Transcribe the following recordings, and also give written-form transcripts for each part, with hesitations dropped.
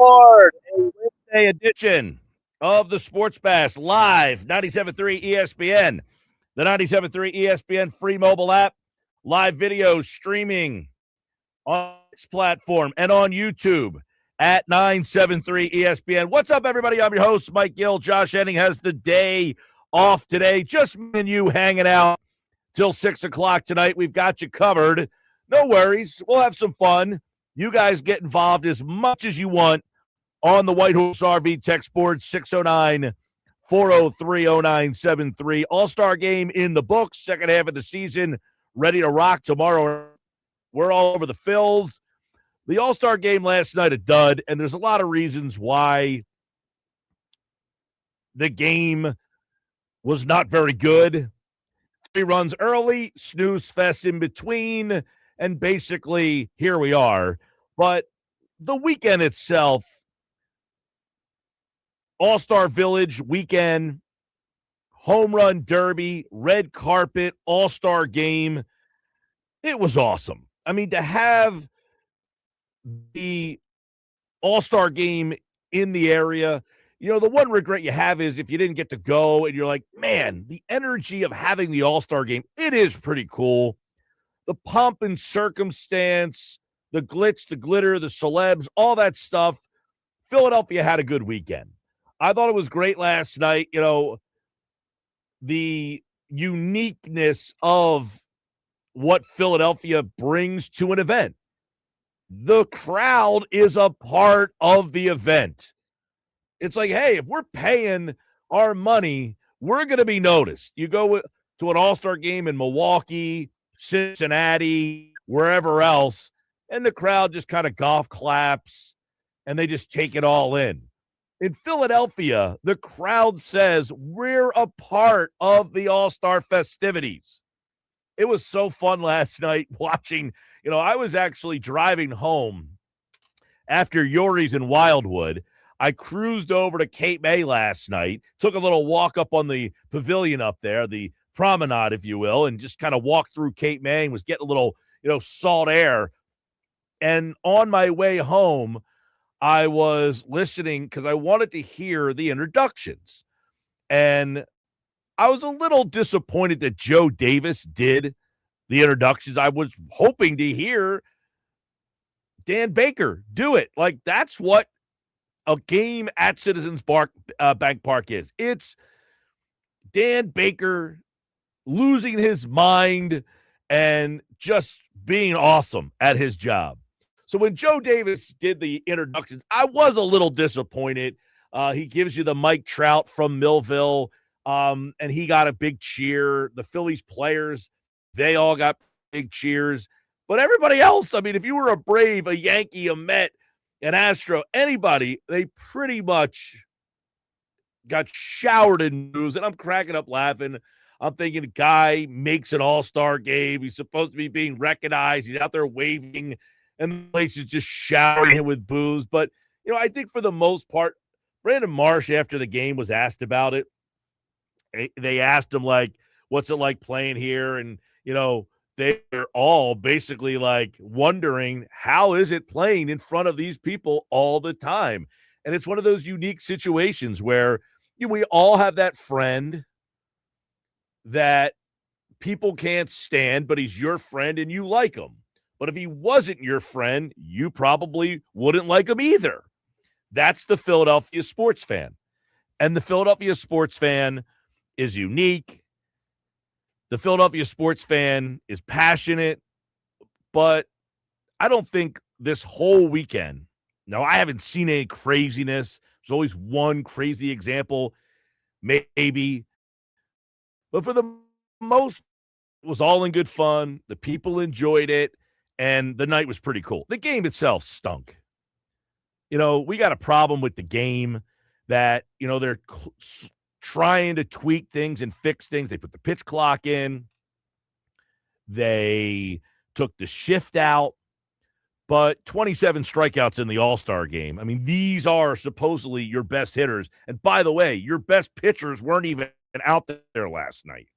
aboard a Wednesday edition of the Sports Bash live, 97.3 ESPN, the 97.3 ESPN free mobile app, live video streaming on this platform and on YouTube at 973 ESPN. What's up, everybody? I'm your host, Mike Gill. Josh Henning has the day off today. Just me and you hanging out till 6 o'clock tonight. We've got you covered. No worries. We'll have some fun. You guys get involved as much as you want on the White Horse RV text board, 609-403-0973. All-Star game in the books, second half of the season, ready to rock tomorrow. We're all over the Phils. The All-Star game last night, a dud, and there's a lot of reasons why the game was not very good. 3 runs early, snooze fest in between, and basically here we are. But the weekend itself, All-Star Village weekend, home run derby, red carpet, All-Star game, it was awesome. I mean, to have the All-Star game in the area, you know, the one regret you have is if you didn't get to go and you're like, man, the energy of having the All-Star game, it is pretty cool. The pomp and circumstance, the glitz, the glitter, the celebs, all that stuff. Philadelphia had a good weekend. I thought it was great last night. You know, the uniqueness of what Philadelphia brings to an event. The crowd is a part of the event. It's like, hey, if we're paying our money, we're going to be noticed. You go to an All-Star game in Milwaukee, Cincinnati, wherever else, and the crowd just kind of golf claps and they just take it all in. In Philadelphia, the crowd says we're a part of the All-Star festivities. It was so fun last night watching. You know, I was actually driving home after Yori's in Wildwood. I cruised over to Cape May last night, took a little walk up on the pavilion up there, the promenade, if you will, and just kind of walked through Cape May and was getting a little, you know, salt air. And on my way home, I was listening because I wanted to hear the introductions. And I was a little disappointed that Joe Davis did the introductions. I was hoping to hear Dan Baker do it. Like, that's what a game at Citizens Bank Park is. It's Dan Baker losing his mind and just being awesome at his job. So when Joe Davis did the introductions, I was a little disappointed. He gives you the Mike Trout from Millville, and he got a big cheer. The Phillies players, they all got big cheers. But everybody else, I mean, if you were a Brave, a Yankee, a Met, an Astro, anybody, they pretty much got showered in news. And I'm cracking up laughing. I'm thinking a guy makes an all-star game. He's supposed to be being recognized. He's out there waving, and the place is just showering him with booze. But, you know, I think for the most part, Brandon Marsh, after the game, was asked about it. They asked him, like, what's it like playing here? And, you know, they're all basically, like, wondering, how is it playing in front of these people all the time? And it's one of those unique situations where we all have that friend that people can't stand, but he's your friend and you like him. But if he wasn't your friend, you probably wouldn't like him either. That's the Philadelphia sports fan. And the Philadelphia sports fan is unique. The Philadelphia sports fan is passionate. But I don't think this whole weekend, now I haven't seen any craziness. There's always one crazy example, maybe. But for the most, it was all in good fun. The people enjoyed it, and the night was pretty cool. The game itself stunk. You know, we got a problem with the game that, you know, they're trying to tweak things and fix things. They put the pitch clock in. They took the shift out. But 27 strikeouts in the All-Star game. I mean, these are supposedly your best hitters. And by the way, your best pitchers weren't even out there last night.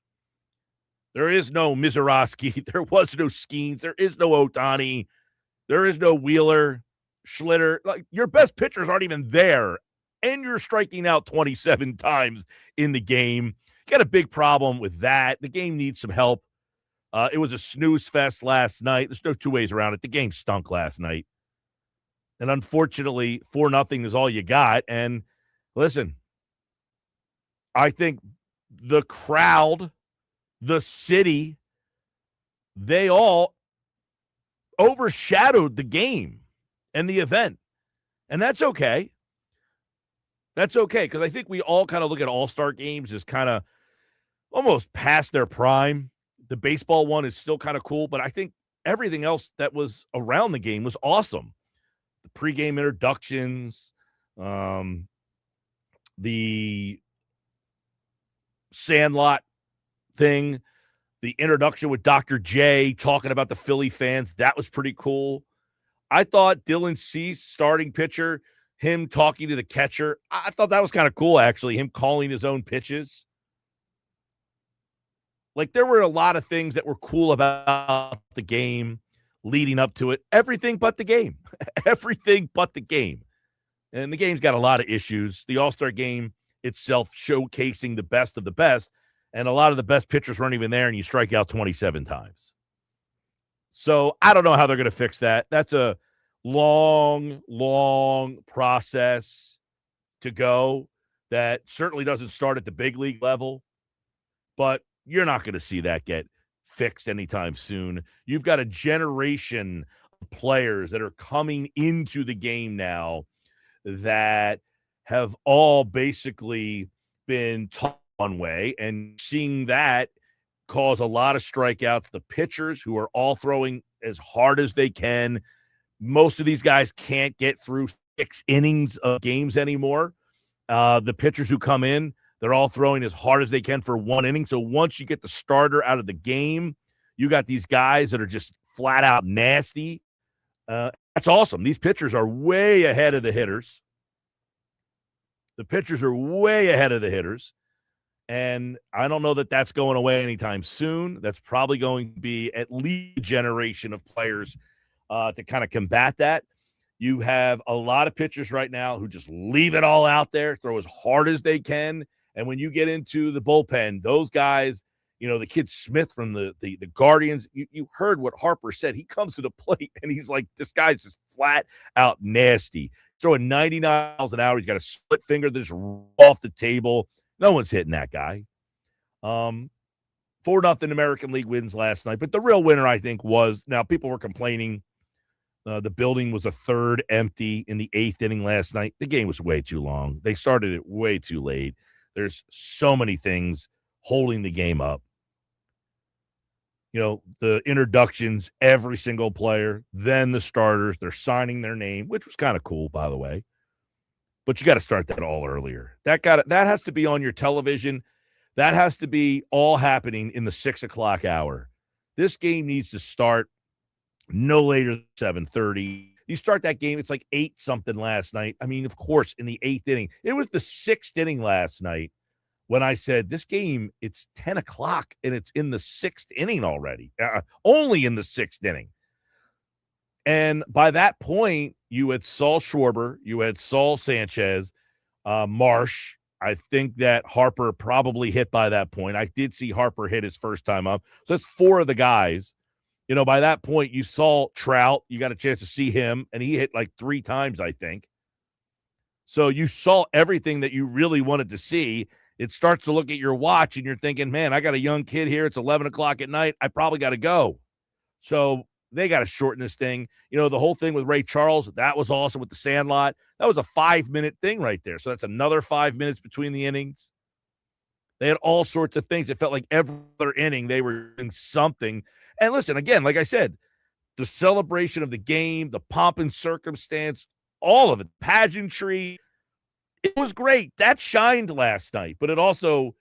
There is no Mizorowski. There was no Skeens. There is no Ohtani. There is no Wheeler. Schlitter, like your best pitchers aren't even there, and you're striking out 27 times in the game. Got a big problem with that. The game needs some help. It was a snooze fest last night. There's no two ways around it. The game stunk last night. And unfortunately, 4-0 is all you got. And listen, I think the crowd, the city, they all overshadowed the game and the event. And that's okay. That's okay, because I think we all kind of look at all-star games as kind of almost past their prime. The baseball one is still kind of cool, but I think everything else that was around the game was awesome. The pregame introductions, the Sandlot thing, the introduction with Dr. J talking about the Philly fans, that was pretty cool. I thought Dylan Cease, starting pitcher, him talking to the catcher, I thought that was kind of cool, actually, him calling his own pitches. Like, there were a lot of things that were cool about the game leading up to it. Everything but the game. Everything but the game. And the game's got a lot of issues. The All-Star game itself showcasing the best of the best, and a lot of the best pitchers weren't even there, and you strike out 27 times. So I don't know how they're going to fix that. That's a long, long process to go that certainly doesn't start at the big league level, but you're not going to see that get fixed anytime soon. You've got a generation of players that are coming into the game now that have all basically been taught one way, and seeing that cause a lot of strikeouts. The pitchers who are all throwing as hard as they can. Most of these guys can't get through 6 innings of games anymore. The pitchers who come in, they're all throwing as hard as they can for 1 inning. So once you get the starter out of the game, you got these guys that are just flat out nasty. That's awesome. These pitchers are way ahead of the hitters. The pitchers are way ahead of the hitters. And I don't know that that's going away anytime soon. That's probably going to be at least a generation of players to kind of combat that. You have a lot of pitchers right now who just leave it all out there, throw as hard as they can. And when you get into the bullpen, those guys, you know, the kid Smith from the Guardians, you heard what Harper said. He comes to the plate and he's like, this guy's just flat out nasty. Throwing 99 miles an hour. He's got a split finger that's off the table. No one's hitting that guy. 4-0 American League wins last night. But the real winner, I think, was, now people were complaining the building was a third empty in the 8th inning last night. The game was way too long. They started it way too late. There's so many things holding the game up. You know, the introductions, every single player, then the starters, they're signing their name, which was kind of cool, by the way. But you got to start that all earlier. That has to be on your television. That has to be all happening in the 6 o'clock hour. This game needs to start no later than 7:30. You start that game, it's like 8-something last night. I mean, of course, in the 8th inning. It was the 6th inning last night when I said, this game, it's 10 o'clock, and it's in the 6th inning already. Only in the 6th inning. And by that point, you had Saul Schwarber, you had Saul Sanchez, Marsh. I think that Harper probably hit by that point. I did see Harper hit his first time up. So that's 4 of the guys. You know, by that point, you saw Trout. You got a chance to see him, and he hit like 3 times, I think. So you saw everything that you really wanted to see. It starts to look at your watch, and you're thinking, man, I got a young kid here. It's 11 o'clock at night. I probably got to go. So they got to shorten this thing. You know, the whole thing with Ray Charles, that was awesome with the Sandlot. That was a 5-minute thing right there. So that's another 5 minutes between the innings. They had all sorts of things. It felt like every other inning they were doing something. And listen, again, like I said, the celebration of the game, the pomp and circumstance, all of it, pageantry, it was great. That shined last night. But it also,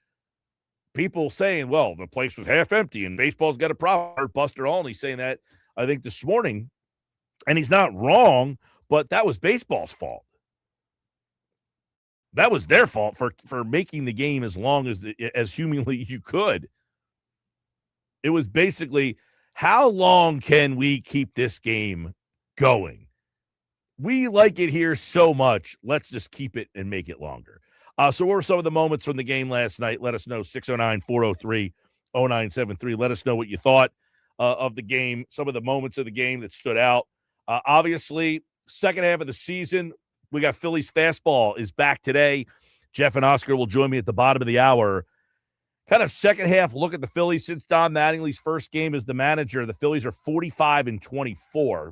people saying, well, the place was half empty and baseball's got a problem. Buster Olney saying that, I think, this morning. And he's not wrong, but that was baseball's fault. That was their fault for making the game as long as humanly you could. It was basically, how long can we keep this game going? We like it here so much. Let's just keep it and make it longer. So what were some of the moments from the game last night? Let us know, 609-403-0973. Let us know what you thought of the game, some of the moments of the game that stood out. Obviously, second half of the season, we got Phillies Fastball is back today. Geoff and Oscar will join me at the bottom of the hour. Kind of second half look at the Phillies since Don Mattingly's first game as the manager. The Phillies are 45-24.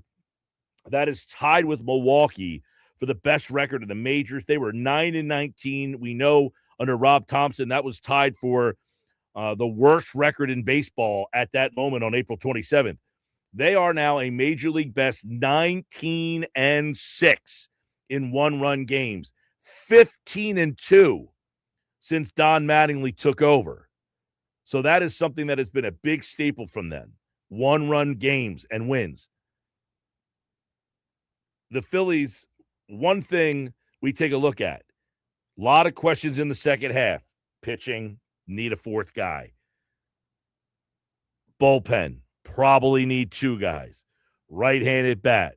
That is tied with Milwaukee for the best record in the majors. They were 9-19. We know under Rob Thompson that was tied for the worst record in baseball at that moment on April 27th. They are now a major league best 19-6 in one-run games, 15-2 since Don Mattingly took over. So that is something that has been a big staple from them. One-run games and wins. The Phillies, one thing we take a look at, a lot of questions in the second half. Pitching, need a fourth guy. Bullpen, probably need two guys. Right-handed bat.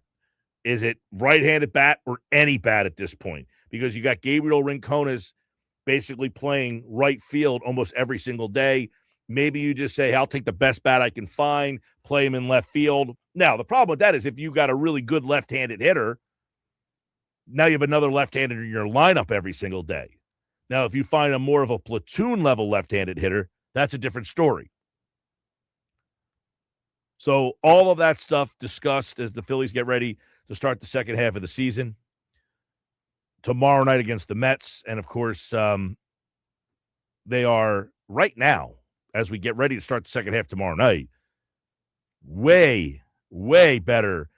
Is it right-handed bat or any bat at this point? Because you got Gabriel Rincones basically playing right field almost every single day. Maybe you just say, I'll take the best bat I can find, play him in left field. Now, the problem with that is if you got a really good left-handed hitter, now you have another left-handed in your lineup every single day. Now, if you find a more of a platoon-level left-handed hitter, that's a different story. So all of that stuff discussed as the Phillies get ready to start the second half of the season. Tomorrow night against the Mets. And, of course, they are right now, as we get ready to start the second half tomorrow night, way, way better.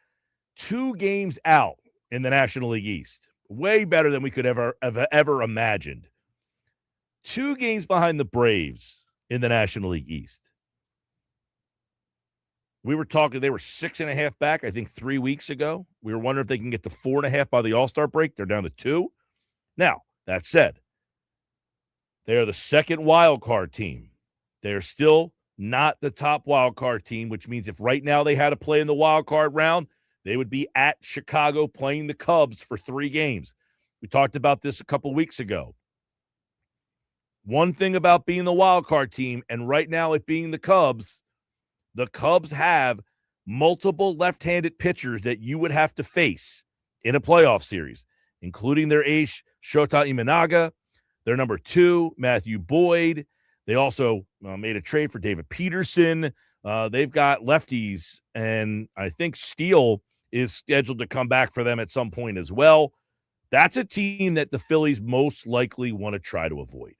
2 games out in the National League East. Way better than we could ever imagined. 2 games behind the Braves in the National League East. We were talking, they were 6.5 back, I think, 3 weeks ago. We were wondering if they can get to 4.5 by the All-Star break. They're down to 2. Now, that said, they are the second wild card team. They're still not the top wild card team, which means if right now they had to play in the wild card round, they would be at Chicago playing the Cubs for 3 games. We talked about this a couple weeks ago. One thing about being the wild card team, and right now it being the Cubs have multiple left-handed pitchers that you would have to face in a playoff series, including their ace, Shota Imanaga, their number 2, Matthew Boyd. They also made a trade for David Peterson. They've got lefties, and I think Steele is scheduled to come back for them at some point as well. That's a team that the Phillies most likely want to try to avoid.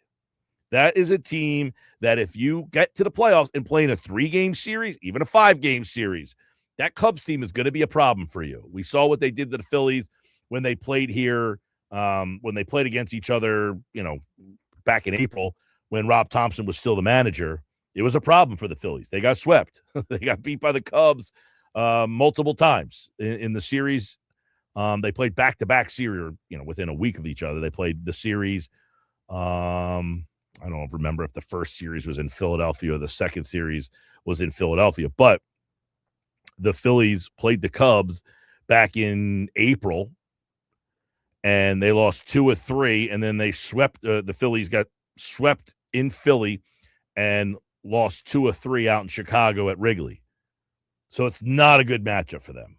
That is a team that if you get to the playoffs and play in a 3-game series, even a 5-game series, that Cubs team is going to be a problem for you. We saw what they did to the Phillies when they played here, when they played against each other, back in April when Rob Thompson was still the manager. It was a problem for the Phillies. They got swept. They got beat by the Cubs multiple times in the series. They played back-to-back series, within a week of each other. They played the series. I don't remember if the first series was in Philadelphia or the second series was in Philadelphia, but the Phillies played the Cubs back in April, and they lost 2 of 3, and then they swept. The Phillies got swept in Philly and lost 2 of 3 out in Chicago at Wrigley. So it's not a good matchup for them.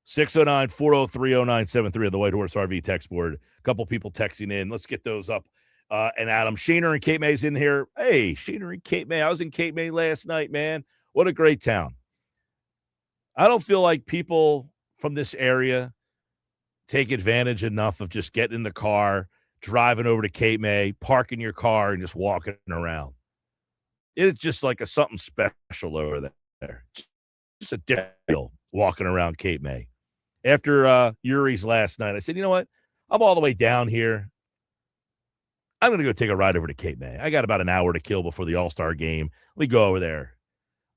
609-403-0973 on the White Horse RV text board. A couple people texting in. Let's get those up. And Adam Shaner and Cape May's in here. Hey, Shaner and Cape May. I was in Cape May last night, man. What a great town. I don't feel like people from this area take advantage enough of just getting in the car, driving over to Cape May, parking your car, and just walking around. It's just like something special over there. Just a deal walking around Cape May. After Uri's last night, I said, you know what? I'm all the way down here. I'm going to go take a ride over to Cape May. I got about an hour to kill before the All-Star game. Let me go over there.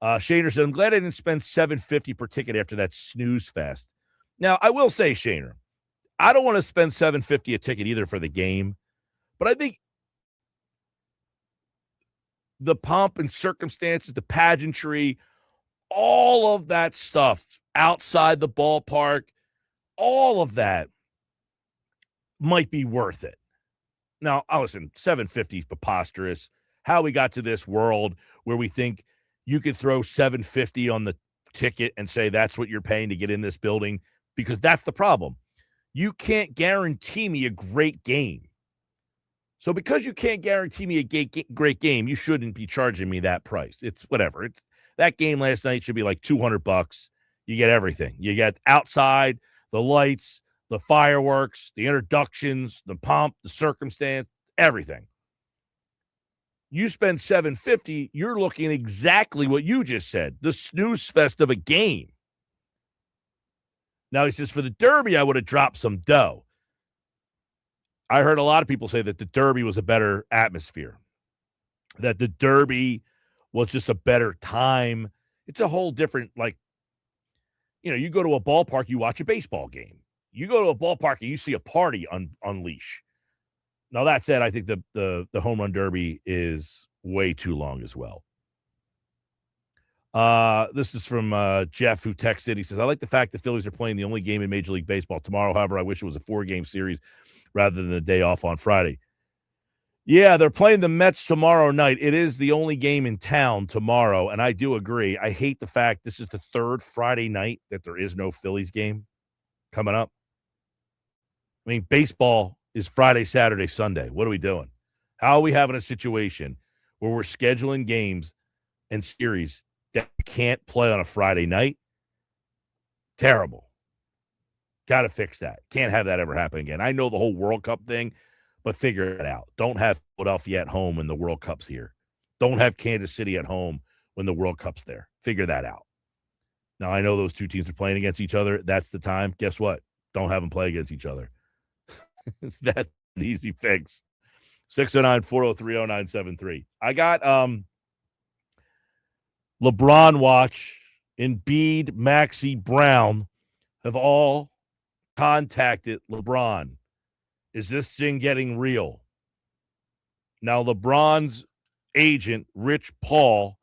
Shaner said, I'm glad I didn't spend $7.50 per ticket after that snooze fest. Now, I will say, Shaner, I don't want to spend $7.50 a ticket either for the game, but I think the pomp and circumstances, the pageantry, all of that stuff outside the ballpark, all of that might be worth it. Now, listen, 750 is preposterous. How we got to this world where we think you could throw 750 on the ticket and say that's what you're paying to get in this building, because that's the problem. You can't guarantee me a great game. So because you can't guarantee me a great game, you shouldn't be charging me that price. It's whatever. It's that game last night should be like $200. You get everything. You get outside, the lights, the fireworks, the introductions, the pomp, the circumstance, everything. You spend $750, you're looking exactly what you just said, the snooze fest of a game. Now, he says, for the Derby, I would have dropped some dough. I heard a lot of people say that the Derby was a better atmosphere, that the Derby was just a better time. It's a whole different, you go to a ballpark, you watch a baseball game. You go to a ballpark and you see a party unleash. Now, that said, I think the home run derby is way too long as well. This is from Geoff, who texted. He says, I like the fact the Phillies are playing the only game in Major League Baseball tomorrow. However, I wish it was a 4-game series rather than a day off on Friday. Yeah, they're playing the Mets tomorrow night. It is the only game in town tomorrow, and I do agree. I hate the fact this is the third Friday night that there is no Phillies game coming up. I mean, baseball is Friday, Saturday, Sunday. What are we doing? How are we having a situation where we're scheduling games and series that can't play on a Friday night? Terrible. Got to fix that. Can't have that ever happen again. I know the whole World Cup thing, but figure it out. Don't have Philadelphia at home when the World Cup's here. Don't have Kansas City at home when the World Cup's there. Figure that out. Now, I know those two teams are playing against each other. That's the time. Guess what? Don't have them play against each other. It's that easy fix. 609-403-0973. I got LeBron watch, Embiid, Maxey, Brown have all contacted LeBron. Is this thing getting real? Now, LeBron's agent, Rich Paul,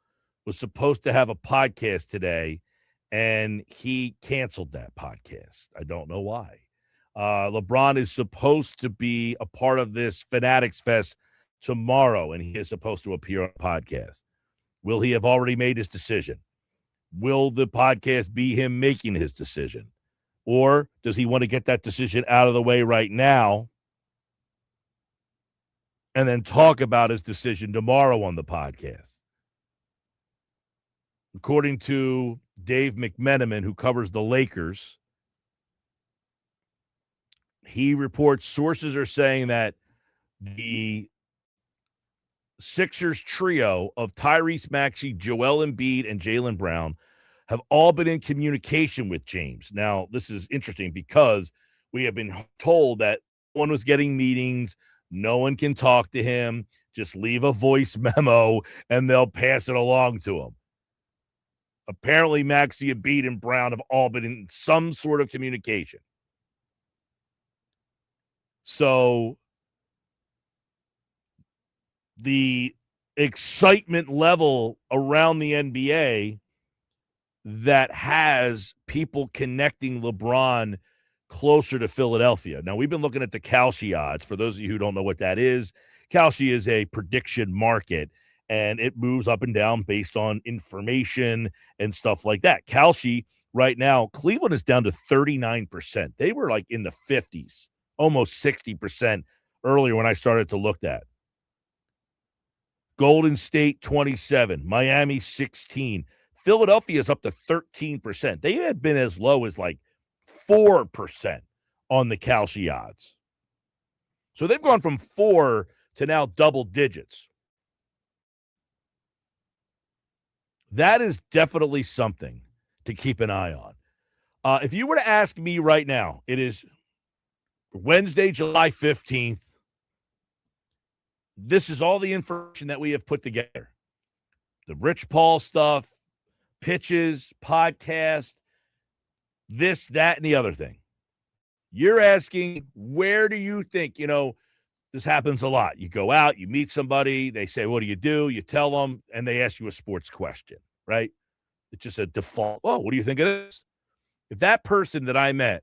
was supposed to have a podcast today, and he canceled that podcast. I don't know why. LeBron is supposed to be a part of this Fanatics Fest tomorrow, and he is supposed to appear on a podcast. Will he have already made his decision? Will the podcast be him making his decision? Or does he want to get that decision out of the way right now and then talk about his decision tomorrow on the podcast? According to Dave McMenamin, who covers the Lakers, he reports sources are saying that the Sixers trio of Tyrese Maxey, Joel Embiid, and Jaylen Brown have all been in communication with James. Now, this is interesting because we have been told that no one was getting meetings, no one can talk to him, just leave a voice memo, and they'll pass it along to him. Apparently, Maxey, Embiid, and Brown have all been in some sort of communication. So the excitement level around the NBA that has people connecting LeBron closer to Philadelphia. Now, we've been looking at the Kalshi odds. For those of you who don't know what that is, Kalshi is a prediction market, and it moves up and down based on information and stuff like that. Kalshi right now, Cleveland is down to 39%. They were like in the 50s, almost 60% earlier when I started to look at. Golden State, 27. Miami, 16. Philadelphia is up to 13%. They had been as low as like 4% on the Kalshi odds. So they've gone from 4 to now double digits. That is definitely something to keep an eye on. If you were to ask me right now, it is Wednesday, July 15th. This is all the information that we have put together. The Rich Paul stuff, pitches, podcast, this, that, and the other thing. You're asking, where do you think, this happens a lot. You go out, you meet somebody, they say, what do? You tell them, and they ask you a sports question, right? It's just a default. Oh, what do you think of this? If that person that I met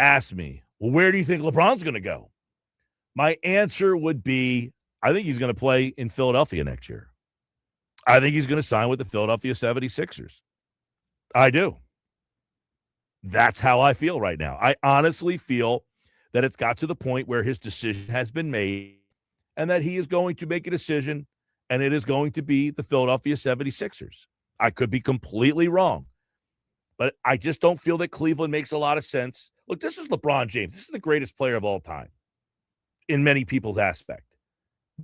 asked me, well, where do you think LeBron's going to go? My answer would be, I think he's going to play in Philadelphia next year. I think he's going to sign with the Philadelphia 76ers. I do. That's how I feel right now. I honestly feel that it's got to the point where his decision has been made and that he is going to make a decision, and it is going to be the Philadelphia 76ers. I could be completely wrong, but I just don't feel that Cleveland makes a lot of sense. Look, this is LeBron James. This is the greatest player of all time in many people's aspect.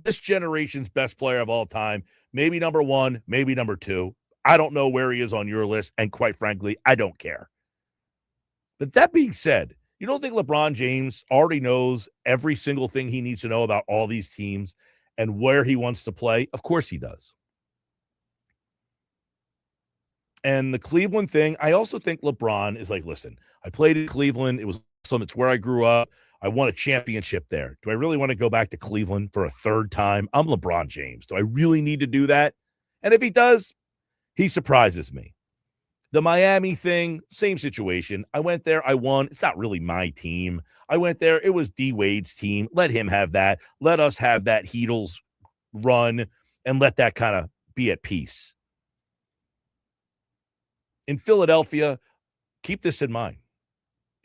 This generation's best player of all time, maybe number one, maybe number two. I don't know where he is on your list, and quite frankly, I don't care. But that being said, you don't think LeBron James already knows every single thing he needs to know about all these teams and where he wants to play? Of course he does. And the Cleveland thing, I also think LeBron is like, listen, I played in Cleveland. It was awesome. It's where I grew up. I won a championship there. Do I really want to go back to Cleveland for a third time? I'm LeBron James. Do I really need to do that? And if he does, he surprises me. The Miami thing, same situation. I went there. I won. It's not really my team. I went there. It was D. Wade's team. Let him have that. Let us have that Heatles run and let that kind of be at peace. In Philadelphia, keep this in mind.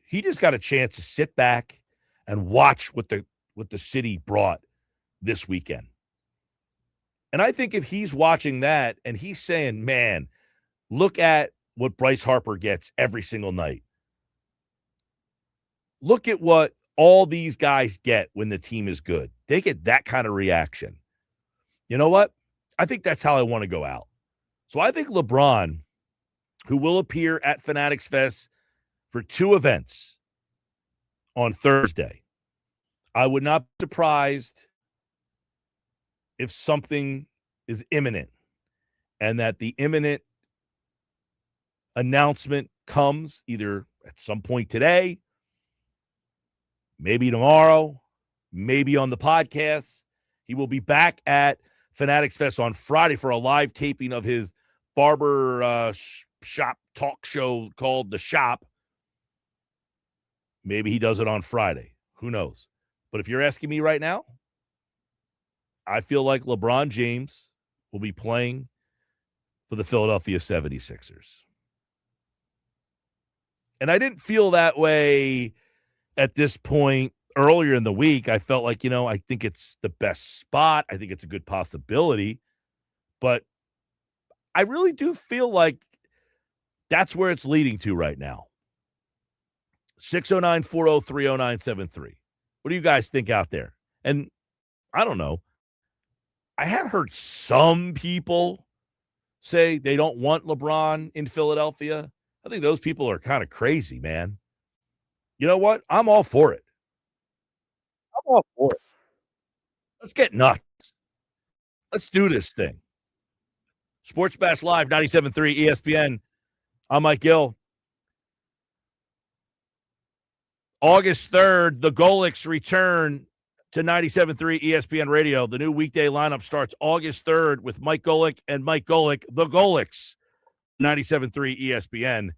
He just got a chance to sit back and watch what the city brought this weekend. And I think if he's watching that and he's saying, man, look at what Bryce Harper gets every single night. Look at what all these guys get when the team is good. They get that kind of reaction. You know what? I think that's how I want to go out. So I think LeBron, who will appear at Fanatics Fest for 2 events on Thursday, I would not be surprised if something is imminent and that the imminent announcement comes either at some point today, maybe tomorrow, maybe on the podcast. He will be back at Fanatics Fest on Friday for a live taping of his barber shop talk show called The Shop. Maybe he does it on Friday. Who knows? But if you're asking me right now, I feel like LeBron James will be playing for the Philadelphia 76ers. And I didn't feel that way at this point earlier in the week. I felt like, I think it's the best spot. I think it's a good possibility. But I really do feel like that's where it's leading to right now. 609-403-0973. What do you guys think out there? And I don't know. I have heard some people say they don't want LeBron in Philadelphia. I think those people are kind of crazy, man. You know what? I'm all for it. I'm all for it. Let's get nuts. Let's do this thing. Sports Bash Live, 97.3 ESPN. I'm Mike Gill. August 3rd, the Golics return to 97.3 ESPN Radio. The new weekday lineup starts August 3rd with Mike Golick and Mike Golick, the Golics, 97.3 ESPN,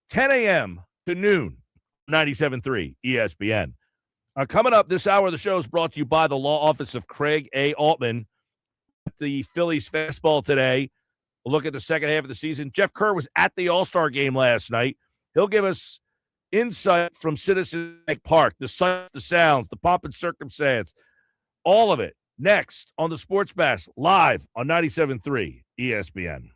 10 a.m. to noon, 97.3 ESPN. Coming up this hour of the show is brought to you by the law office of Craig A. Altman. The Phillies Fastball today. We'll look at the second half of the season. Jeff Kerr was at the All-Star game last night. He'll give us insight from Citizens Bank Park, the sights, the sounds, the pomp and circumstance, all of it next on the Sports Bash live on 97.3 ESPN.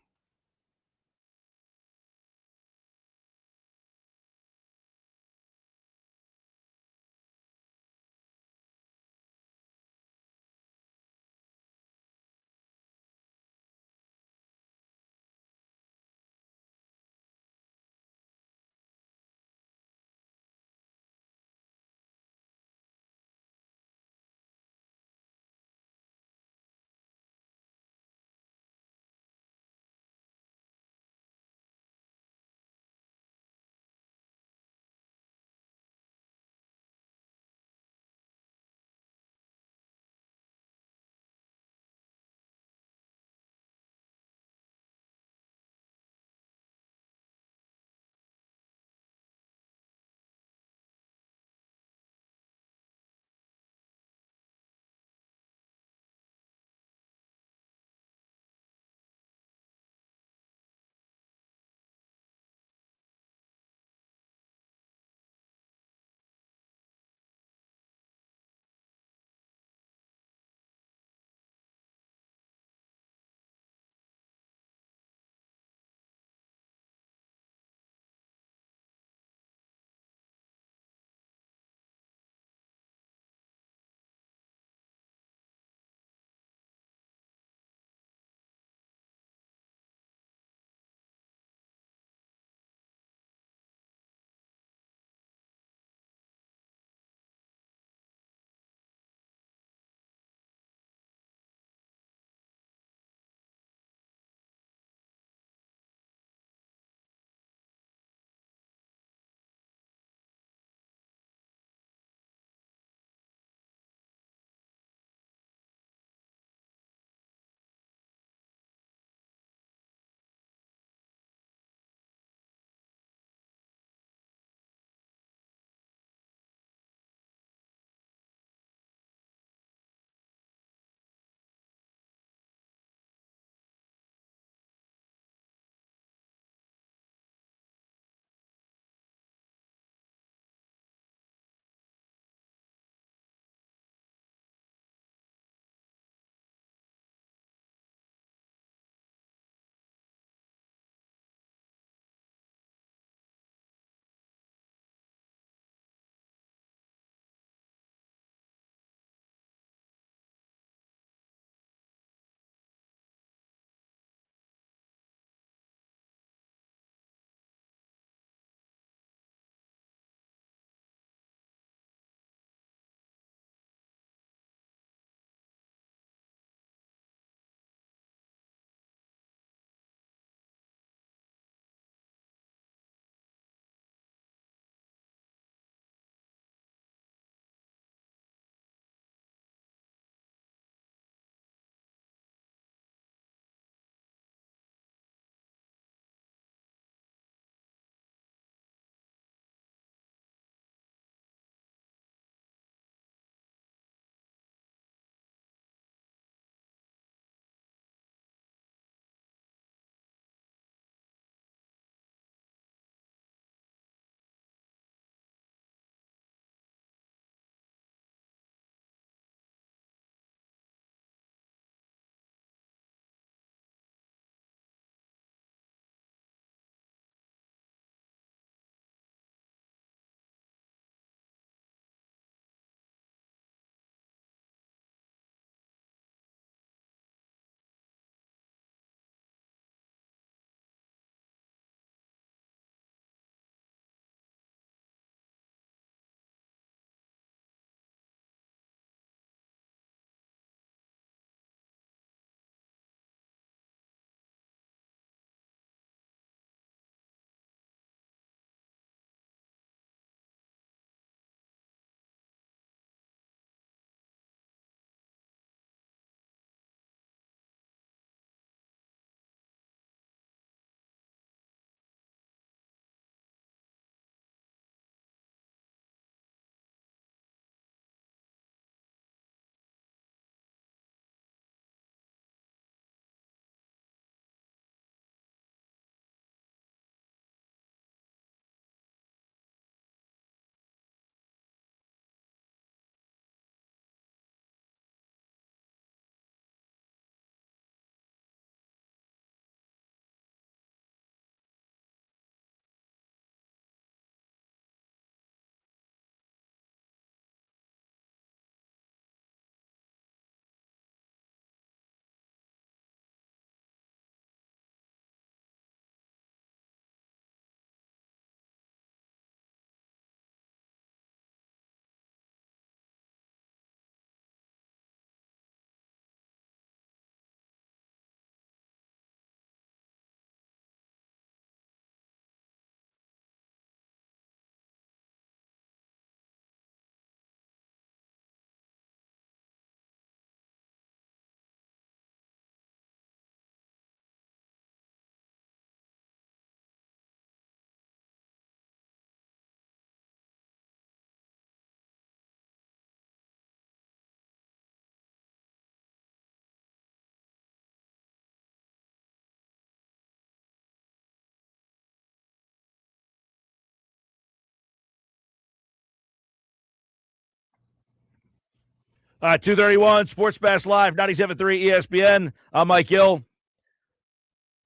2:31, Sports Pass Live, 97.3 ESPN. I'm Mike Gill.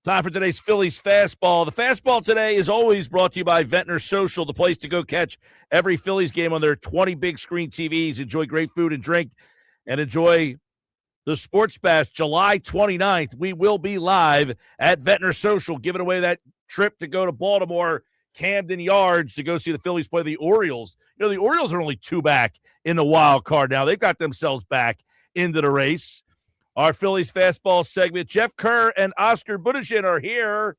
Time for today's Phillies Fastball. The Fastball today is always brought to you by Ventnor Social, the place to go catch every Phillies game on their 20 big screen TVs. Enjoy great food and drink, and enjoy the Sports Pass. July 29th, we will be live at Ventnor Social, giving away that trip to go to Baltimore, Camden Yards, to go see the Phillies play the Orioles. You know, the Orioles are only 2 back in the wild card now. They've got themselves back into the race. Our Phillies Fastball segment, Geoff Kerr and Oscar Budashin are here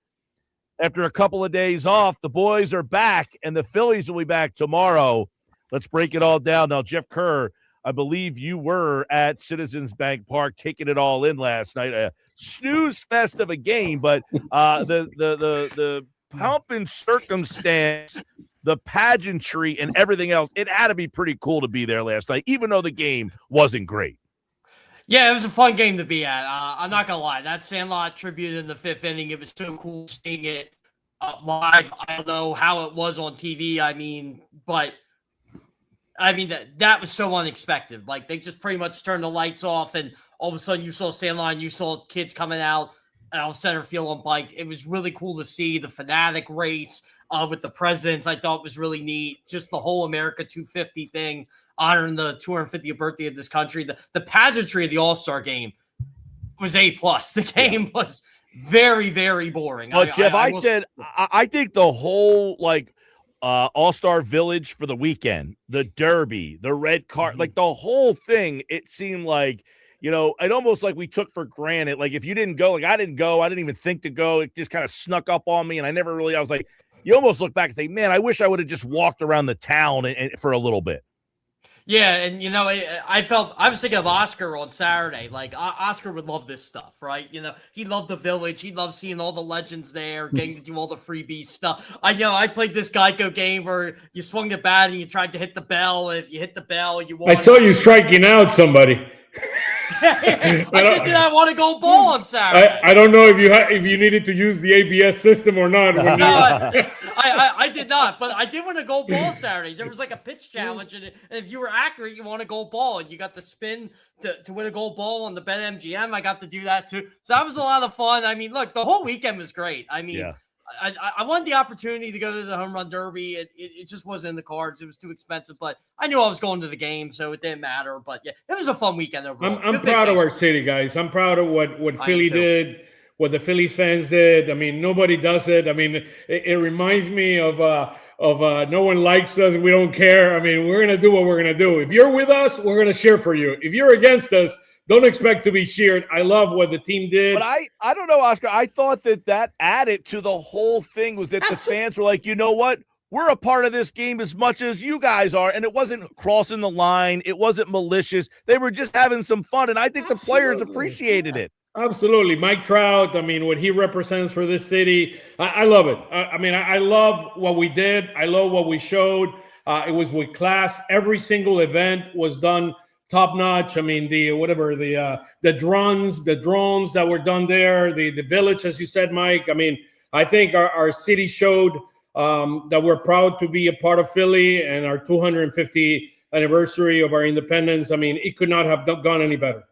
after a couple of days off. The boys are back, and the Phillies will be back tomorrow. Let's break it all down. Now, Geoff Kerr, I believe you were at Citizens Bank Park taking it all in last night. A snooze fest of a game, but the pomp and circumstance, the pageantry, and everything else, it had to be pretty cool to be there last night, even though the game wasn't great. Yeah, it was a fun game to be at. I'm not going to lie. That Sandlot tribute in the 5th inning, it was so cool seeing it live. I don't know how it was on TV. That was so unexpected. Like, they just pretty much turned the lights off, and all of a sudden you saw Sandlot, and you saw kids coming out center field on bike. It was really cool to see the Fanatic race with the presidents. I thought it was really neat. Just the whole America 250 thing, honoring the 250th birthday of this country. The pageantry of the All-Star game was A+. The game was very, very boring. But Geoff, I think the whole All-Star Village for the weekend, the Derby, the red card, like the whole thing, it seemed like, you know, it almost like we took for granted. Like, if you didn't go, like I didn't go, I didn't even think to go. It just kind of snuck up on me, and I was like, you almost look back and say, man, I wish I would have just walked around the town and for a little bit. Yeah, and, you know, I was thinking of Oscar on Saturday. Like, Oscar would love this stuff, right? You know, he loved the village. He loved seeing all the legends there, getting to do all the freebie stuff. I played this Geico game where you swung the bat and you tried to hit the bell. If you hit the bell, you won. I saw you striking out somebody. I want to go ball on Saturday. I don't know if you needed to use the ABS system or not. I did not, but I did want to go ball Saturday. There was like a pitch challenge, and if you were accurate, you want to go ball, and you got the spin to win a gold ball on the BetMGM. I got to do that too, so that was a lot of fun. I mean, look, the whole weekend was great. I mean. Yeah. I wanted the opportunity to go to the home run derby. It just wasn't in the cards. It was too expensive, but I knew I was going to the game, so it didn't matter. But yeah, it was a fun weekend overall. I'm proud of our city, guys. I'm proud of what Philly did, what the Phillies fans did. I mean, nobody does it. I mean, it reminds me of no one likes us and we don't care. I mean, we're going to do what we're going to do. If you're with us, we're going to cheer for you. If you're against us, don't expect to be cheered. I love what the team did. But I don't know, Oscar. I thought that added to the whole thing was that the fans were like, you know what? We're a part of this game as much as you guys are. And it wasn't crossing the line. It wasn't malicious. They were just having some fun. And I think the players appreciated it. Absolutely. Mike Trout, I mean, what he represents for this city, I love it. I love what we did. I love what we showed. It was with class. Every single event was done top notch. I mean, the drones that were done there, the village, as you said, Mike. I mean, I think our city showed that we're proud to be a part of Philly and our 250th anniversary of our independence. I mean, it could not have gone any better.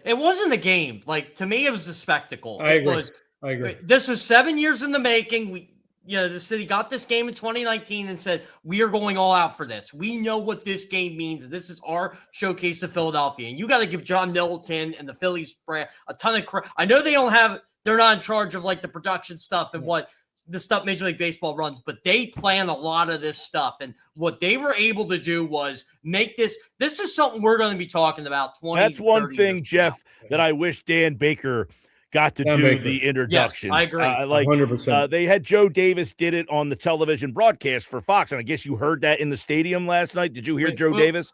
It wasn't a game. Like, to me, it was a spectacle. I agree. This was 7 years in the making. The city got this game in 2019 and said, we are going all out for this. We know what this game means. This is our showcase of Philadelphia. And you got to give John Middleton and the Phillies brand a ton of credit. I know they're not in charge of like the production stuff and what the stuff Major League Baseball runs, but they plan a lot of this stuff. And what they were able to do was make this is something we're going to be talking about 20 That's one thing, Geoff, that I wish Dan Baker got to do the introductions. Yes, I agree. 100%. They had Joe Davis did it on the television broadcast for Fox, and I guess you heard that in the stadium last night. Did you hear Joe Davis?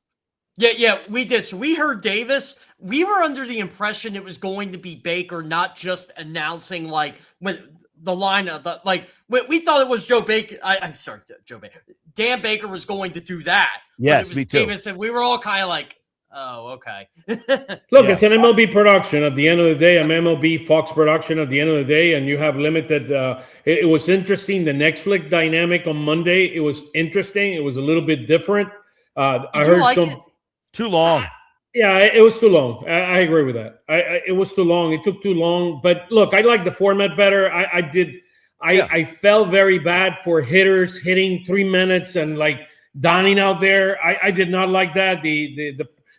Yeah, we did. So we heard Davis. We were under the impression it was going to be Baker, not just announcing like when the lineup. We thought it was Joe Baker. I'm sorry, Joe Baker. Dan Baker was going to do that. Yes, it was me too. Davis, and we were all kind of like, oh, okay. Look, it's an MLB production at the end of the day, an MLB Fox production at the end of the day, and you have limited. It was interesting. The Netflix dynamic on Monday, it was interesting. It was a little bit different. I heard some. Too long. Yeah, it was too long. I agree with that. It was too long. It took too long. But look, I like the format better. I did. Yeah. I felt very bad for hitters hitting 3 minutes and like dying out there. I did not like that.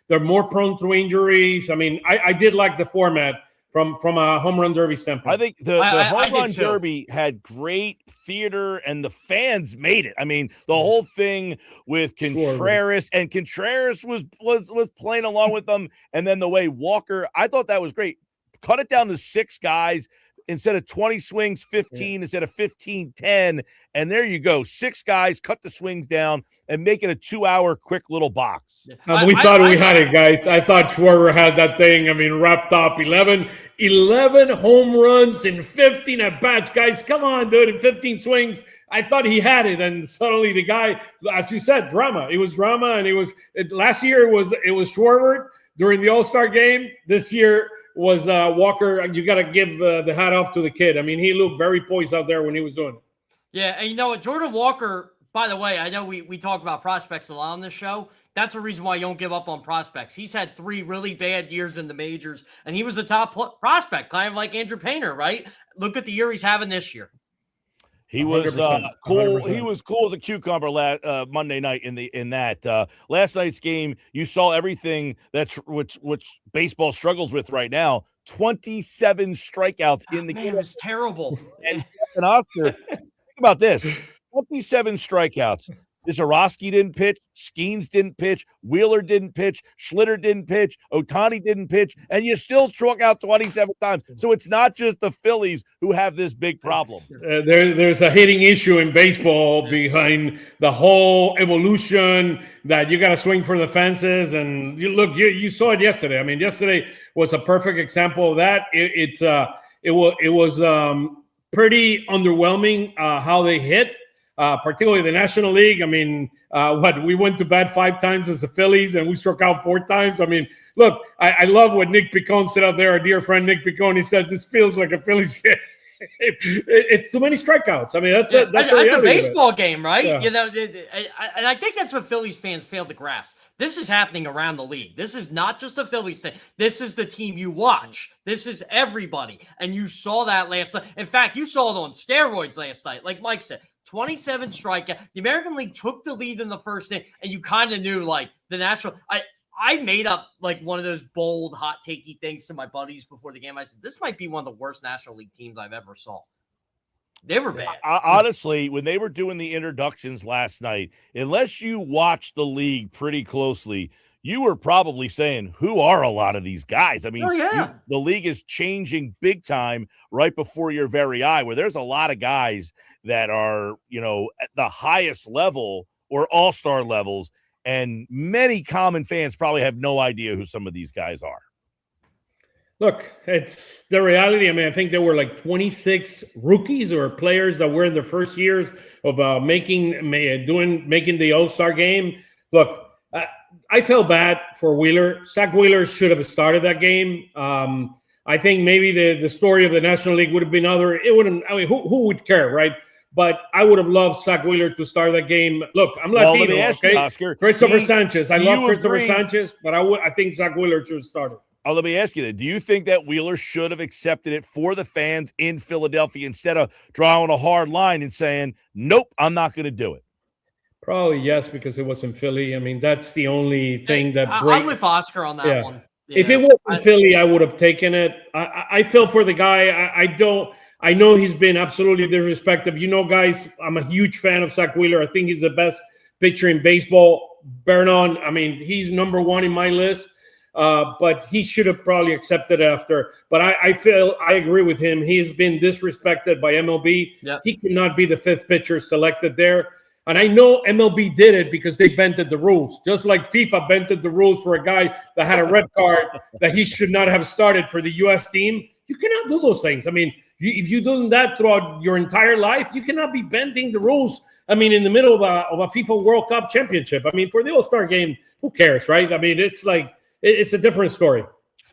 They're more prone to injuries. I mean, I did like the format from a home run derby standpoint. I think the I home did run too. derby had great theater, and the fans made it. I mean, the whole thing with Contreras, and Contreras was playing along with them, and then the way Walker, I thought that was great. Cut it down to 6 guys instead of 20 swings, 15 instead of 15, 10, and there you go. 6 guys, cut the swings down, and make it a 2-hour quick little box. We thought we had it, guys. I thought Schwarber had that thing. I mean, wrapped up 11 home runs in 15 at bats, guys. Come on, dude, in 15 swings. I thought he had it, and suddenly the guy, as you said, drama. It was drama, and last year it was Schwarber during the All-Star game. This year was Walker. You got to give the hat off to the kid. I mean, he looked very poised out there when he was doing it. Yeah, and you know what, Jordan Walker, by the way, I know we talk about prospects a lot on this show. That's a reason why you don't give up on prospects. He's had 3 really bad years in the majors, and he was the top prospect, kind of like Andrew Painter, right? Look at the year he's having this year. He was 100%. cool. He was cool as a cucumber Monday night in that last night's game. You saw everything that's which baseball struggles with right now. 27 strikeouts in the game. It was terrible. And Oscar, think about this: 27 strikeouts. Zerowski didn't pitch, Skeens didn't pitch, Wheeler didn't pitch, Schlitter didn't pitch, Ohtani didn't pitch, and you still struck out 27 times. So it's not just the Phillies who have this big problem. There's a hitting issue in baseball behind the whole evolution that you got to swing for the fences. And you saw it yesterday. I mean, yesterday was a perfect example of that. It was pretty underwhelming how they hit. Particularly the National League. I mean, we went to bat 5 times as the Phillies and we struck out 4 times. I mean, look, I love what Nick Picone said out there. Our dear friend Nick Picone, he said, this feels like a Phillies game. It's too many strikeouts. I mean, that's a baseball game, right? Yeah. You know, and I think that's what Phillies fans failed to grasp. This is happening around the league. This is not just a Phillies thing. This is the team you watch. This is everybody. And you saw that last night. In fact, you saw it on steroids last night. Like Mike said, 27 strikeout. The American League took the lead in the first inning, and you kind of knew, like, the National. I made up like one of those bold, hot takey things to my buddies before the game. I said, this might be one of the worst National League teams I've ever saw. They were bad. Honestly, when they were doing the introductions last night, unless you watched the league pretty closely, you were probably saying, who are a lot of these guys? I mean, the league is changing big time right before your very eye, where there's a lot of guys that are, at the highest level or all-star levels, and many common fans probably have no idea who some of these guys are. Look, it's the reality. I mean, I think there were like 26 rookies or players that were in their first years of making the All-Star game. Look, I felt bad for Wheeler. Zach Wheeler should have started that game. I think maybe the story of the National League would have been other. It wouldn't. I mean, who would care, right? But I would have loved Zach Wheeler to start that game. Look, I'm Latino, let me ask you, Oscar. Christopher Sanchez. I love Christopher Sanchez, but I think Zach Wheeler should have started. Oh, let me ask you that. Do you think that Wheeler should have accepted it for the fans in Philadelphia instead of drawing a hard line and saying, nope, I'm not going to do it? Probably yes, because it was in Philly. I mean, that's the only thing that I'm with Oscar on that one. If it was in Philly, I would have taken it. I feel for the guy. I know he's been absolutely disrespectful. Guys, I'm a huge fan of Zach Wheeler. I think he's the best pitcher in baseball. Vernon, I mean, he's number 1 in my list. But he should have probably accepted after. But I feel I agree with him. He's been disrespected by MLB. Yep. He could not be the 5th pitcher selected there. And I know MLB did it because they bended the rules, just like FIFA bended the rules for a guy that had a red card that he should not have started for the U.S. team. You cannot do those things. I mean, if you've done that throughout your entire life, you cannot be bending the rules. I mean, in the middle of a FIFA World Cup championship. I mean, for the All-Star game, who cares, right? I mean, it's like it's a different story.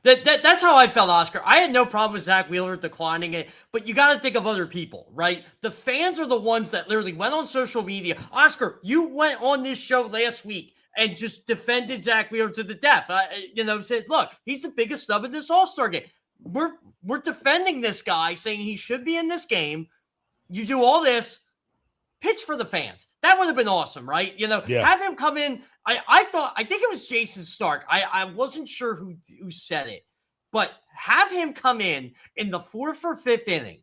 That's how I felt, Oscar. I had no problem with Zach Wheeler declining it, but you got to think of other people, right? The fans are the ones that literally went on social media. Oscar, you went on this show last week and just defended Zach Wheeler to the death. Said, look, he's the biggest snub in this All-Star game. We're defending this guy, saying he should be in this game. You do all this, pitch for the fans. That would have been awesome, right? Have him come in. I think it was Jason Stark. I wasn't sure who said it, but have him come in the 4th or 5th inning.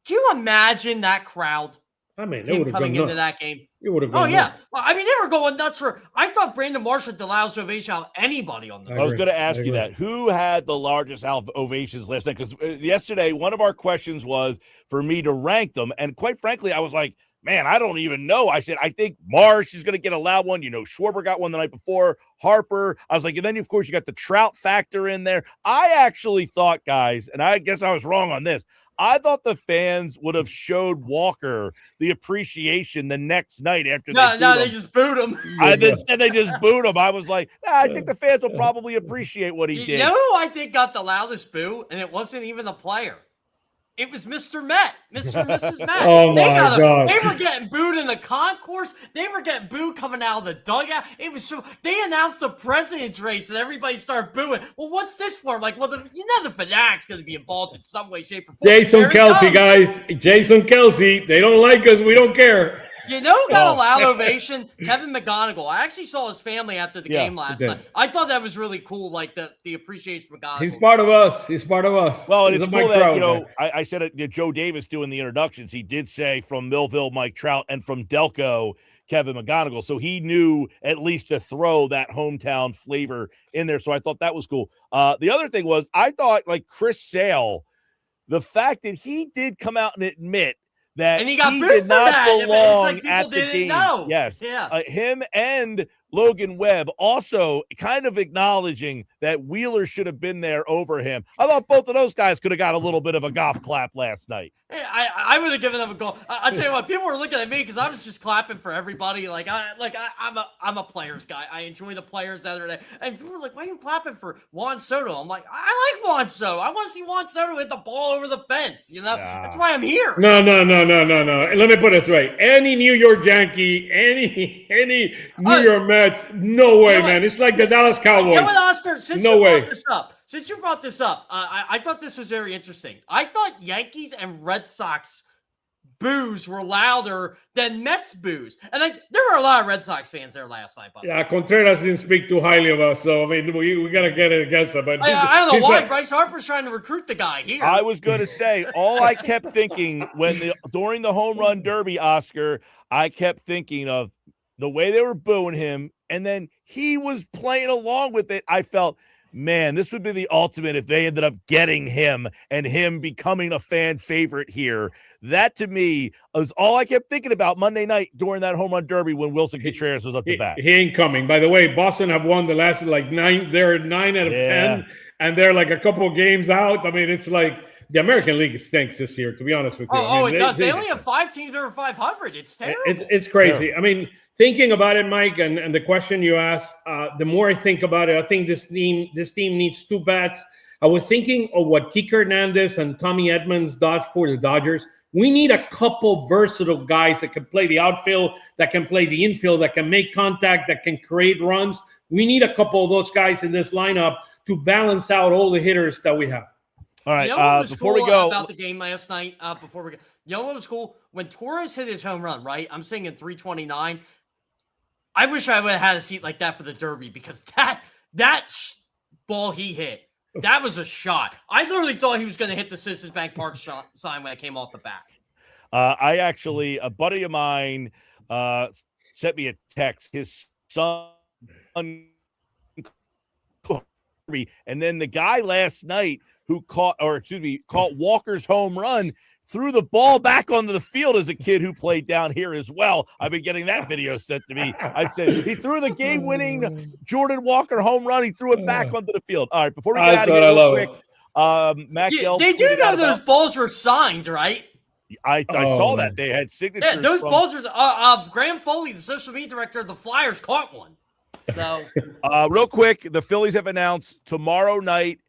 Can you imagine that crowd? I mean, him coming into that game. It would have. Oh yeah, well, I mean, they were going nuts for. I thought Brandon Marsh had the loudest ovation out of anybody on the. I was going to ask you that. Who had the largest ovations last night? Because yesterday, one of our questions was for me to rank them, and quite frankly, I was like, man, I don't even know. I said, I think Marsh is going to get a loud one. Schwarber got one the night before. Harper. I was like, and then, of course, you got the Trout factor in there. I actually thought, guys, and I guess I was wrong on this, I thought the fans would have showed Walker the appreciation the next night after they just booed him. They just booed him. I was like, I think the fans will probably appreciate what he did. You know who I think got the loudest boo? And it wasn't even a player. It was Mr. Met, Mr. and Mrs. Met. Oh, my God. They were getting booed in the concourse. They were getting booed coming out of the dugout. It was so. They announced the president's race, and everybody started booing. Well, what's this for? I'm like, well, the Fanatics going to be involved in some way, shape, or form. Jason Kelce, guys. Jason Kelce. They don't like us. We don't care. Who got a loud ovation? Kevin McGonigal. I actually saw his family after the game last night. I thought that was really cool, like the appreciation of McGonigal. He's part of us. Well, and it's cool that, I said it, Joe Davis doing the introductions, he did say from Millville, Mike Trout, and from Delco, Kevin McGonigal. So he knew at least to throw that hometown flavor in there. So I thought that was cool. The other thing was, I thought, like, Chris Sale, the fact that he did come out and admit that and he did not belong like at the game. Know. Yes. Yeah. Him and Logan Webb also kind of acknowledging that Wheeler should have been there over him. I thought both of those guys could have got a little bit of a golf clap last night. I would have given them a goal. I'll tell you what, people were looking at me because I was just clapping for everybody. I'm a players guy. I enjoy the players that are there. And people were like, why are you clapping for Juan Soto? I'm like, I like Juan Soto. I want to see Juan Soto hit the ball over the fence. That's why I'm here. No. Let me put it this way. Any New York Yankee, any New York Mets, no way, man. It's like the Dallas Cowboys. You know what, Oscar? Since you brought this up, I thought this was very interesting. I thought Yankees and Red Sox boos were louder than Mets boos. And there were a lot of Red Sox fans there last night. Yeah, Contreras didn't speak too highly of us, so, I mean, we got to get it against him. But I don't know why. Bryce Harper's trying to recruit the guy here. I was going to say, all I kept thinking during the home run derby, Oscar, I kept thinking of the way they were booing him, and then he was playing along with it. I felt, man, this would be the ultimate if they ended up getting him and him becoming a fan favorite here. That, to me, was all I kept thinking about Monday night during that home run derby when Wilson Contreras was up to bat. He ain't coming. By the way, Boston have won the last, 9. They're 9 out of 10, and they're like a couple of games out. I mean, it's like the American League stinks this year, to be honest with you. It does. They only have 5 teams over 500. It's terrible. It's crazy. I mean, thinking about it, Mike, and the question you asked, the more I think about it, I think this team needs 2 bats. I was thinking of what Kike Hernandez and Tommy Edmonds dodged for the Dodgers. We need a couple versatile guys that can play the outfield, that can play the infield, that can make contact, that can create runs. We need a couple of those guys in this lineup to balance out all the hitters that we have. All right, before we go about the game last night, what was cool? When Torres hit his home run, right? I'm saying in 329. I wish I would have had a seat like that for the Derby because that ball he hit, that was a shot. I literally thought he was going to hit the Citizens Bank Park sign when it came off the bat. A buddy of mine sent me a text. His son, and then the guy last night who caught Walker's home run, threw the ball back onto the field as a kid who played down here as well. I've been getting that video sent to me. I said he threw the game-winning Jordan Walker home run. He threw it back onto the field. All right, before we get out of here real quick, Mac Yelp. They do know those balls were signed, right? I saw that. They had signatures. Yeah, those balls are Graham Foley, the social media director of the Flyers, caught one. So real quick, the Phillies have announced tomorrow night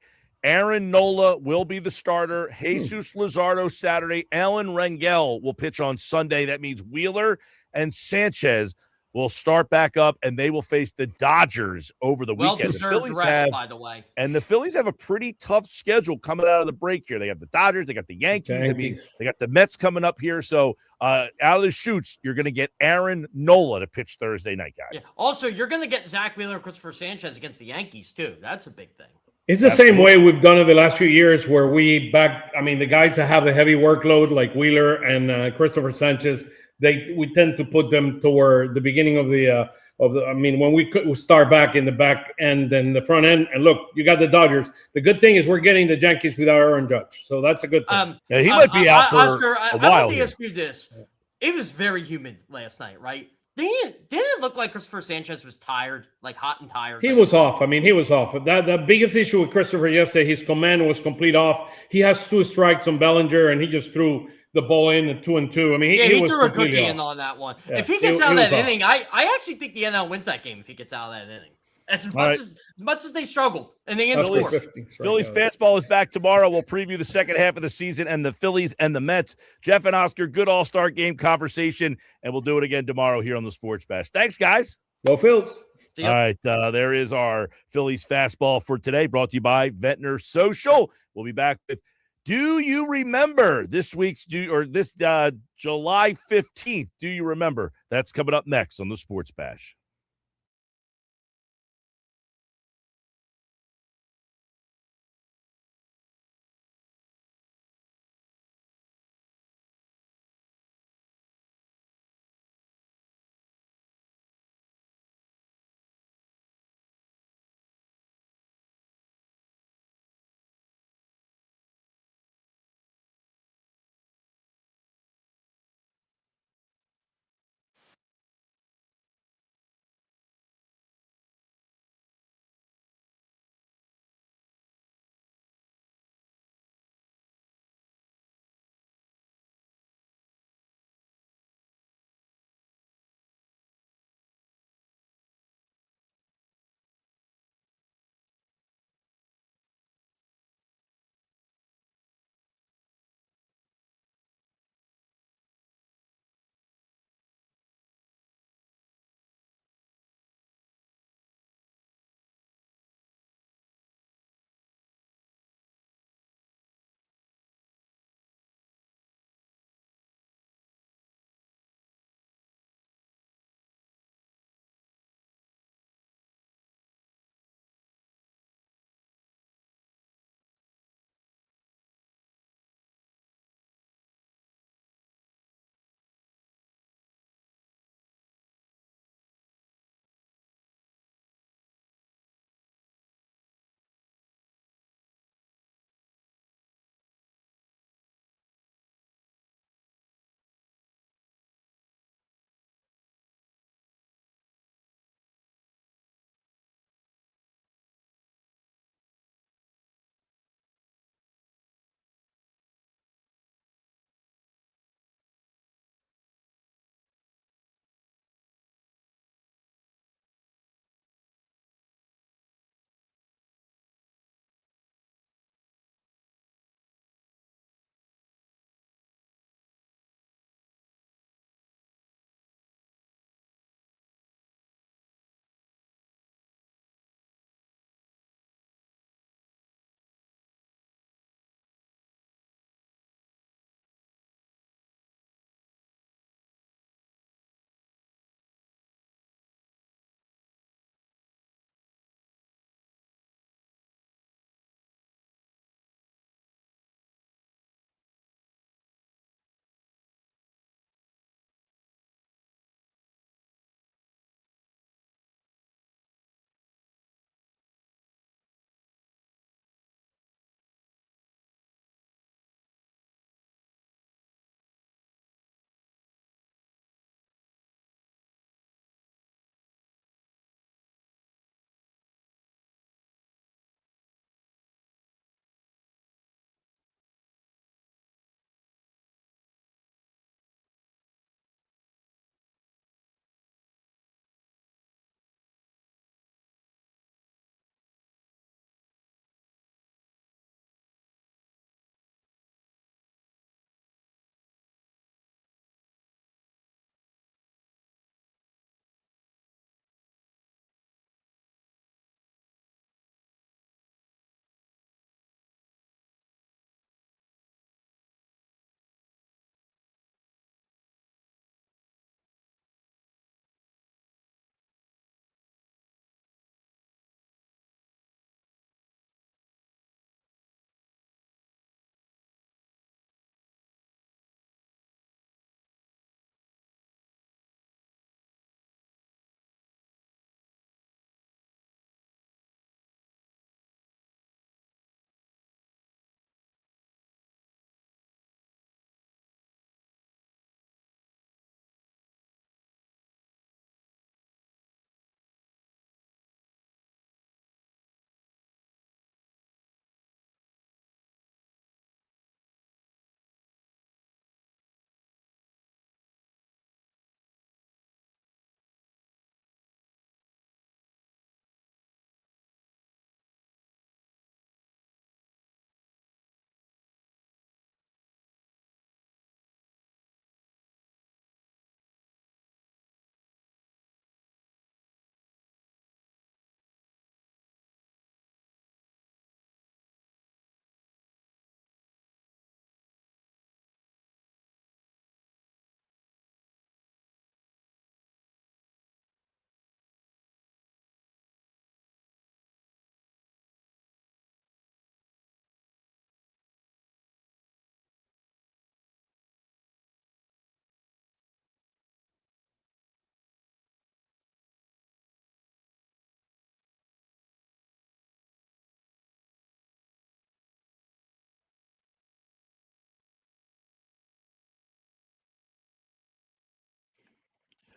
Aaron Nola will be the starter. Jesus Luzardo Saturday. Alan Rangel will pitch on Sunday. That means Wheeler and Sanchez will start back up, and they will face the Dodgers over the weekend. The Well-deserved Phillies rest, by the way. And the Phillies have a pretty tough schedule coming out of the break here. They got the Dodgers, they got the Yankees. I mean, they got the Mets coming up here. So out of the chutes, you're going to get Aaron Nola to pitch Thursday night, guys. Yeah. Also, you're going to get Zach Wheeler and Christopher Sanchez against the Yankees, too. That's a big thing. It's the same way we've done it the last few years where we the guys that have a heavy workload like Wheeler and Christopher Sanchez, we tend to put them toward the beginning of the when we start back in the back end and the front end. And look, you got the Dodgers. The good thing is we're getting the Yankees without Aaron Judge. So that's a good thing. Yeah, he might be out for Oscar, a while. I want to ask you this. It was very humid last night, right? Didn't it look like Christopher Sanchez was tired, like hot and tired? He was off. I mean, he was off. The biggest issue with Christopher yesterday, his command was complete off. He has 2 strikes on Bellinger, and he just threw the ball in at 2-2. I mean, he threw a cookie off. in on that one. Yeah, if he gets out of that inning, I actually think the NL wins that game if he gets out of that inning. As much as they struggled and they Phillies Fastball is back tomorrow. We'll preview the second half of the season and the Phillies and the Mets. Geoff and Oscar, good all-star game conversation, and we'll do it again tomorrow here on the Sports Bash. Thanks, guys. Go Phils. All right, there is our Phillies Fastball for today, brought to you by Ventnor Social. We'll be back with Do You Remember this July 15th? Do you remember? That's coming up next on the Sports Bash.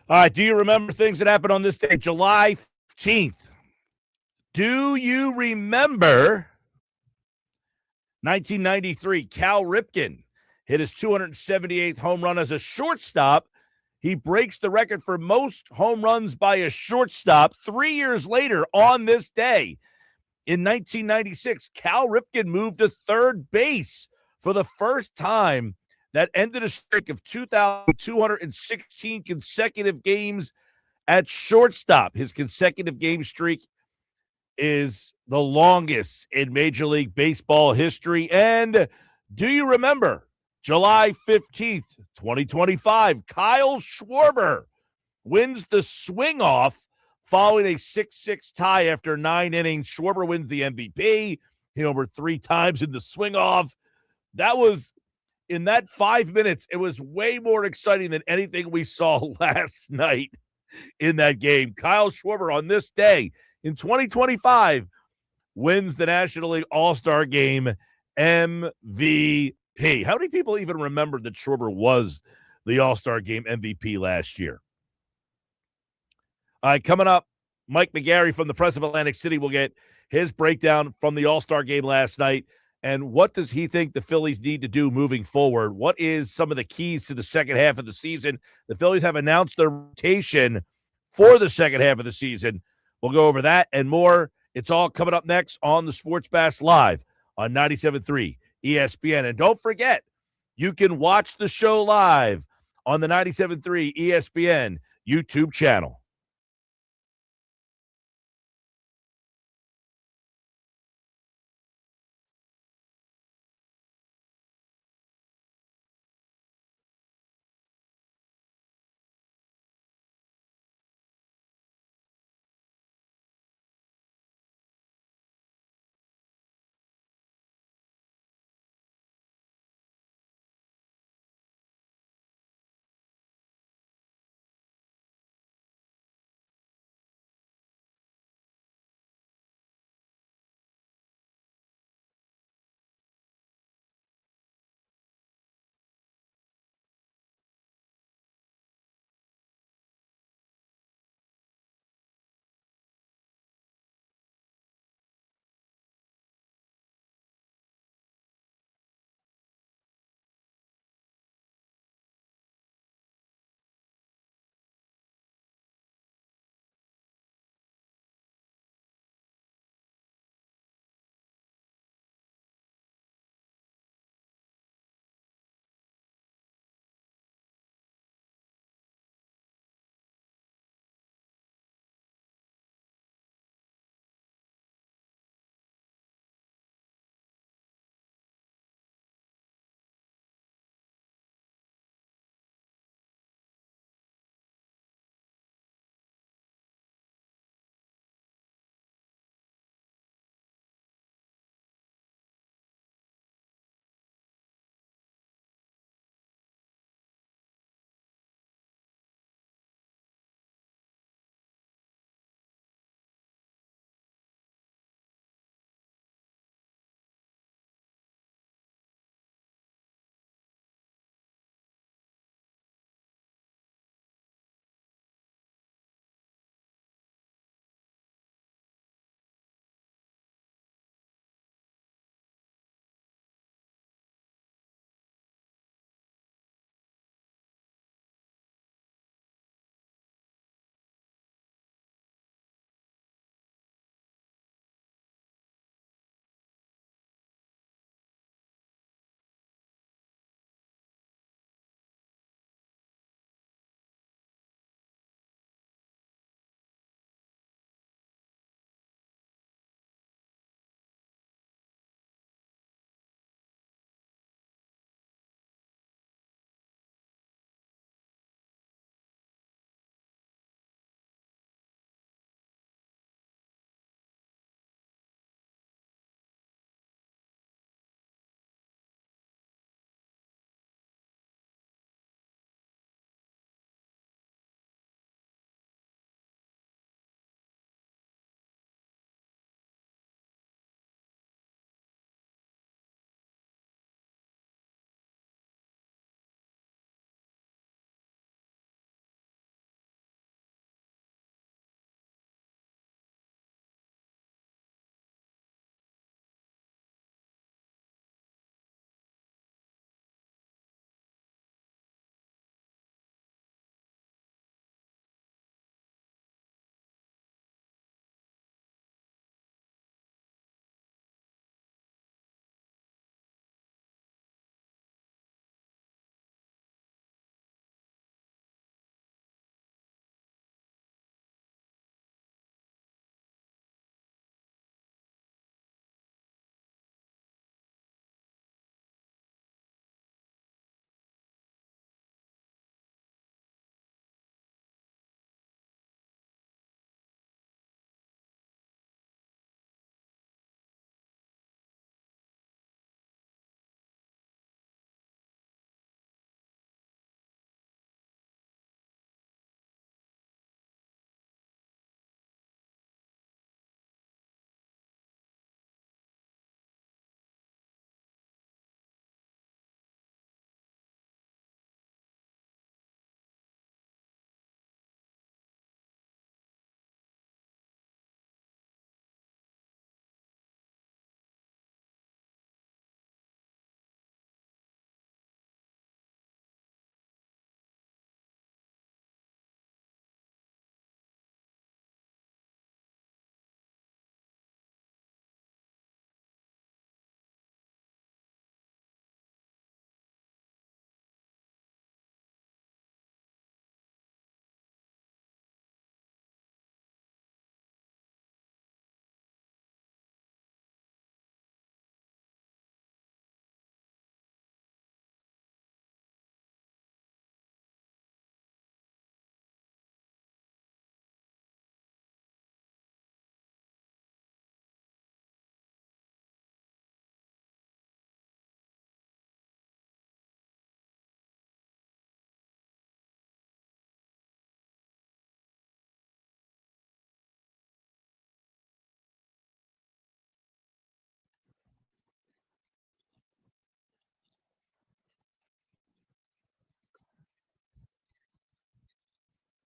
All right, do you remember things that happened on this day, July 15th? Do you remember 1993, Cal Ripken hit his 278th home run as a shortstop. He breaks the record for most home runs by a shortstop 3 years later on this day. In 1996, Cal Ripken moved to third base for the first time. That ended a streak of 2,216 consecutive games at shortstop. His consecutive game streak is the longest in Major League Baseball history. And do you remember July 15th, 2025, Kyle Schwarber wins the swing off following a 6-6 tie after 9 innings. Schwarber wins the MVP. He homered 3 times in the swing off. That was, in that 5 minutes, it was way more exciting than anything we saw last night in that game. Kyle Schwarber on this day in 2025 wins the National League All-Star Game MVP. How many people even remember that Schwarber was the All-Star Game MVP last year? All right, coming up, Mike McGarry from the Press of Atlantic City will get his breakdown from the All-Star Game last night. And what does he think the Phillies need to do moving forward? What is some of the keys to the second half of the season? The Phillies have announced their rotation for the second half of the season. We'll go over that and more. It's all coming up next on the Sports Bash Live on 97.3 ESPN. And don't forget, you can watch the show live on the 97.3 ESPN YouTube channel.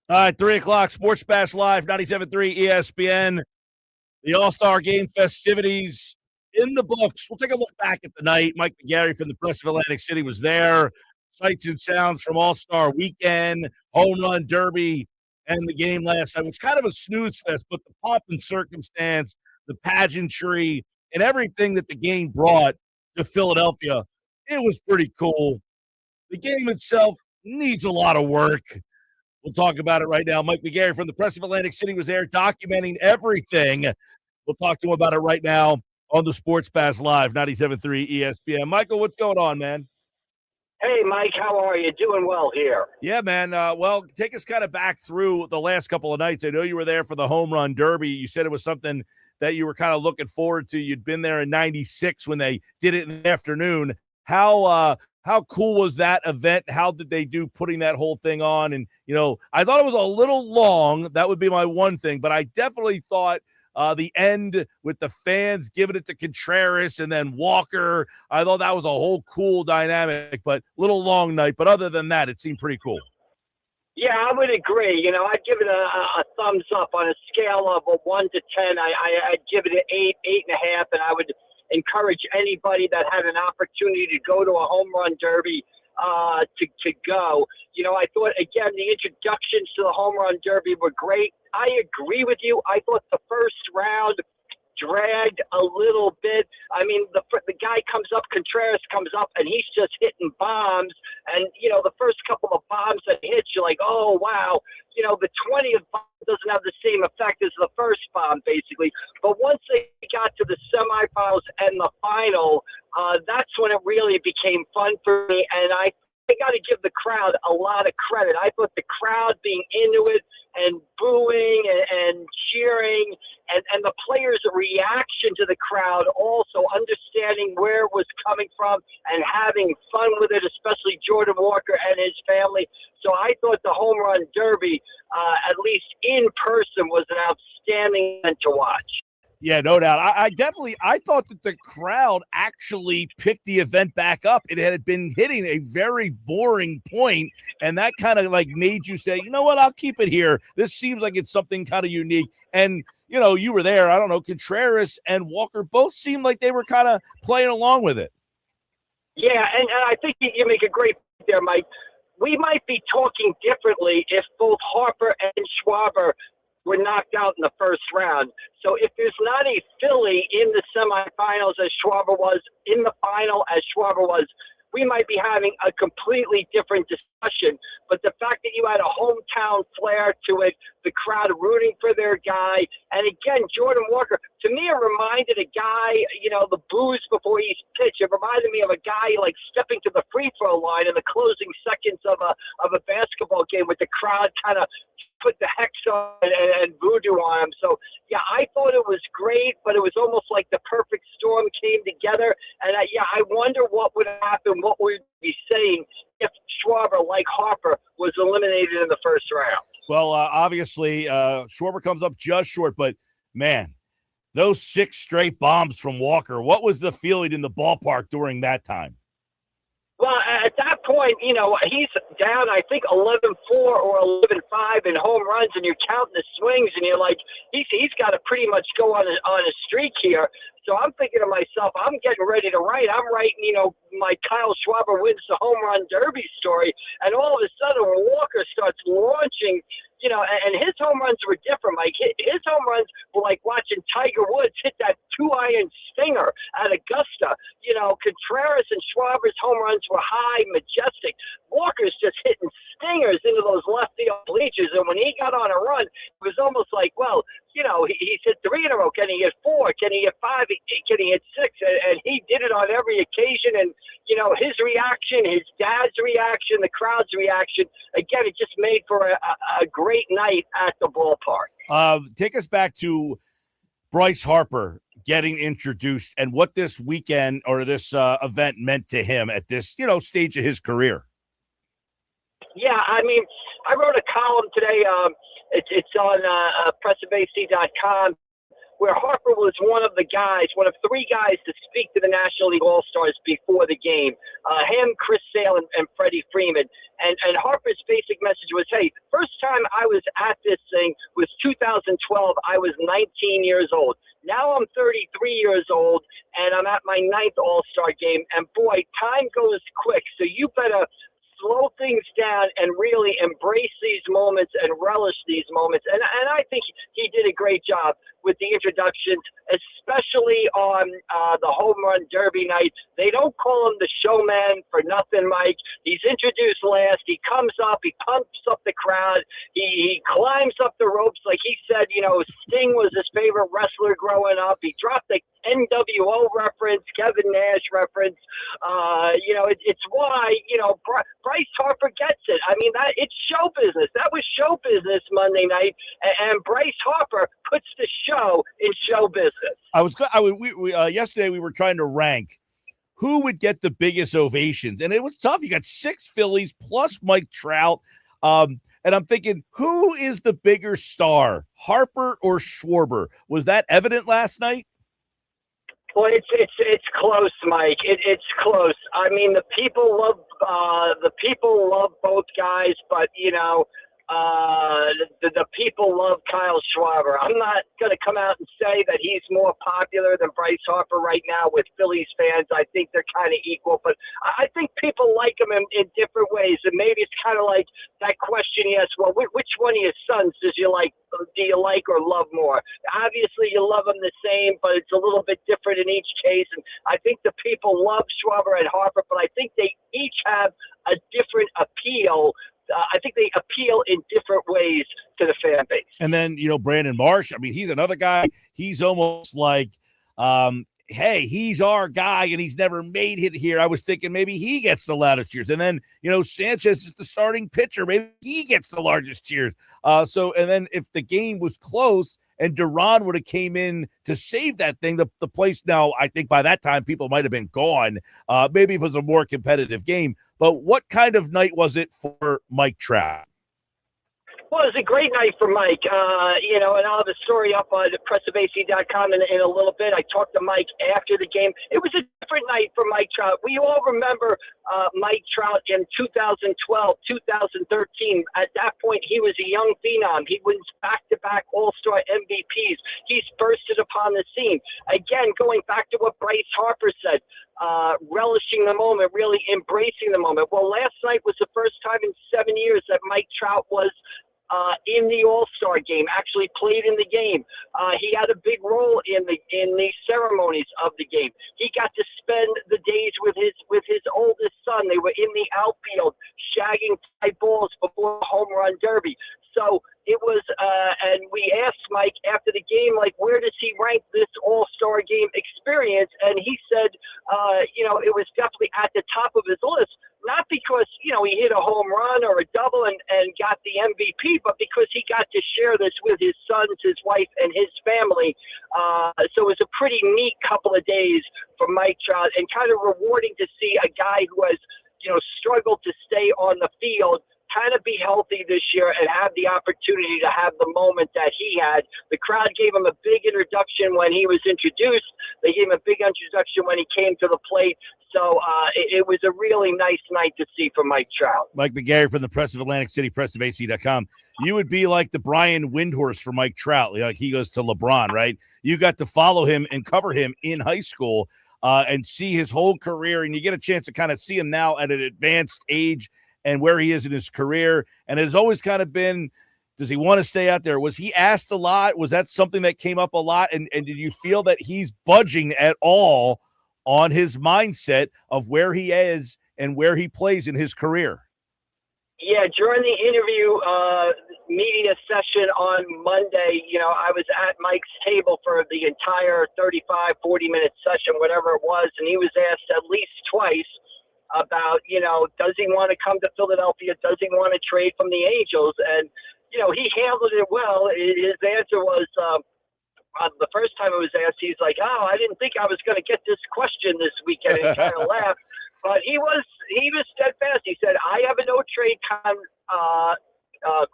All right, 3 o'clock, Sports Bash Live, 97.3 ESPN. The All-Star Game festivities in the books. We'll take a look back at the night. Mike McGarry from the Press of Atlantic City was there. Sights and sounds from All-Star Weekend, Home Run Derby, and the game last night. It was kind of a snooze fest, but the pomp and circumstance, the pageantry, and everything that the game brought to Philadelphia, it was pretty cool. The game itself needs a lot of work. We'll talk about it right now. Mike McGarry from the Press of Atlantic City was there documenting everything. We'll talk to him about it right now on the Sports Bash Live, 97.3 ESPN. Michael, what's going on, man? Hey, Mike, how are you? Doing well here. Yeah, man. Well, take us kind of back through the last couple of nights. I know you were there for the Home Run Derby. You said it was something that you were kind of looking forward to. You'd been there in 96 when they did it in the afternoon. How cool was that event? How did they do putting that whole thing on? And, I thought it was a little long. That would be my one thing. But I definitely thought the end with the fans giving it to Contreras and then Walker, I thought that was a whole cool dynamic, but little long night. But other than that, it seemed pretty cool. Yeah, I would agree. I'd give it a thumbs up on a scale of a 1 to 10. I'd give it an 8, 8.5, and I would encourage anybody that had an opportunity to go to a home run derby to go. I thought, again, the introductions to the home run derby were great. I agree with you. I thought the first round dragged a little bit. I mean, the guy comes up, Contreras comes up, and he's just hitting bombs. And, the first couple of bombs that hits, you're like, oh, wow. The 20th bomb doesn't have the same effect as the first bomb, basically. But once they got to the semifinals and the final, that's when it really became fun for me. And I got to give the crowd a lot of credit. I thought the crowd being into it and booing and cheering and the players' reaction to the crowd, also understanding where it was coming from and having fun with it, especially Jordan Walker and his family. So I thought the home run derby, at least in person, was an outstanding event to watch. Yeah, no doubt. I thought that the crowd actually picked the event back up. It had been hitting a very boring point, and that kind of made you say, you know what, I'll keep it here. This seems like it's something kind of unique. And, you were there. I don't know, Contreras and Walker both seemed like they were kind of playing along with it. Yeah, and I think you make a great point there, Mike. We might be talking differently if both Harper and Schwarber were knocked out in the first round. So if there's not a Philly in the semifinals as Schwarber was, in the final as Schwarber was, we might be having a completely different discussion. But the fact that you had a hometown flair to it, the crowd rooting for their guy, and again, Jordan Walker, to me, it reminded a guy, the boos before he's pitched. It reminded me of a guy stepping to the free throw line in the closing seconds of a basketball game with the crowd kind of put the hex on and voodoo on him. So, yeah, I thought it was great, but it was almost like the perfect storm came together. And, I wonder what would happen, what we'd be saying if Schwarber, like Harper, was eliminated in the first round. Well, obviously, Schwarber comes up just short, but, man, those 6 straight bombs from Walker, what was the feeling in the ballpark during that time? Well, at that point, he's down, I think, 11-4 or 11-5 in home runs, and you're counting the swings, and you're like, he's got to pretty much go on a streak here. So I'm thinking to myself, I'm getting ready to write. I'm writing, my Kyle Schwarber wins the home run derby story, and all of a sudden Walker starts launching. And his home runs were different, Mike. His home runs were like watching Tiger Woods hit that 2-iron stinger at Augusta. Contreras and Schwarber's home runs were high, majestic. Walker's just hitting stingers into those left field bleachers. And when he got on a run, it was almost like, well, he's hit 3 in a row. Can he hit 4? Can he hit 5? Can he hit 6? And he did it on every occasion. And, his reaction, his dad's reaction, the crowd's reaction, again, it just made for a great night at the ballpark. Take us back to Bryce Harper getting introduced and what this weekend or this event meant to him at this, stage of his career. Yeah, I mean, I wrote a column today. It's on pressabac.com. where Harper was one of three guys to speak to the National League All-Stars before the game. Him, Chris Sale, and Freddie Freeman. And Harper's basic message was, hey, the first time I was at this thing was 2012. I was 19 years old. Now I'm 33 years old, and I'm at my 9th All-Star game. And, boy, time goes quick, so you better slow things down and really embrace these moments and relish these moments. And I think he did a great job with the introductions, especially on the home run derby night. They don't call him the showman for nothing, Mike. He's introduced last. He comes up. He pumps up the crowd. He climbs up the ropes. Like he said, Sting was his favorite wrestler growing up. He dropped the NWO reference, Kevin Nash reference. It's why, Bryce Harper gets it. I mean, it's show business. That was show business Monday night, and Bryce Harper puts the show in show business. Yesterday we were trying to rank who would get the biggest ovations, and it was tough. You got 6 Phillies plus Mike Trout, and I'm thinking, who is the bigger star, Harper or Schwarber? Was that evident last night? Well, it's close, Mike. It's close. I mean, the people love both guys, but the people love Kyle Schwarber. I'm not going to come out and say that he's more popular than Bryce Harper right now with Phillies fans. I think they're kind of equal, but I think people like him in different ways. And maybe it's kind of like that question he asked, well, which one of your sons do you like or love more? Obviously, you love them the same, but it's a little bit different in each case. And I think the people love Schwarber and Harper, but I think they each have a different appeal. I think they appeal in different ways to the fan base. And then, Brandon Marsh, I mean, he's another guy. He's almost like, hey, he's our guy, and he's never made it here. I was thinking maybe he gets the loudest cheers. And then, Sanchez is the starting pitcher. Maybe he gets the largest cheers. And then if the game was close and Duran would have came in to save that thing, the place now, I think by that time, people might have been gone. Maybe it was a more competitive game. But what kind of night was it for Mike Trout? Well, it was a great night for Mike, and I'll have a story up on PressOfAC.com in a little bit. I talked to Mike after the game. It was a different night for Mike Trout. We all remember Mike Trout in 2012, 2013. At that point, he was a young phenom. He wins back-to-back All-Star MVPs. He's bursted upon the scene. Again, going back to what Bryce Harper said, relishing the moment, really embracing the moment. Well, last night was the first time in 7 years that Mike Trout was in the All-Star game, actually played in the game. He had a big role in the ceremonies of the game. He got to spend the days with his oldest son. They were in the outfield shagging fly balls before the home run derby. So it was, and we asked Mike after the game, like, where does he rank this All-Star game experience? And he said, it was definitely at the top of his list, not because, he hit a home run or a double and got the MVP, but because he got to share this with his sons, his wife, and his family. So it was a pretty neat couple of days for Mike Trout, and kind of rewarding to see a guy who has, struggled to stay on the field kind of be healthy this year and have the opportunity to have the moment that he had. The crowd gave him a big introduction when he was introduced. They gave him a big introduction when he came to the plate. So it was a really nice night to see for Mike Trout. Mike McGarry from the Press of Atlantic City, PressOfAC.com. You would be like the Brian Windhorst for Mike Trout. Like he goes to LeBron, right? You got to follow him and cover him in high school and see his whole career. And you get a chance to kind of see him now at an advanced age and where he is in his career. And it has always kind of been, does he want to stay out there? Was he asked a lot? Was that something that came up a lot? And did you feel that he's budging at all on his mindset of where he is and where he plays in his career? Yeah, during the interview media session on Monday, I was at Mike's table for the entire 35, 40-minute session, whatever it was, and he was asked at least twice about, does he want to come to Philadelphia? Does he want to trade from the Angels? And, he handled it well. His answer was, the first time it was asked, he's like, oh, I didn't think I was going to get this question this weekend, and kind of laughed. But he was steadfast. He said, I have a no trade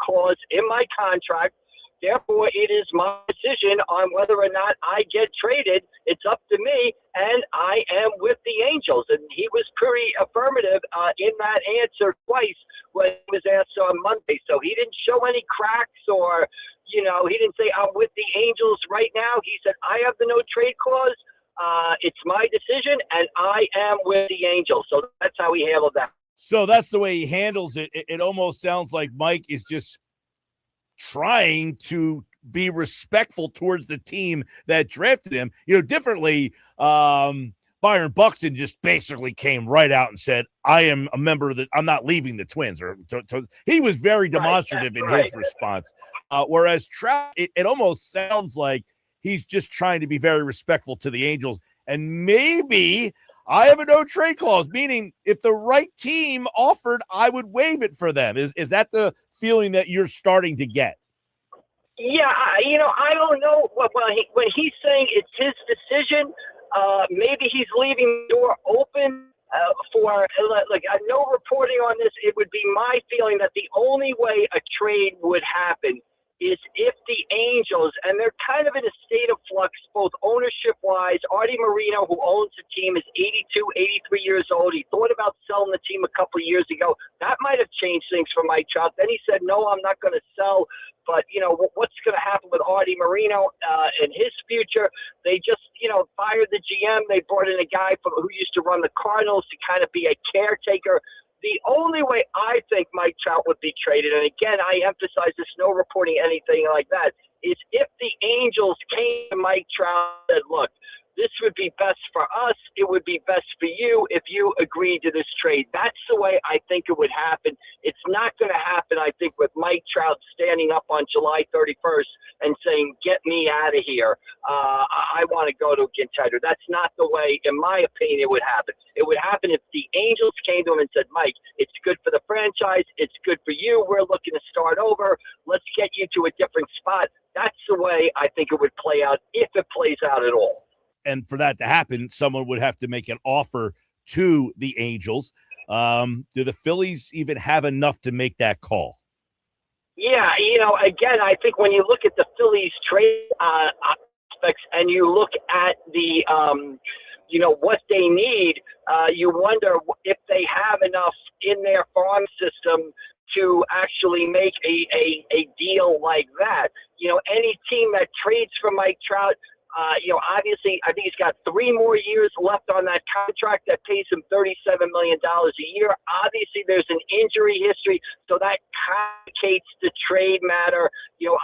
clause in my contract. Therefore, it is my decision on whether or not I get traded. It's up to me, and I am with the Angels. And he was pretty affirmative in that answer twice when he was asked on Monday. So he didn't show any cracks or, he didn't say, I'm with the Angels right now. He said, I have the no trade clause. It's my decision, and I am with the Angels. So that's how he handled that. So that's the way he handles it. It almost sounds like Mike is just trying to be respectful towards the team that drafted him. Differently, Byron Buxton just basically came right out and said, I am a member of I'm not leaving the Twins. He was very demonstrative in his response. Whereas Trout, it almost sounds like he's just trying to be very respectful to the Angels. And maybe I have a no trade clause, meaning if the right team offered, I would waive it for them. Is that the feeling that you're starting to get? Yeah, I don't know. When he's saying it's his decision, maybe he's leaving the door open for no reporting on this. It would be my feeling that the only way a trade would happen is if the Angels, and they're kind of in a state of flux, both ownership-wise. Artie Moreno, who owns the team, is 82, 83 years old. He thought about selling the team a couple of years ago. That might have changed things for Mike Trout. Then he said, no, I'm not going to sell. But, what's going to happen with Artie Moreno and his future? They just, fired the GM. They brought in a guy who used to run the Cardinals to kind of be a caretaker. The only way I think Mike Trout would be traded, and again, I emphasize this, no reporting anything like that, is if the Angels came to Mike Trout and said, look, this would be best for us. It would be best for you if you agreed to this trade. That's the way I think it would happen. It's not going to happen, I think, with Mike Trout standing up on July 31st and saying, get me out of here. I want to go to a contender. That's not the way, in my opinion, it would happen. It would happen if the Angels came to him and said, Mike, it's good for the franchise. It's good for you. We're looking to start over. Let's get you to a different spot. That's the way I think it would play out, if it plays out at all. And for that to happen, someone would have to make an offer to the Angels. Do the Phillies even have enough to make that call? Yeah, again, I think when you look at the Phillies trade aspects and you look at the, what they need, you wonder if they have enough in their farm system to actually make a deal like that. Any team that trades for Mike Trout, obviously, I think he's got 3 more years left on that contract that pays him $37 million a year. Obviously, there's an injury history, so that complicates the trade matter.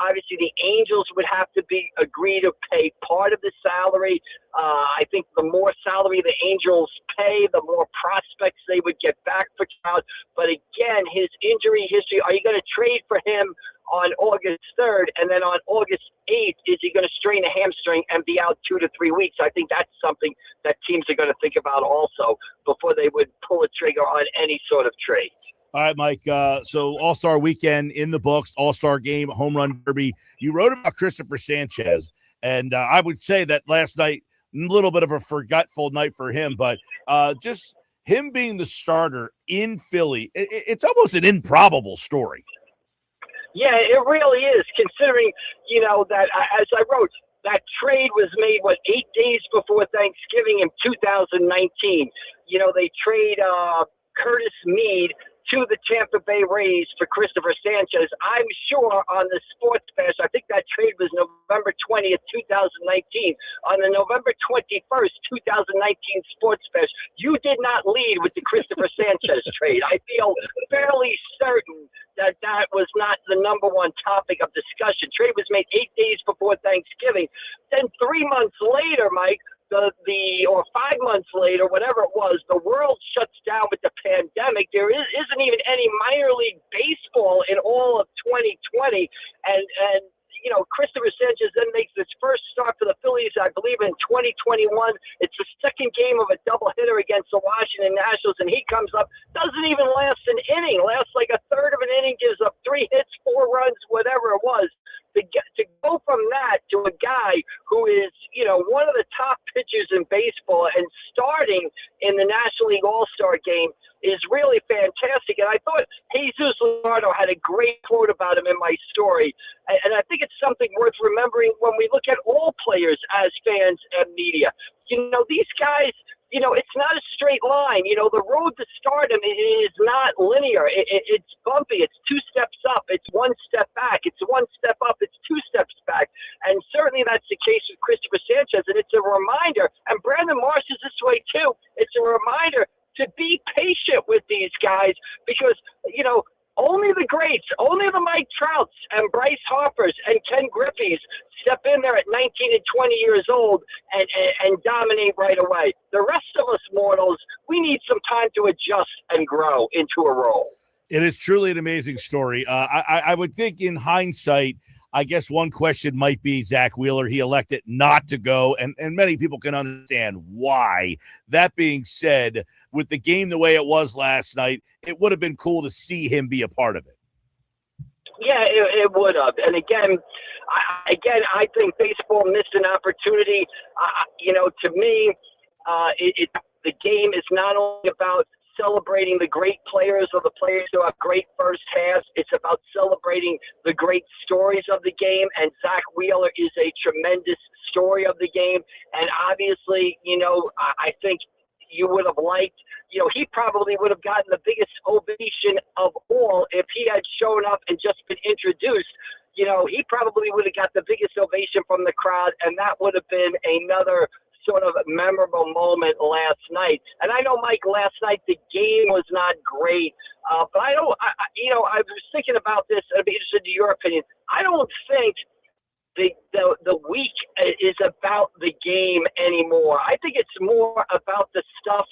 Obviously, the Angels would have to agree to pay part of the salary. I think the more salary the Angels pay, the more prospects they would get back for Trout. But again, his injury history, are you going to trade for him on August 3rd, and then on August 8th, is he going to strain a hamstring and be out 2 to 3 weeks? I think that's something that teams are going to think about also before they would pull a trigger on any sort of trade. All right, Mike. So All-Star Weekend in the books, All-Star Game, Home Run Derby. You wrote about Christopher Sanchez, and I would say that last night, a little bit of a forgetful night for him, but just him being the starter in Philly, it's almost an improbable story. Yeah, it really is, considering, that, as I wrote, that trade was made, 8 days before Thanksgiving in 2019. They trade Curtis Mead to the Tampa Bay Rays for Christopher Sanchez. I'm sure on the Sports Bash, I think that trade was November 20th, 2019. On the November 21st, 2019 Sports Bash, you did not lead with the Christopher Sanchez trade. I feel fairly certain that was not the number one topic of discussion. Trade was made 8 days before Thanksgiving. Then 3 months later, Mike, or 5 months later, whatever it was, the world shuts down with the pandemic. There isn't even any minor league baseball in all of 2020. And Christopher Sanchez then makes his first start for the Phillies, I believe, in 2021. It's the second game of a doubleheader against the Washington Nationals, and he comes up, doesn't even last an inning, lasts like a third of an inning, gives up 3 hits, 4 runs, whatever it was. To go go from that to a guy who is, one of the top pitchers in baseball and starting in the National League All-Star game is really fantastic. And I thought Jesus Luzardo had a great quote about him in my story. And I think it's something worth remembering when we look at all players as fans and media. These guys, it's not a straight line. The road to stardom is not linear. It's bumpy. It's 2 steps up. It's 1 step back. It's 1 step up. It's 2 steps back. And certainly that's the case with Christopher Sanchez. And it's a reminder, and Brandon Marsh is this way too. It's a reminder to be patient with these guys because, only the greats, only the Mike Trouts and Bryce Harpers and Ken Griffey's step in there at 19 and 20 years old and dominate right away. The rest of us mortals, we need some time to adjust and grow into a role. It is truly an amazing story. I would think in hindsight, I guess one question might be Zach Wheeler. He elected not to go, and many people can understand why. That being said, with the game the way it was last night, it would have been cool to see him be a part of it. Yeah, it would have. And again, I think baseball missed an opportunity. To me, the game is not only about celebrating the great players or the players who have great first halves. It's about celebrating the great stories of the game, and Zach Wheeler is a tremendous story of the game. And obviously, I think you would have liked, he probably would have gotten the biggest ovation of all if he had shown up and just been introduced. He probably would have got the biggest ovation from the crowd, and that would have been another sort of memorable moment last night. And I know, Mike, last night the game was not great, but I was thinking about this, and I'd be interested in your opinion. I don't think the week is about the game anymore. I think it's more about the stuff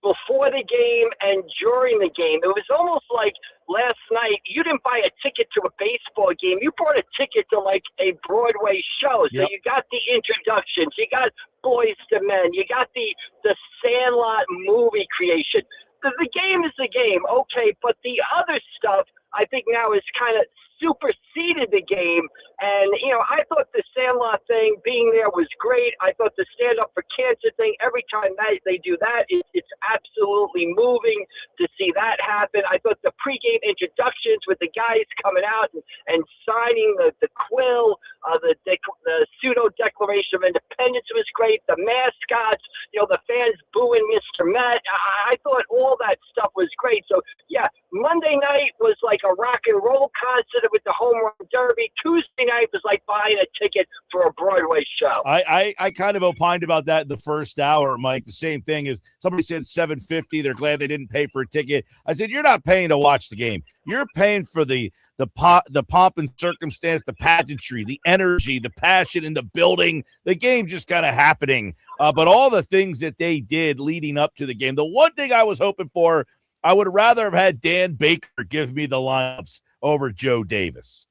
before the game and during the game. It was almost like last night, you didn't buy a ticket to a baseball game. You bought a ticket to like a Broadway show. So you got the introductions, you got Boys to Men, you got the Sandlot movie creation. The game is the game, okay, but the other stuff I think now is kind of superseded the game. And, I thought the Sandlot thing being there was great. I thought the Stand Up for Cancer thing, every time they do that, it's absolutely moving to see that happen. I thought the pregame introductions with the guys coming out and signing the quill, the pseudo Declaration of Independence was great. The mascots, the fans booing Mr. Met. I thought all that stuff was great. So, yeah, Monday night was like a rock and roll concert with the home run derby. Tuesday night was like buying a ticket for a Broadway show. I kind of opined about that in the first hour, Mike. The same thing is somebody said $7.50. They're glad they didn't pay for a ticket. I said, you're not paying to watch the game. You're paying for the pomp and circumstance, the pageantry, the energy, the passion in the building. The game just kind of happening. But all the things that they did leading up to the game. The one thing I was hoping for, I would rather have had Dan Baker give me the lineups over Joe Davis.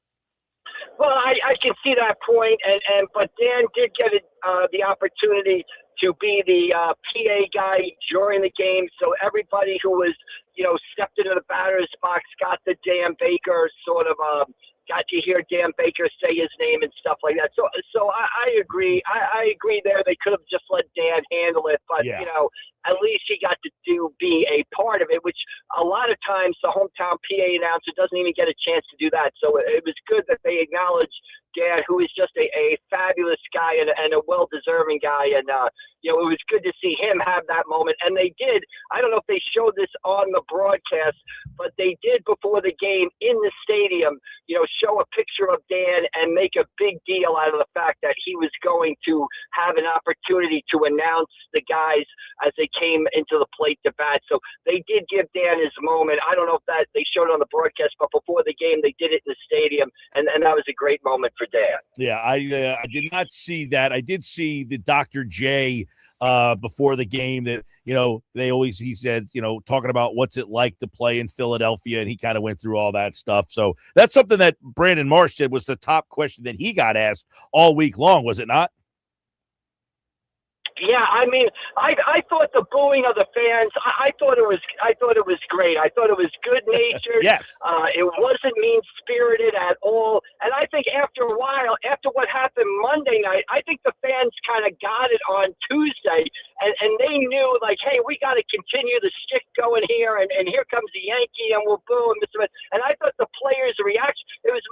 Well, I can see that point, but Dan did get the opportunity to be the PA guy during the game, so everybody who was, stepped into the batter's box got the Dan Baker sort of got to hear Dan Baker say his name and stuff like that. So I agree. I agree there. They could have just let Dan handle it, but at least he got to be a part of it, which a lot of times the hometown PA announcer doesn't even get a chance to do that. So it was good that they acknowledged Dan, who is just a fabulous guy and a well-deserving guy. And, it was good to see him have that moment. And they did, I don't know if they showed this on the broadcast, but they did before the game in the stadium, show a picture of Dan and make a big deal out of the fact that he was going to have an opportunity to announce the guys as they came into the plate to bat. So they did give Dan his moment. I don't know if that they showed it on the broadcast, but before the game, they did it in the stadium. And that was a great moment for Dan. Yeah, I did not see that. I did see the Dr. J before the game that, he said, talking about what's it like to play in Philadelphia. And he kind of went through all that stuff. So that's something that Brandon Marsh said was the top question that he got asked all week long, was it not? Yeah, I mean, I thought the booing of the fans, I thought it was great. I thought it was good natured. Yes. It wasn't mean spirited at all. And I think after a while, after what happened Monday night, I think the fans kind of got it on Tuesday, and they knew, like, hey, we got to continue the stick going here, and here comes the Yankee, and we'll boo and Mr. And I thought the players' reaction, it was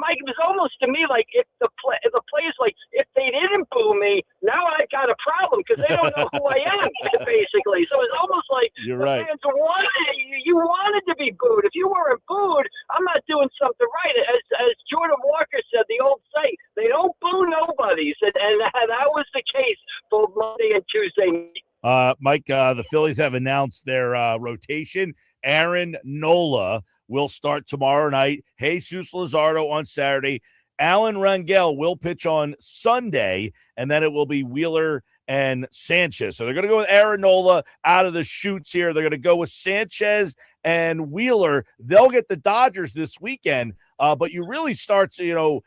almost to me like if the players, like, if they didn't boo me, now I've got a problem because they don't know who I am, basically. So it's almost like You're the right. fans you wanted to be booed. If you weren't booed, I'm not doing something right. As Jordan Walker said, the old saying, they don't boo nobodies, and that was the case both Monday and Tuesday night. Mike, the Phillies have announced their rotation. Aaron Nola will start tomorrow night. Jesus Luzardo on Saturday. Alan Rangel will pitch on Sunday, and then it will be Wheeler and Sanchez. So they're going to go with Aaron Nola out of the chutes here. They're going to go with Sanchez and Wheeler. They'll get the Dodgers this weekend, but you really start, a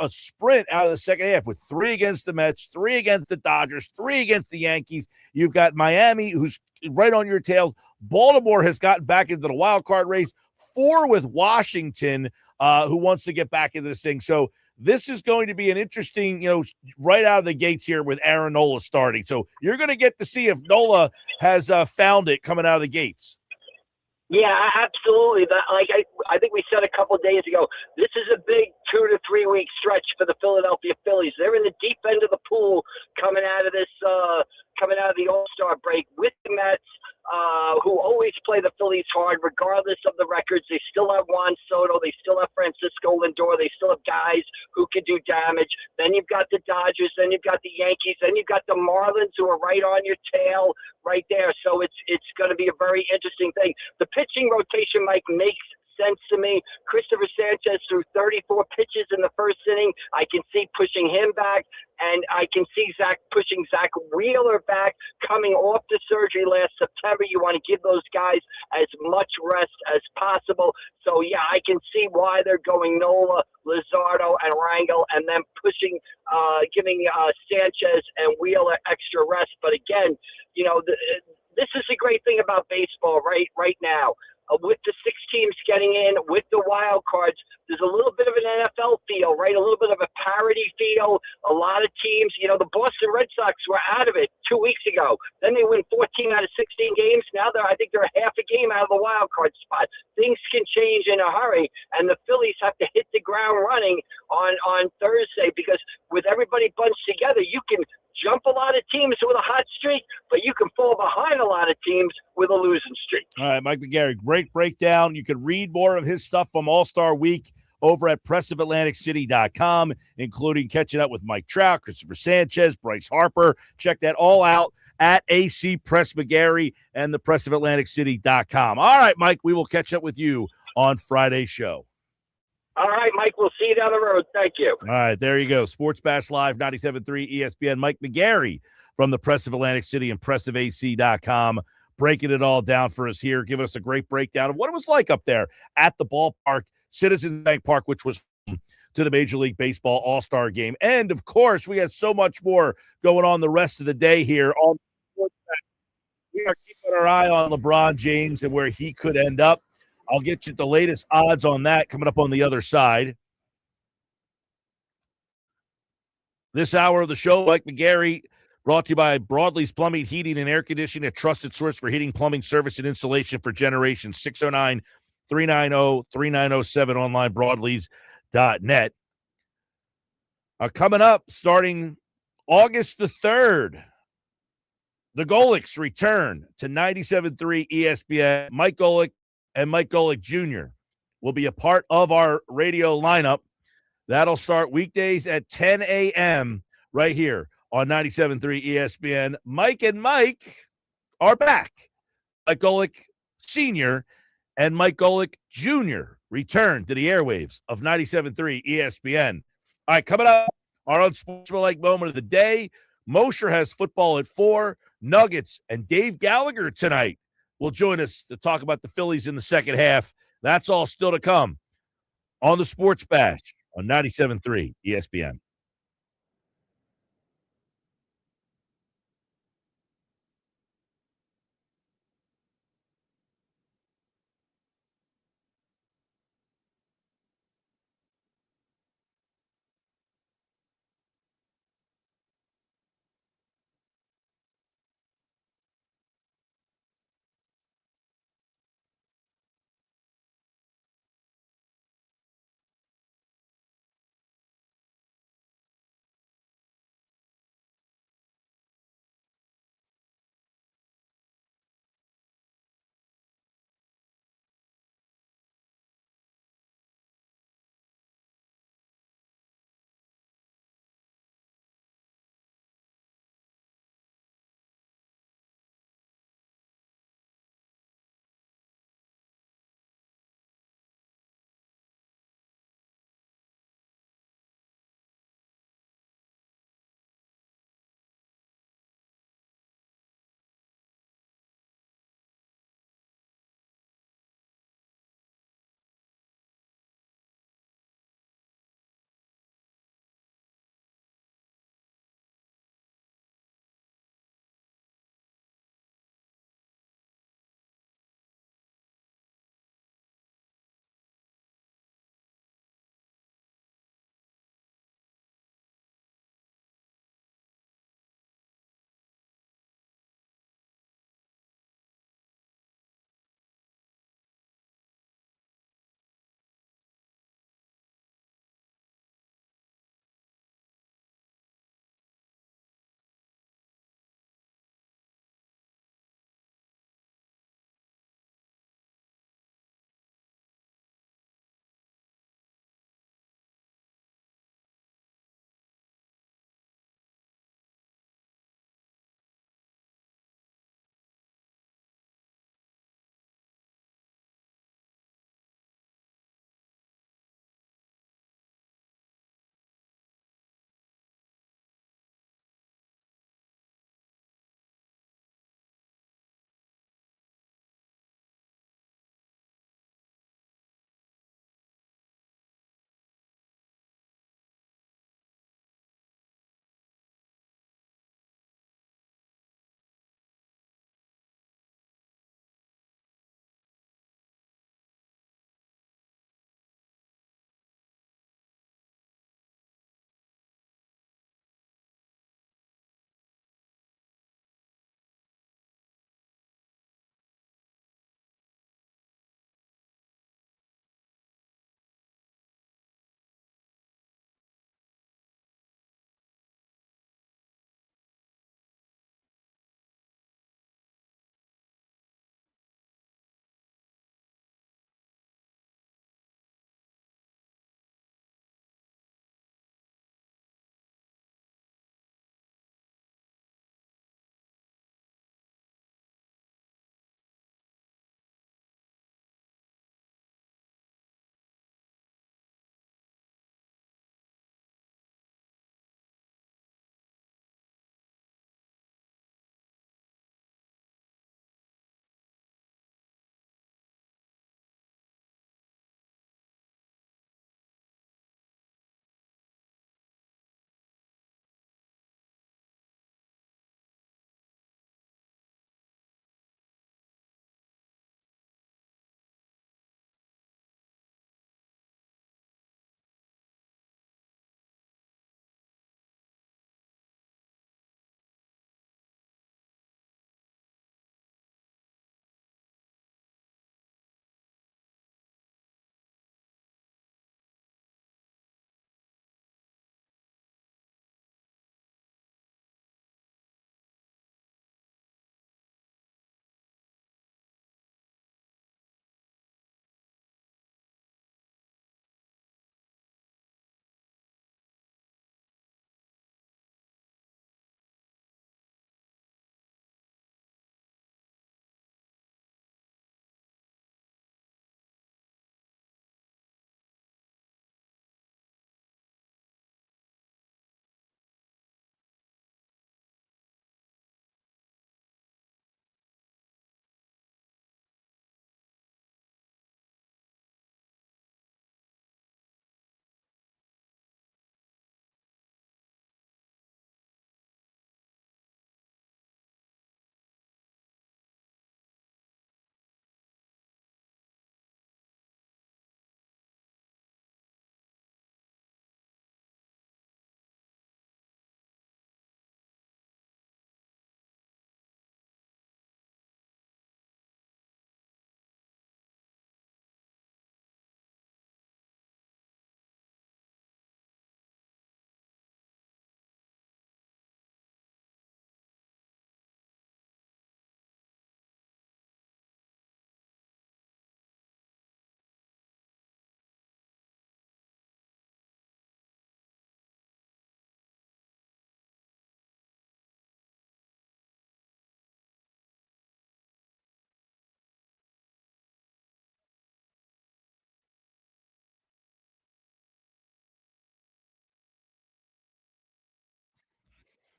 sprint out of the second half with 3 against the Mets, 3 against the Dodgers, 3 against the Yankees. You've got Miami, who's right on your tails. Baltimore has gotten back into the wild card race, 4 with Washington, who wants to get back into this thing. So this is going to be an interesting, right out of the gates here with Aaron Nola starting. So you're going to get to see if Nola has found it coming out of the gates. Yeah, absolutely. I think we said a couple of days ago, this is a big 2 to 3 week stretch for the Philadelphia Phillies. They're in the deep end of the pool coming out of the All-Star break with the Mets, who always play the Phillies hard, regardless of the records. They still have Juan Soto. They still have Francisco Lindor. They still have guys who can do damage. Then you've got the Dodgers. Then you've got the Yankees. Then you've got the Marlins, who are right on your tail right there. So it's going to be a very interesting thing. The pitching rotation, Mike, makes sense to me. Christopher Sanchez threw 34 pitches in the first inning. I can see pushing him back, and I can see pushing Zach Wheeler back coming off the surgery last September. You want to give those guys as much rest as possible. So, yeah, I can see why they're going Nola, Luzardo, and Rangel, and then pushing, giving Sanchez and Wheeler extra rest. But again, this is the great thing about baseball right now. With the 6 teams getting in, with the wild cards, there's a little bit of an NFL feel, right? A little bit of a parity feel. A lot of teams, the Boston Red Sox were out of it 2 weeks ago. Then they win 14 out of 16 games. Now I think they're half a game out of the wild card spot. Things can change in a hurry, and the Phillies have to hit the ground running on Thursday, because with everybody bunched together, you can jump a lot of teams with a hot streak, but you can fall behind a lot of teams with a losing streak. All right, Mike McGarry, great breakdown. You can read more of his stuff from All-Star Week over at PressOfAtlanticCity.com, including catching up with Mike Trout, Christopher Sanchez, Bryce Harper. Check that all out at AC Press McGarry and the PressOfAtlanticCity.com. All right, Mike, we will catch up with you on Friday's show. All right, Mike, we'll see you down the road. Thank you. All right, there you go. Sports Bash Live, 97.3 ESPN. Mike McGarry from the Press of Atlantic City and PressOfAC.com, breaking it all down for us here, giving us a great breakdown of what it was like up there at the ballpark, Citizens Bank Park, which was home to the Major League Baseball All-Star Game. And, of course, we have so much more going on the rest of the day here on Sports Bash. We are keeping our eye on LeBron James and where he could end up. I'll get you the latest odds on that coming up on the other side. This hour of the show, Mike McGarry, brought to you by Broadley's Plumbing, Heating, and Air Conditioning, a trusted source for heating, plumbing, service, and installation for generations. 609-390-3907, online, broadleys.net. Coming up, starting August the 3rd, the Golics return to 97.3 ESPN. Mike Golic and Mike Golic Jr. will be a part of our radio lineup. That'll start weekdays at 10 a.m. right here on 97.3 ESPN. Mike and Mike are back. Mike Golic Sr. and Mike Golic Jr. return to the airwaves of 97.3 ESPN. All right, coming up, our Unsportsmanlike Moment of the day. Mosher has football at 4. Nuggets and Dave Gallagher tonight will join us to talk about the Phillies in the second half. That's all still to come on the Sports Bash on 97.3 ESPN.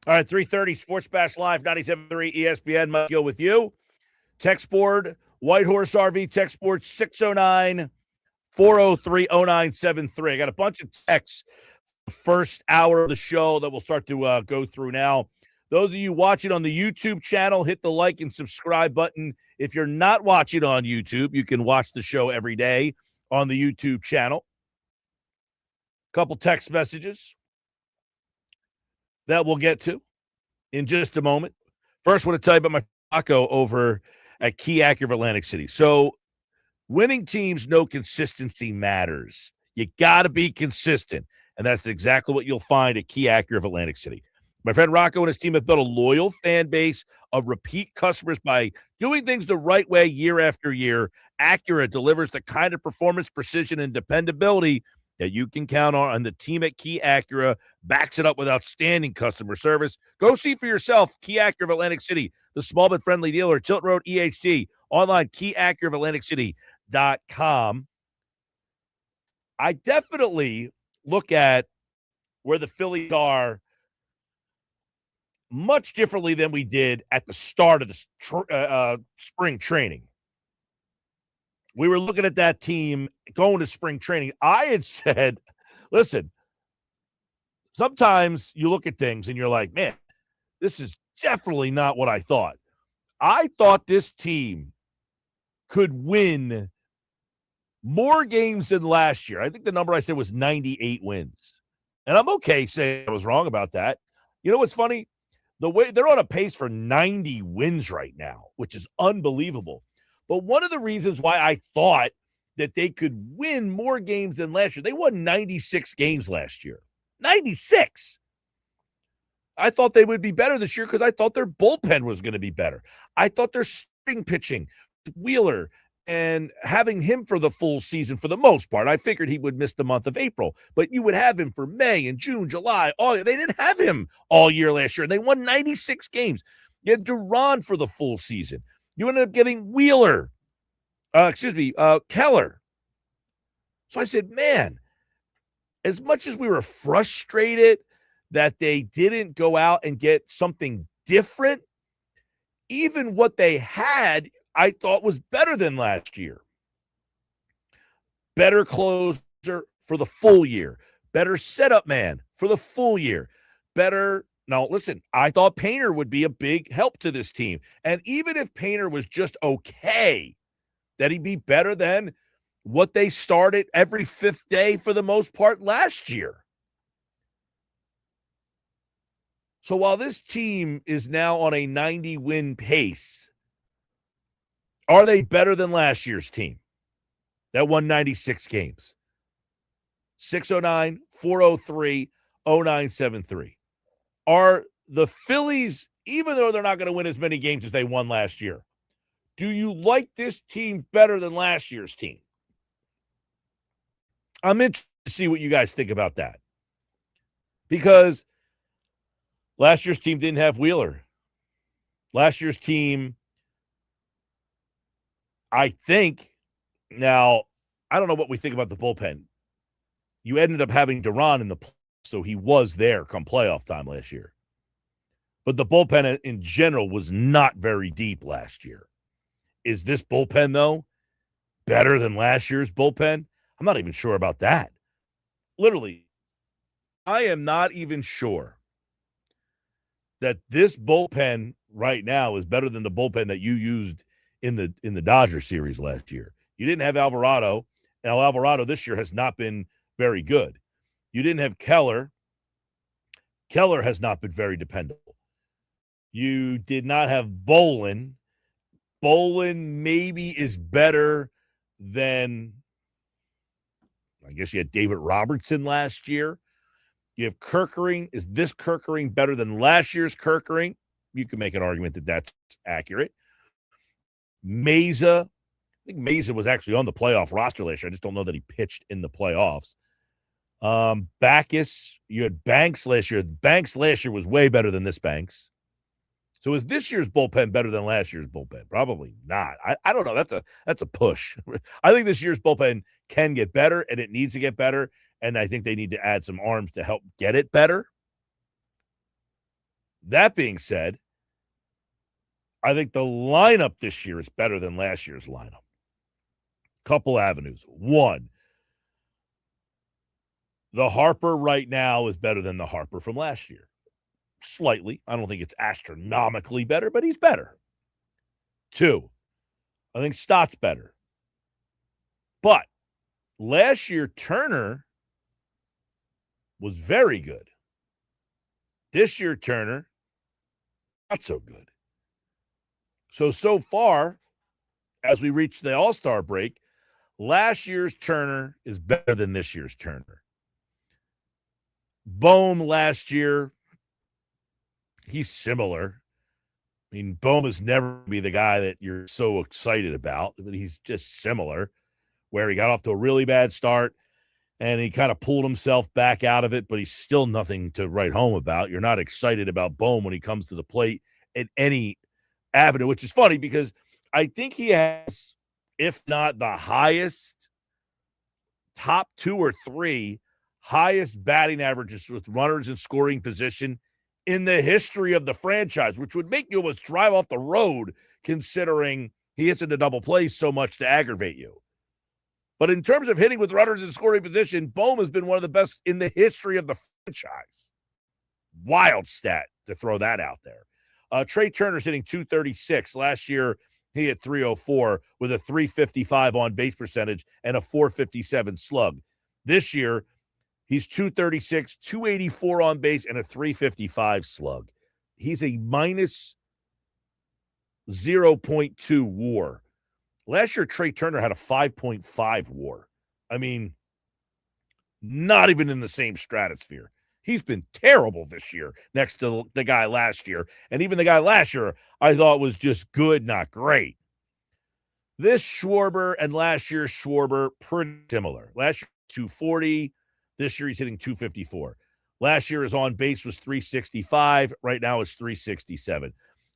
All right, 3:30 Sports Bash Live, 97.3 ESPN. Mike Gill with you. Text board, White Horse RV, text board 609-403-0973. I got a bunch of texts first hour of the show that we'll start to go through now. Those of you watching on the YouTube channel, hit the like and subscribe button. If you're not watching on YouTube, you can watch the show every day on the YouTube channel. Couple text messages that we'll get to in just a moment. First, I want to tell you about my Taco over at Key Acura of Atlantic City. So winning teams know consistency matters. You got to be consistent, and that's exactly what you'll find at Key Acura of Atlantic City. My friend Rocco and his team have built a loyal fan base of repeat customers by doing things the right way year after year. Acura delivers the kind of performance, precision, and dependability that you can count on, and the team at Key Acura backs it up with outstanding customer service. Go see for yourself. Key Acura of Atlantic City, the small but friendly dealer, Tilt Road EHD, online, KeyAcuraofAtlanticCity.com. I definitely look at where the Phillies are much differently than we did at the start of the spring training. We were looking at that team going to spring training. I had said, listen, sometimes you look at things and you're like, man, this is definitely not what I thought. I thought this team could win more games than last year. I think the number I said was 98 wins. And I'm okay saying I was wrong about that. You know what's funny? The way they're on a pace for 90 wins right now, which is unbelievable. But one of the reasons why I thought that they could win more games than last year, they won 96 games last year. 96. I thought they would be better this year because I thought their bullpen was going to be better. I thought their starting pitching, Wheeler, and having him for the full season for the most part. I figured he would miss the month of April, but you would have him for May and June, July. They didn't have him all year last year. They won 96 games. You had Duran for the full season. You ended up getting Keller. So I said, man, as much as we were frustrated that they didn't go out and get something different, even what they had, I thought was better than last year. Better closer for the full year. Better setup man for the full year. Better. Now, listen, I thought Painter would be a big help to this team. And even if Painter was just okay, that he'd be better than what they started every fifth day for the most part last year. So while this team is now on a 90-win pace, are they better than last year's team that won 96 games? 609-403-0973. Are the Phillies, even though they're not going to win as many games as they won last year, do you like this team better than last year's team? I'm interested to see what you guys think about that. Because last year's team didn't have Wheeler. Last year's team, I think, now, I don't know what we think about the bullpen. You ended up having Duran in the play, so he was there come playoff time last year. But the bullpen in general was not very deep last year. Is this bullpen, though, better than last year's bullpen? I'm not even sure about that. Literally, I am not even sure that this bullpen right now is better than the bullpen that you used in the Dodger series last year. You didn't have Alvarado, and Alvarado this year has not been very good. You didn't have Keller. Keller has not been very dependable. You did not have Bolin. Bolin maybe is better than, I guess you had David Robertson last year. You have Kerkering. Is this Kerkering better than last year's Kerkering? You can make an argument that that's accurate. Meza. I think Meza was actually on the playoff roster last year. I just don't know that he pitched in the playoffs. Backus. You had Banks last year. Banks last year was way better than this Banks. So is this year's bullpen better than last year's bullpen? Probably not. I don't know. That's a push. I think this year's bullpen can get better, and it needs to get better, and I think they need to add some arms to help get it better. That being said, I think the lineup this year is better than last year's lineup. Couple avenues. One, the Harper right now is better than the Harper from last year. Slightly. I don't think it's astronomically better, but he's better. Two, I think Stott's better. But last year, Turner was very good. This year, Turner, not so good. So far, as we reach the All-Star break, last year's Turner is better than this year's Turner. Bohm last year, he's similar. I mean, Bohm is never be the guy that you're so excited about, but he's just similar, where he got off to a really bad start and he kind of pulled himself back out of it, but he's still nothing to write home about. You're not excited about Bohm when he comes to the plate at any avenue, which is funny because I think he has, if not the highest, top 2 or 3 highest batting averages with runners in scoring position in the history of the franchise, which would make you almost drive off the road considering he hits into double plays so much to aggravate you. But in terms of hitting with runners in scoring position, Bohm has been one of the best in the history of the franchise. Wild stat to throw that out there. Trey Turner's hitting .236. Last year, he hit .304 with a .355 on base percentage and a .457 slug. This year, he's .236, .284 on base, and a .355 slug. He's a minus 0.2 WAR. Last year, Trey Turner had a 5.5 WAR. I mean, not even in the same stratosphere. He's been terrible this year next to the guy last year. And even the guy last year, I thought was just good, not great. This Schwarber and last year's Schwarber, pretty similar. Last year, 240. This year, he's hitting .254. Last year, his on base was .365. Right now, it's .367.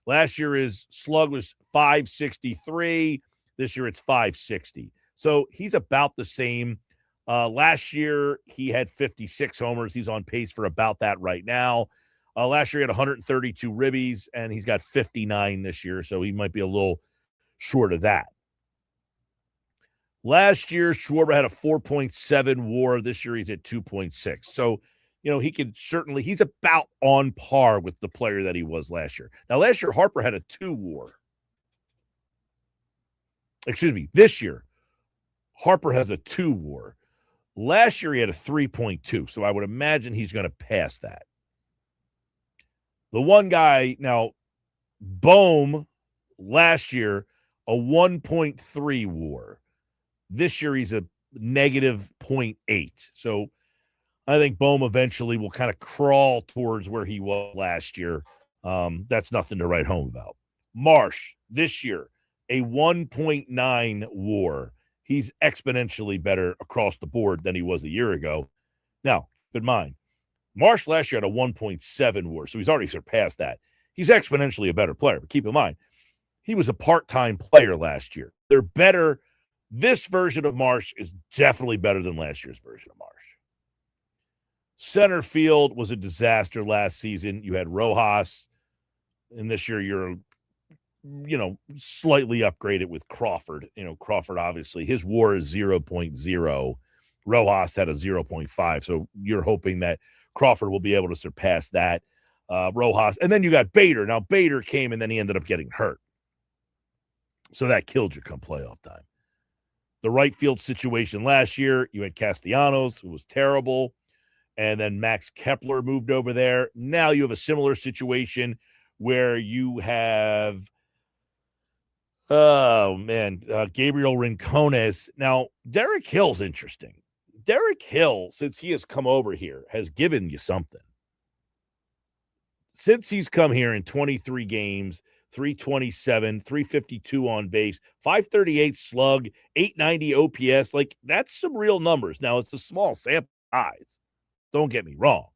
Last year, his slug was .563. This year, it's .560. So he's about the same. Last year, he had 56 homers. He's on pace for about that right now. Last year, he had 132 ribbies, and he's got 59 this year, so he might be a little short of that. Last year, Schwarber had a 4.7 WAR. This year, he's at 2.6. So, he could certainly, he's about on par with the player that he was last year. Now, last year, Harper had a 2 WAR. Excuse me, this year, Harper has a 2 WAR. Last year, he had a 3.2, so I would imagine he's going to pass that. The one guy, now, Bohm, last year, a 1.3 WAR. This year, he's a negative 0.8. So I think Bohm eventually will kind of crawl towards where he was last year. That's nothing to write home about. Marsh, this year, a 1.9 WAR. He's exponentially better across the board than he was a year ago. Now, keep in mind, Marsh last year had a 1.7 WAR, so he's already surpassed that. He's exponentially a better player, but keep in mind, he was a part-time player last year. They're better. This version of Marsh is definitely better than last year's version of Marsh. Center field was a disaster last season. You had Rojas, and this year you're slightly upgraded with Crawford. Crawford, obviously, his WAR is 0.0. Rojas had a 0.5. So you're hoping that Crawford will be able to surpass that. Rojas. And then you got Bader. Now, Bader came and then he ended up getting hurt. So that killed you come playoff time. The right field situation last year, you had Castellanos, who was terrible. And then Max Kepler moved over there. Now you have a similar situation where you have Gabriel Rincones. Now, Derek Hill's interesting. Derek Hill, since he has come over here, has given you something. Since he's come here in 23 games, 327, 352 on base, 538 slug, 890 OPS. Like, that's some real numbers. Now, it's a small sample size. Don't get me wrong.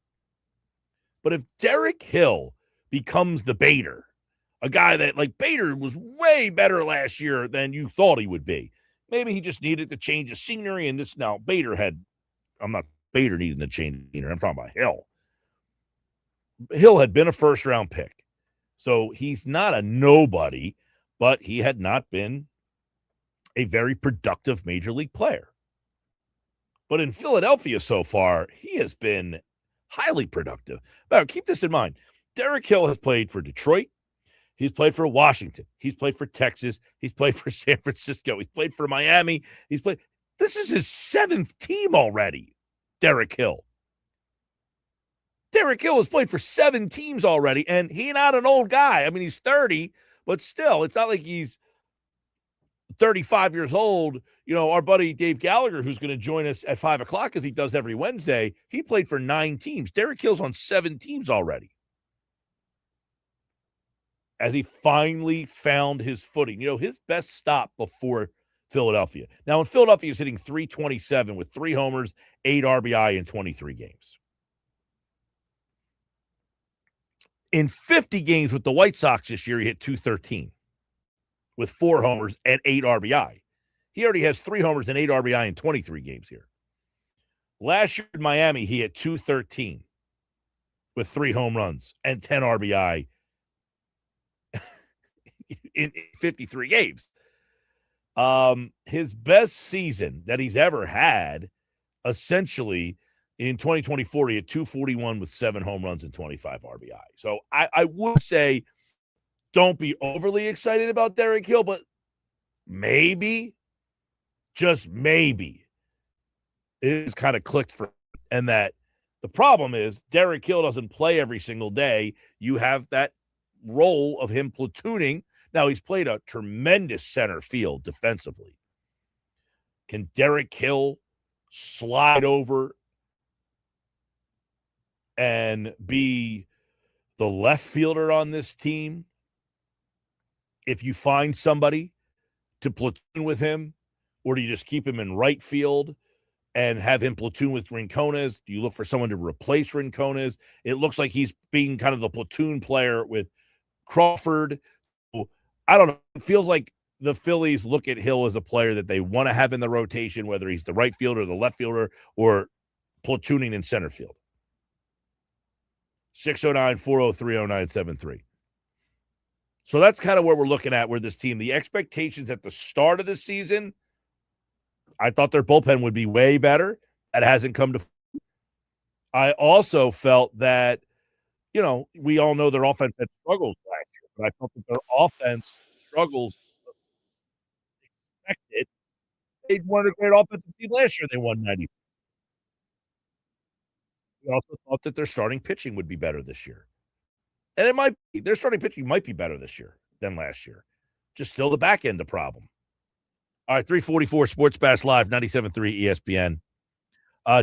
But if Derek Hill becomes the Bader, a guy that, like, Bader was way better last year than you thought he would be. Maybe he just needed to change the scenery, and Bader needing to change the scenery. I'm talking about Hill. Hill had been a first-round pick. So he's not a nobody, but he had not been a very productive major league player. But in Philadelphia so far, he has been highly productive. Now, keep this in mind. Derek Hill has played for Detroit. He's played for Washington. He's played for Texas. He's played for San Francisco. He's played for Miami. This is his 7th team already, Derek Hill. Derek Hill has played for 7 teams already, and he's not an old guy. I mean, he's 30, but still, it's not like he's 35 years old. You know, our buddy Dave Gallagher, who's going to join us at 5 o'clock as he does every Wednesday, he played for 9 teams. Derek Hill's on 7 teams already. As he finally found his footing. You know, his best stop before Philadelphia. Now, in Philadelphia, he's hitting .327 with 3 homers, 8 RBI in 23 games. In 50 games with the White Sox this year, he hit .213 with 4 homers and 8 RBI. He already has 3 homers and 8 RBI in 23 games here. Last year in Miami, he hit .213 with 3 home runs and 10 RBI in 53 games. His best season that he's ever had, essentially, in 2024, he had .241 with 7 home runs and 25 RBI. So I would say don't be overly excited about Derek Hill, but maybe, just maybe, it is kind of clicked for him. And that the problem is Derek Hill doesn't play every single day. You have that role of him platooning. Now, he's played a tremendous center field defensively. Can Derek Hill slide over and be the left fielder on this team if you find somebody to platoon with him? Or do you just keep him in right field and have him platoon with Rincones? Do you look for someone to replace Rincones? It looks like he's being kind of the platoon player with Crawford. I don't know. It feels like the Phillies look at Hill as a player that they want to have in the rotation, whether he's the right fielder, the left fielder, or platooning in center field. 609-403-0973. So that's kind of where we're looking at with this team. The expectations at the start of the season, I thought their bullpen would be way better. That hasn't come to. I also felt that, you know, we all know their offense had struggles last year, but I felt that their offense struggles expected. They weren't a great offensive team last year. They won 90. We also thought that their starting pitching would be better this year. And it might be. Their starting pitching might be better this year than last year. Just still the back end the problem. All right, 344 Sports Bash Live, 97.3 ESPN.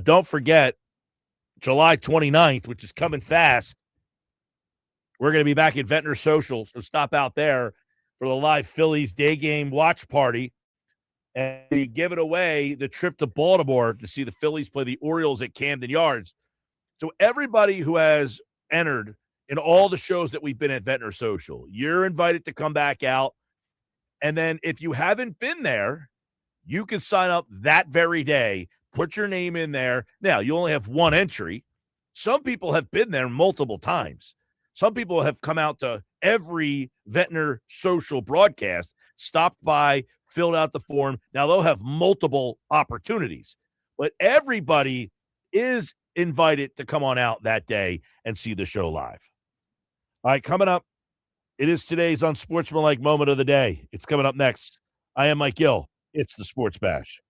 Don't forget, July 29th, which is coming fast, we're going to be back at Ventnor Social, so stop out there for the live Phillies day game watch party. And we give it away the trip to Baltimore to see the Phillies play the Orioles at Camden Yards. So everybody who has entered in all the shows that we've been at Ventnor Social, you're invited to come back out. And then if you haven't been there, you can sign up that very day, put your name in there. Now, you only have one entry. Some people have been there multiple times. Some people have come out to every Ventnor Social broadcast, stopped by, filled out the form. Now, they'll have multiple opportunities, but everybody is invited to come on out that day and see the show live. All right, coming up, it is today's Unsportsmanlike Moment of the Day. It's coming up next. I am Mike Gill. It's the Sports Bash.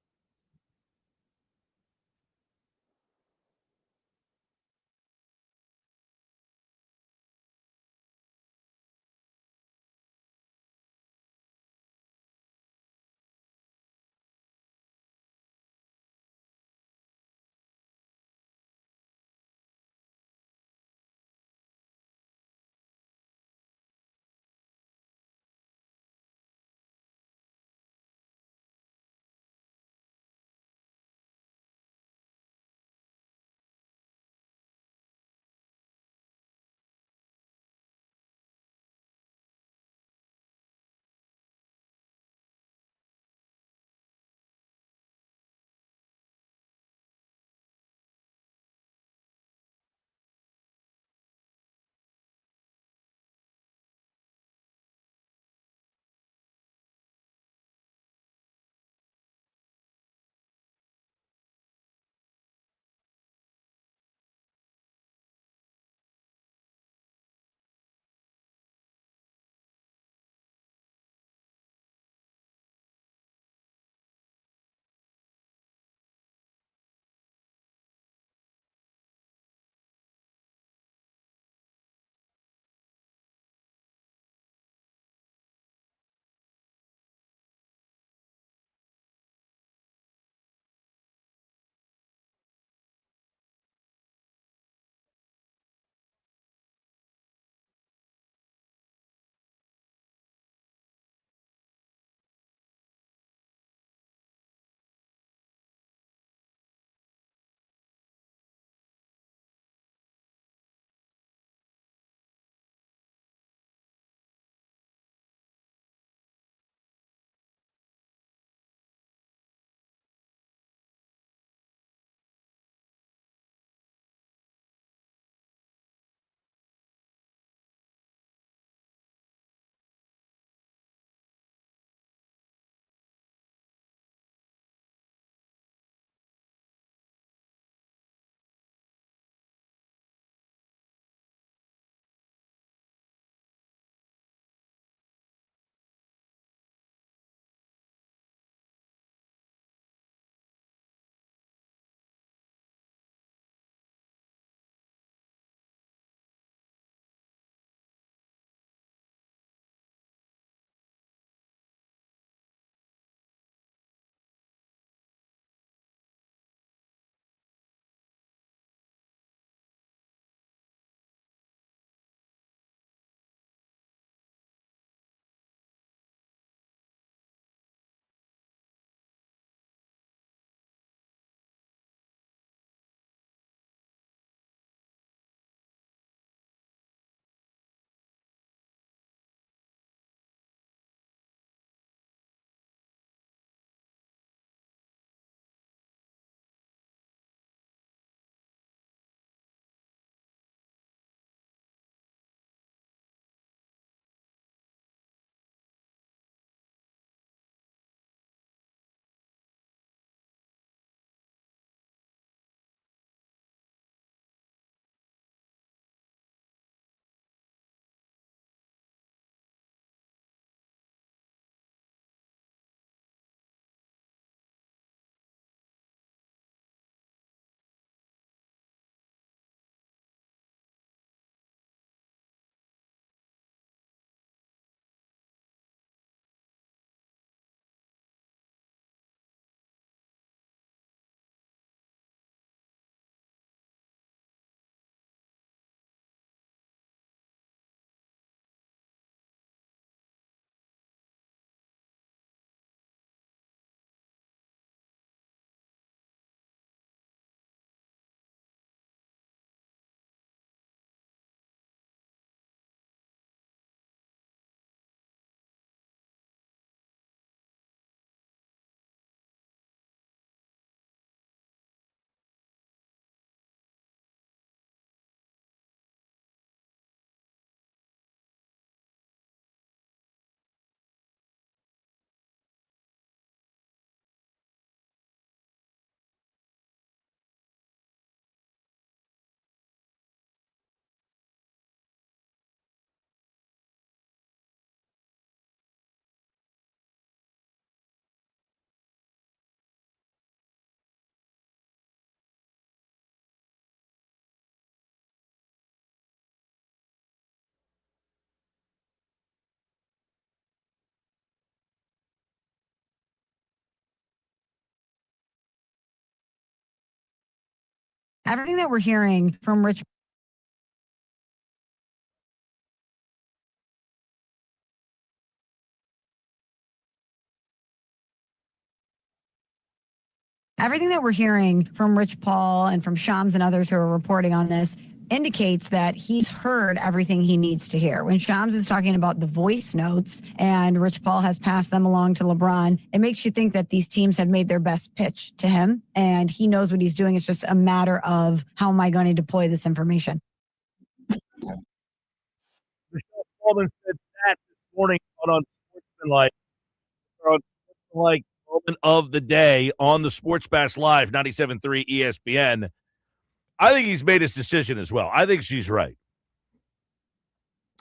Everything that we're hearing from Rich Everything that we're hearing from Rich Paul and from Shams and others who are reporting on this indicates that he's heard everything he needs to hear. When Shams is talking about the voice notes and Rich Paul has passed them along to LeBron, it makes you think that these teams have made their best pitch to him and he knows what he's doing. It's just a matter of how am I going to deploy this information? Michelle Spalding said that this morning on Unsportsmanlike Moment of the Day on the Sports Bash Live, 97.3 ESPN. I think he's made his decision as well. I think she's right.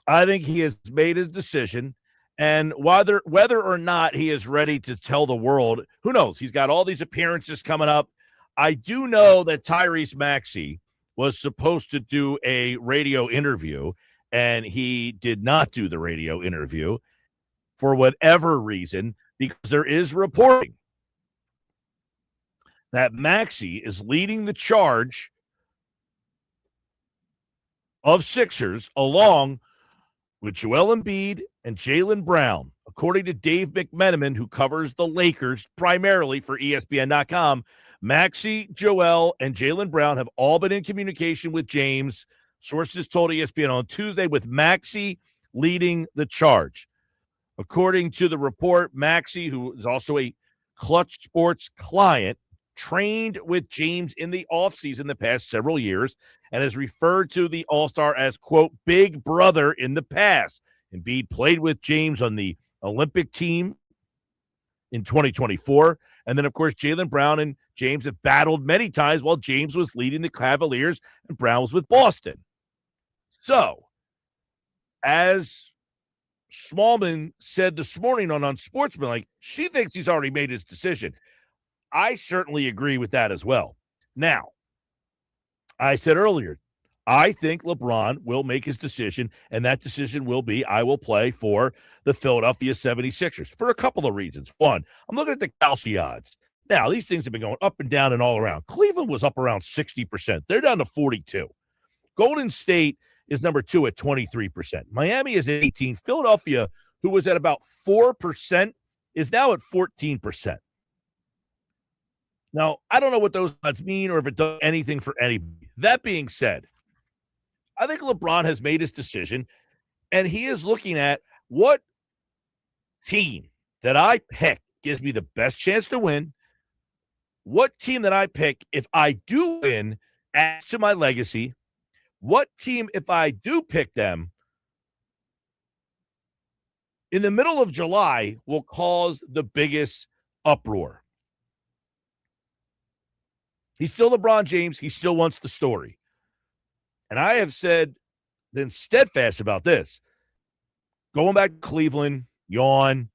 I think he has made his decision, and whether or not he is ready to tell the world, who knows? He's got all these appearances coming up. I do know that Tyrese Maxey was supposed to do a radio interview, and he did not do the radio interview for whatever reason, because there is reporting that Maxey is leading the charge of Sixers along with Joel Embiid and Jaylen Brown. According to Dave McMenamin, who covers the Lakers primarily for ESPN.com, Maxey, Joel, and Jaylen Brown have all been in communication with James. Sources told ESPN on Tuesday, with Maxey leading the charge. According to the report, Maxey, who is also a Clutch Sports client, trained with James in the offseason the past several years and has referred to the All-Star as, quote, big brother in the past. Embiid played with James on the Olympic team in 2024. And then, of course, Jaylen Brown and James have battled many times while James was leading the Cavaliers and Brown was with Boston. So, as Smallman said this morning on Unsportsmanlike, she thinks he's already made his decision. I certainly agree with that as well. Now, I said earlier, I think LeBron will make his decision, and that decision will be I will play for the Philadelphia 76ers for a couple of reasons. One, I'm looking at the Kalshi odds. Now, these things have been going up and down and all around. Cleveland was up around 60%. They're down to 42. Golden State is number 2 at 23%. Miami is at 18. Philadelphia, who was at about 4%, is now at 14%. Now, I don't know what those odds mean or if it does anything for anybody. That being said, I think LeBron has made his decision, and he is looking at what team that I pick gives me the best chance to win, what team that I pick, if I do win, adds to my legacy, what team, if I do pick them, in the middle of July will cause the biggest uproar. He's still LeBron James. He still wants the story. And I have been steadfast about this. Going back to Cleveland, yawn.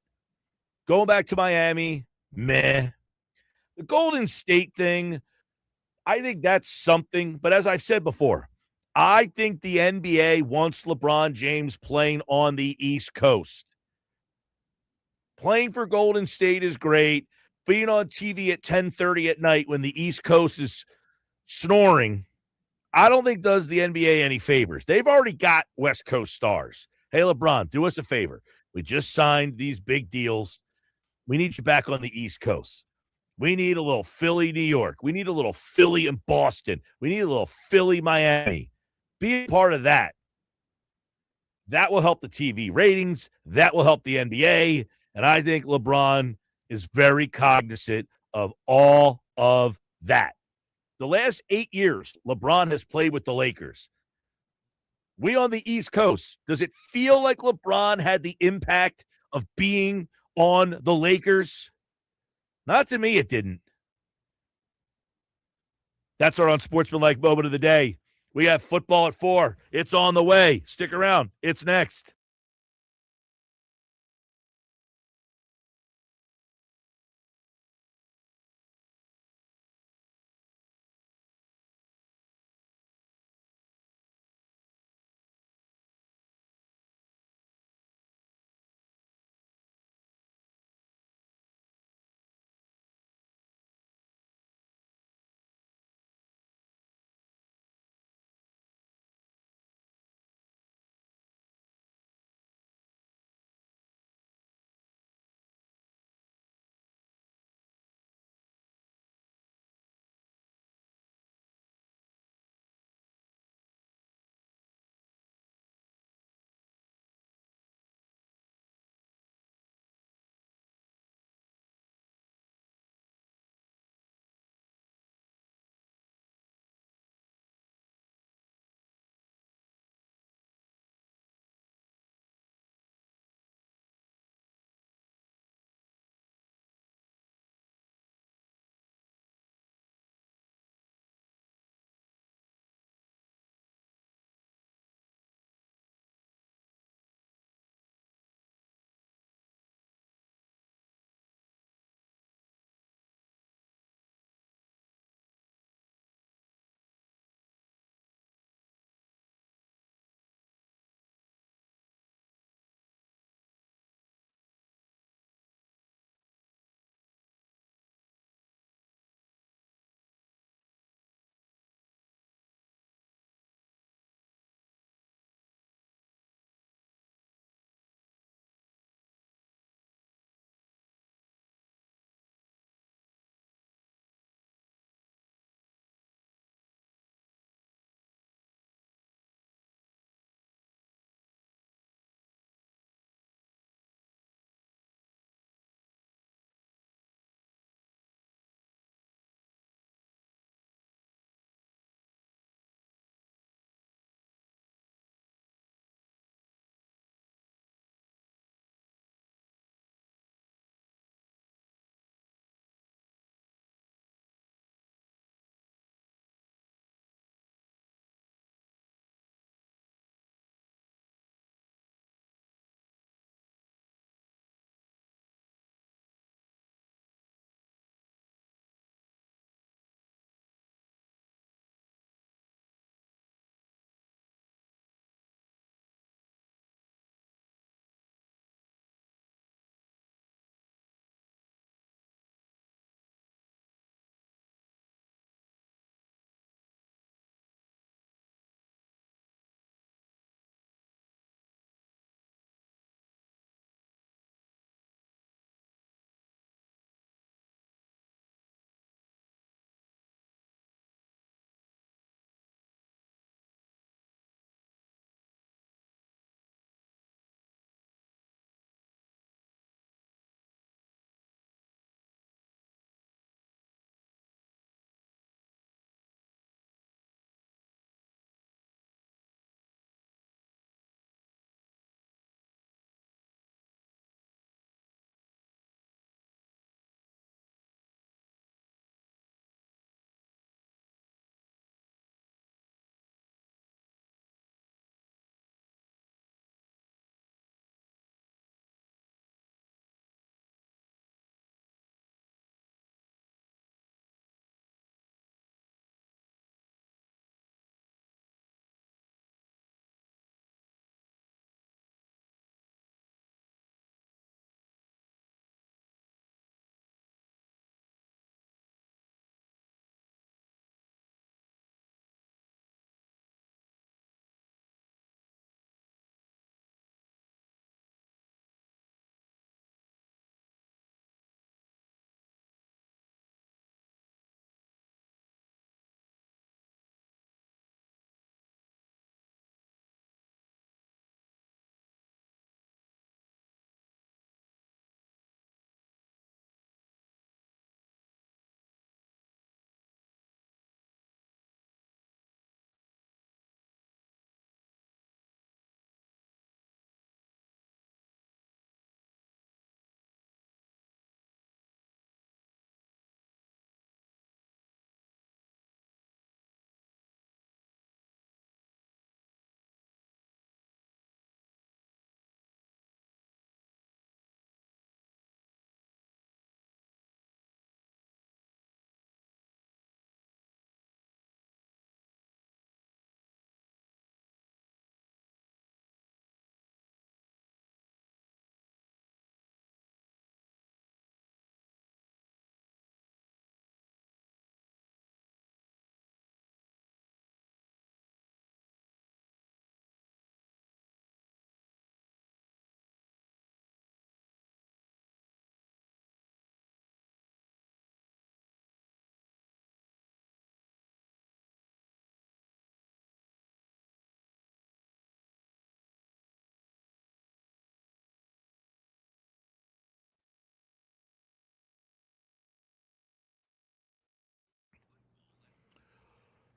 Going back to Miami, meh. The Golden State thing, I think that's something. But as I've said before, I think the NBA wants LeBron James playing on the East Coast. Playing for Golden State is great. Being on TV at 10:30 at night when the East Coast is snoring, I don't think does the NBA any favors. They've already got West Coast stars. Hey, LeBron, do us a favor. We just signed these big deals. We need you back on the East Coast. We need a little Philly, New York. We need a little Philly in Boston. We need a little Philly, Miami. Be a part of that. That will help the TV ratings. That will help the NBA. And I think LeBron is very cognizant of all of that. The last 8 years, LeBron has played with the Lakers. We on the East Coast, does it feel like LeBron had the impact of being on the Lakers? Not to me, it didn't. That's our Unsportsmanlike Moment of the Day. We have football at 4. It's on the way. Stick around. It's next.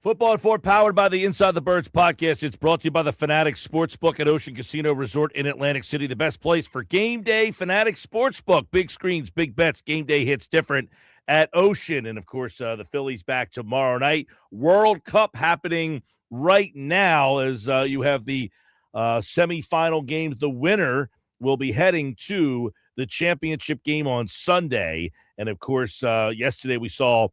Football at 4, powered by the Inside the Birds podcast. It's brought to you by the Fanatics Sportsbook at Ocean Casino Resort in Atlantic City, the best place for game day. Fanatics Sportsbook, big screens, big bets, game day hits different at Ocean. And, of course, the Phillies back tomorrow night. World Cup happening right now as you have the semifinal games. The winner will be heading to the championship game on Sunday. And, of course, yesterday we saw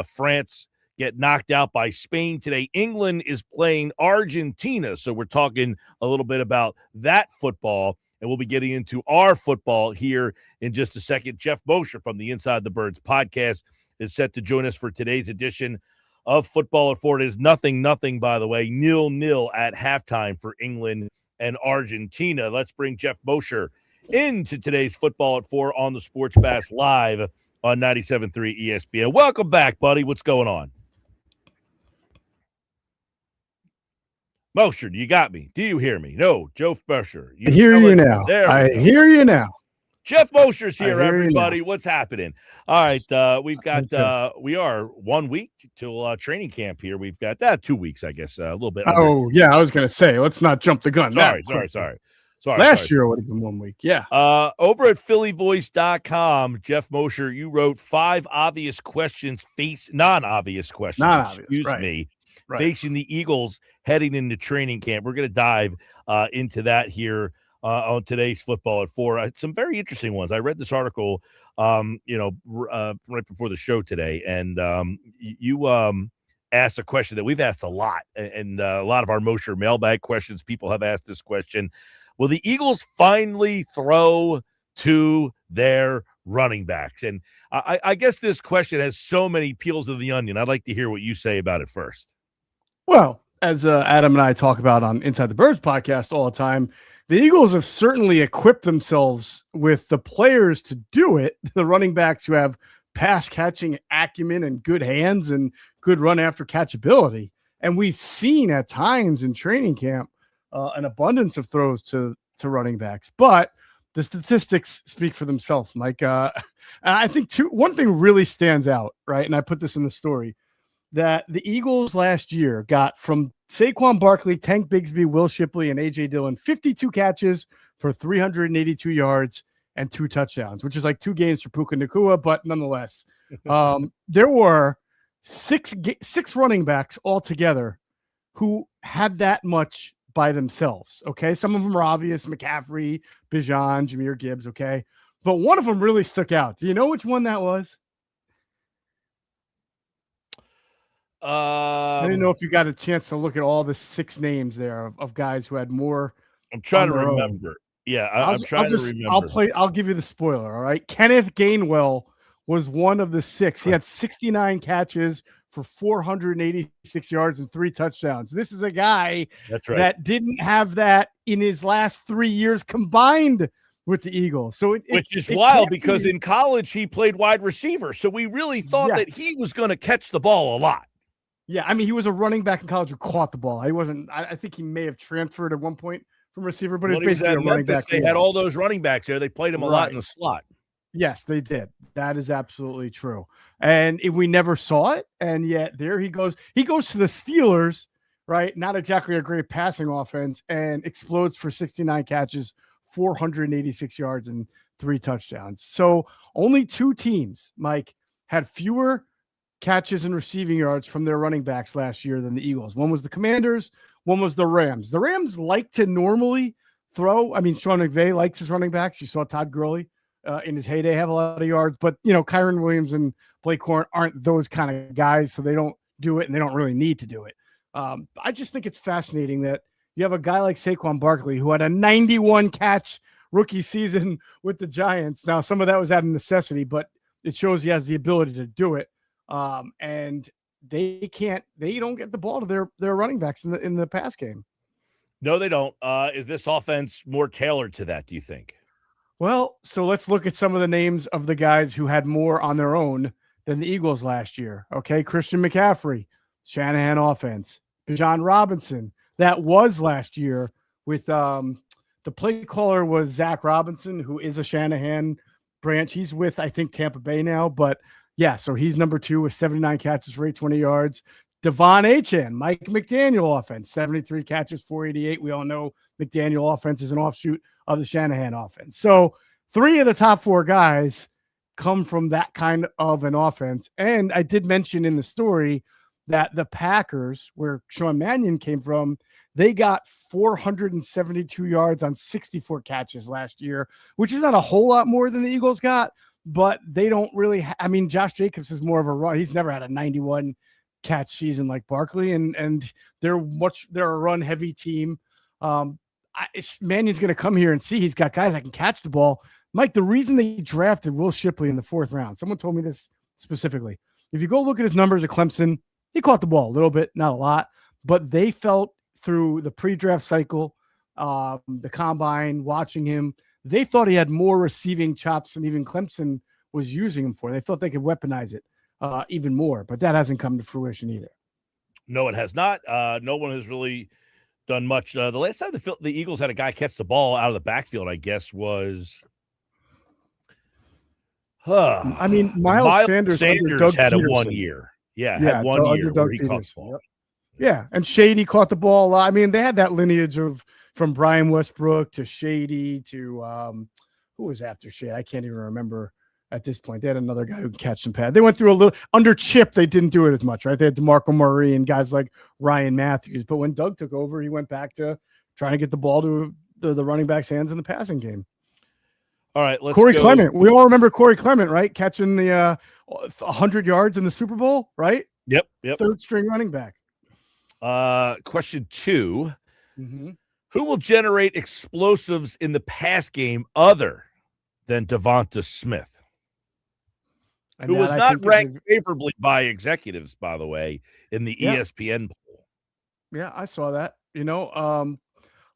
France get knocked out by Spain. Today, England is playing Argentina. So we're talking a little bit about that football, and we'll be getting into our football here in just a second. Geoff Mosher from the Inside the Birds podcast is set to join us for today's edition of Football at 4. It is 0-0, by the way, 0-0 at halftime for England and Argentina. Let's bring Geoff Mosher into today's Football at 4 on the Sports Bass Live on 97.3 ESPN. Welcome back, buddy. What's going on? Mosher, you got me. Do you hear me? No, Geoff Mosher. I hear you now. I hear you now. Geoff Mosher's here, everybody. What's happening? All right, we've got we are 1 week till training camp here. We've got 2 weeks, I guess, a little bit. Yeah, I was going to say, let's not jump the gun. Sorry. Last year would have been 1 week. Yeah. Over at phillyvoice.com, Geoff Mosher, you wrote 5 obvious questions non-obvious questions. Facing the Eagles heading into training camp. We're going to dive into that here on today's Football at 4. Some very interesting ones. I read this article, right before the show today, and you asked a question that we've asked a lot, and a lot of our Mosher mailbag questions, people have asked this question. Will the Eagles finally throw to their running backs? And I guess this question has so many peels of the onion. I'd like to hear what you say about it first. Well, as Adam and I talk about on Inside the Birds podcast all the time, the Eagles have certainly equipped themselves with the players to do it, the running backs who have pass catching acumen and good hands and good run after catchability. And we've seen at times in training camp an abundance of throws to running backs. But the statistics speak for themselves, Mike. And I think one thing really stands out, right? And I put this in the story, that the Eagles last year got from Saquon Barkley, Tank Bigsby, Will Shipley, and A.J. Dillon 52 catches for 382 yards and 2 touchdowns, which is like 2 games for Puka Nacua, but nonetheless. There were six running backs altogether who had that much by themselves, okay? Some of them are obvious, McCaffrey, Bijan, Jahmyr Gibbs, okay? But one of them really stuck out. Do you know which one that was? I didn't know if you got a chance to look at all the 6 names there of guys who had more. I'm trying to remember. Yeah, I'm trying to remember. I'll give you the spoiler. All right. Kenneth Gainwell was one of the 6. He had 69 catches for 486 yards and 3 touchdowns. This is a guy that didn't have that in his last 3 years combined with the Eagles. So which is wild because in college he played wide receiver. So we really thought that he was going to catch the ball a lot. Yeah, I mean, he was a running back in college who caught the ball. He wasn't. I think he may have transferred at one point from receiver, but it's basically a running back. They had all those running backs there. They played him a lot in the slot. Yes, they did. That is absolutely true. And we never saw it, and yet there he goes. He goes to the Steelers, right? Not exactly a great passing offense, and explodes for 69 catches, 486 yards, and 3 touchdowns. So only 2 teams, Mike, had fewer catches and receiving yards from their running backs last year than the Eagles. One was the Commanders, one was the Rams. The Rams like to normally throw. I mean, Sean McVay likes his running backs. You saw Todd Gurley in his heyday have a lot of yards, but Kyron Williams and Blake Corn aren't those kind of guys, so they don't do it and they don't really need to do it. I just think it's fascinating that you have a guy like Saquon Barkley who had a 91 catch rookie season with the Giants. Now, some of that was out of necessity, but it shows he has the ability to do it. And they don't get the ball to their running backs in the pass game. No, they don't. Is this offense more tailored to that, do you think? Well, so let's look at some of the names of the guys who had more on their own than the Eagles last year. Okay. Christian McCaffrey, Shanahan offense. Bijan Robinson, that was last year with the play caller was Zach Robinson, who is a Shanahan branch. He's with, I think, Tampa Bay now, but yeah, so he's number 2 with 79 catches for 820 yards. Devon Achan, Mike McDaniel offense, 73 catches, 488. We all know McDaniel offense is an offshoot of the Shanahan offense. So 3 of the top 4 guys come from that kind of an offense. And I did mention in the story that the Packers, where Sean Mannion came from, they got 472 yards on 64 catches last year, which is not a whole lot more than the Eagles got, but they don't really I mean, Josh Jacobs is more of a run. He's never had a 91 catch season like Barkley, and they're a run heavy team. Mannion's going to come here and see he's got guys that can catch the ball. Mike, the reason they drafted Will Shipley in the 4th round, someone told me this specifically. If you go look at his numbers at Clemson, he caught the ball a little bit, not a lot, but they felt through the pre-draft cycle, the combine, watching him, they thought he had more receiving chops than even Clemson was using him for. They thought they could weaponize it even more, but that hasn't come to fruition either. No, it has not. No one has really done much. The last time the Eagles had a guy catch the ball out of the backfield, I guess, was I mean, Miles Sanders had a 1 year. Yeah, had 1 year where he caught the ball. Yep. Yeah, and Shady caught the ball a lot. I mean, they had that lineage from Brian Westbrook to Shady to who was after Shady? I can't even remember at this point. They had another guy who could catch some pads. They went through a little under Chip. They didn't do it as much, right? They had DeMarco Murray and guys like Ryan Matthews. But when Doug took over, he went back to trying to get the ball to the running back's hands in the passing game. All right, let's Corey go. Clement. We all remember Corey Clement, right? Catching the 100 yards in the Super Bowl, right? Yep. 3rd string running back. Question 2. Mm-hmm. Who will generate explosives in the pass game other than Devonta Smith? Who was not ranked favorably by executives, by the way, in the ESPN poll. Yeah, I saw that.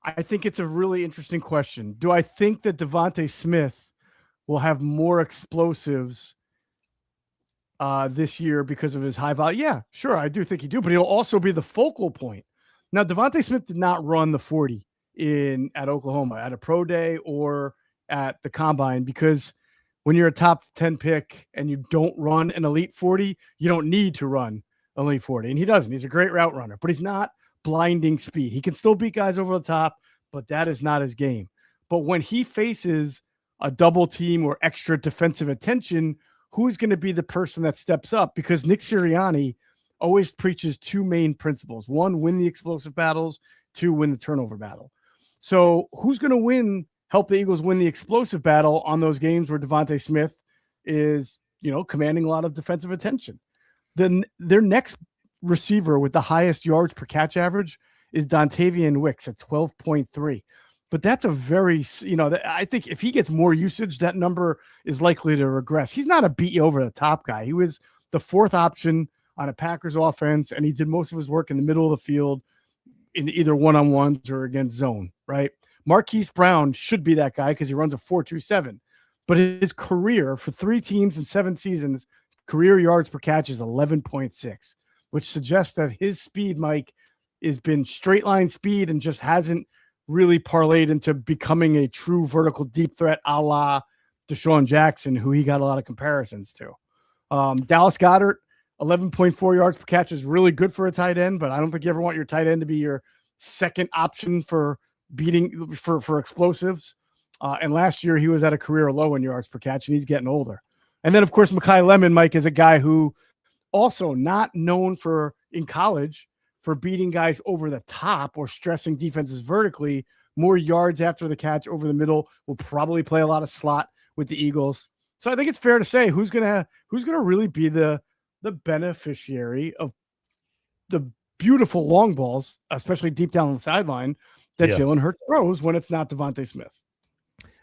I think it's a really interesting question. Do I think that Devonta Smith will have more explosives this year because of his high value? Yeah, sure. I do think he do, but he'll also be the focal point. Now, Devonta Smith did not run the 40 at Oklahoma at a pro day or at the combine, because when you're a top 10 pick and you don't run an elite 40, you don't need to run elite 40. And he doesn't. He's a great route runner, but he's not blinding speed. He can still beat guys over the top, but that is not his game. But when he faces a double team or extra defensive attention, who's going to be the person that steps up? Because Nick Sirianni always preaches 2 main principles. 1, win the explosive battles. 2, win the turnover battle. So who's going to help the Eagles win the explosive battle on those games where Devonta Smith is, commanding a lot of defensive attention? Then their next receiver with the highest yards per catch average is Dontavian Wicks at 12.3. But that's a very, I think if he gets more usage, that number is likely to regress. He's not a beat you over the top guy. He was the 4th option on a Packers offense, and he did most of his work in the middle of the field in either one-on-ones or against zone, right? Marquise Brown should be that guy because he runs a 4.27. But his career for 3 teams in 7 seasons, career yards per catch is 11.6, which suggests that his speed, Mike, has been straight line speed and just hasn't really parlayed into becoming a true vertical deep threat a la Deshaun Jackson, who he got a lot of comparisons to. Dallas Goedert, 11.4 yards per catch is really good for a tight end, but I don't think you ever want your tight end to be your second option for beating for explosives. And last year he was at a career low in yards per catch, and he's getting older. And then, of course, Mekhi Lemon, Mike, is a guy who also not known for in college for beating guys over the top or stressing defenses vertically. More yards after the catch over the middle, will probably play a lot of slot with the Eagles. So I think it's fair to say who's gonna really be the beneficiary of the beautiful long balls, especially deep down the sideline, that Jalen Hurts throws when it's not Devonta Smith.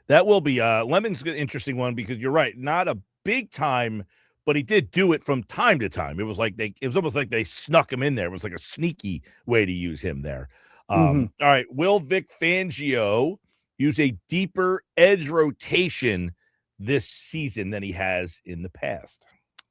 That will be Lemon's an interesting one, because you're right, not a big time, but he did do it from time to time. It was almost like they snuck him in there. It was like a sneaky way to use him there. All right. Will Vic Fangio use a deeper edge rotation this season than he has in the past?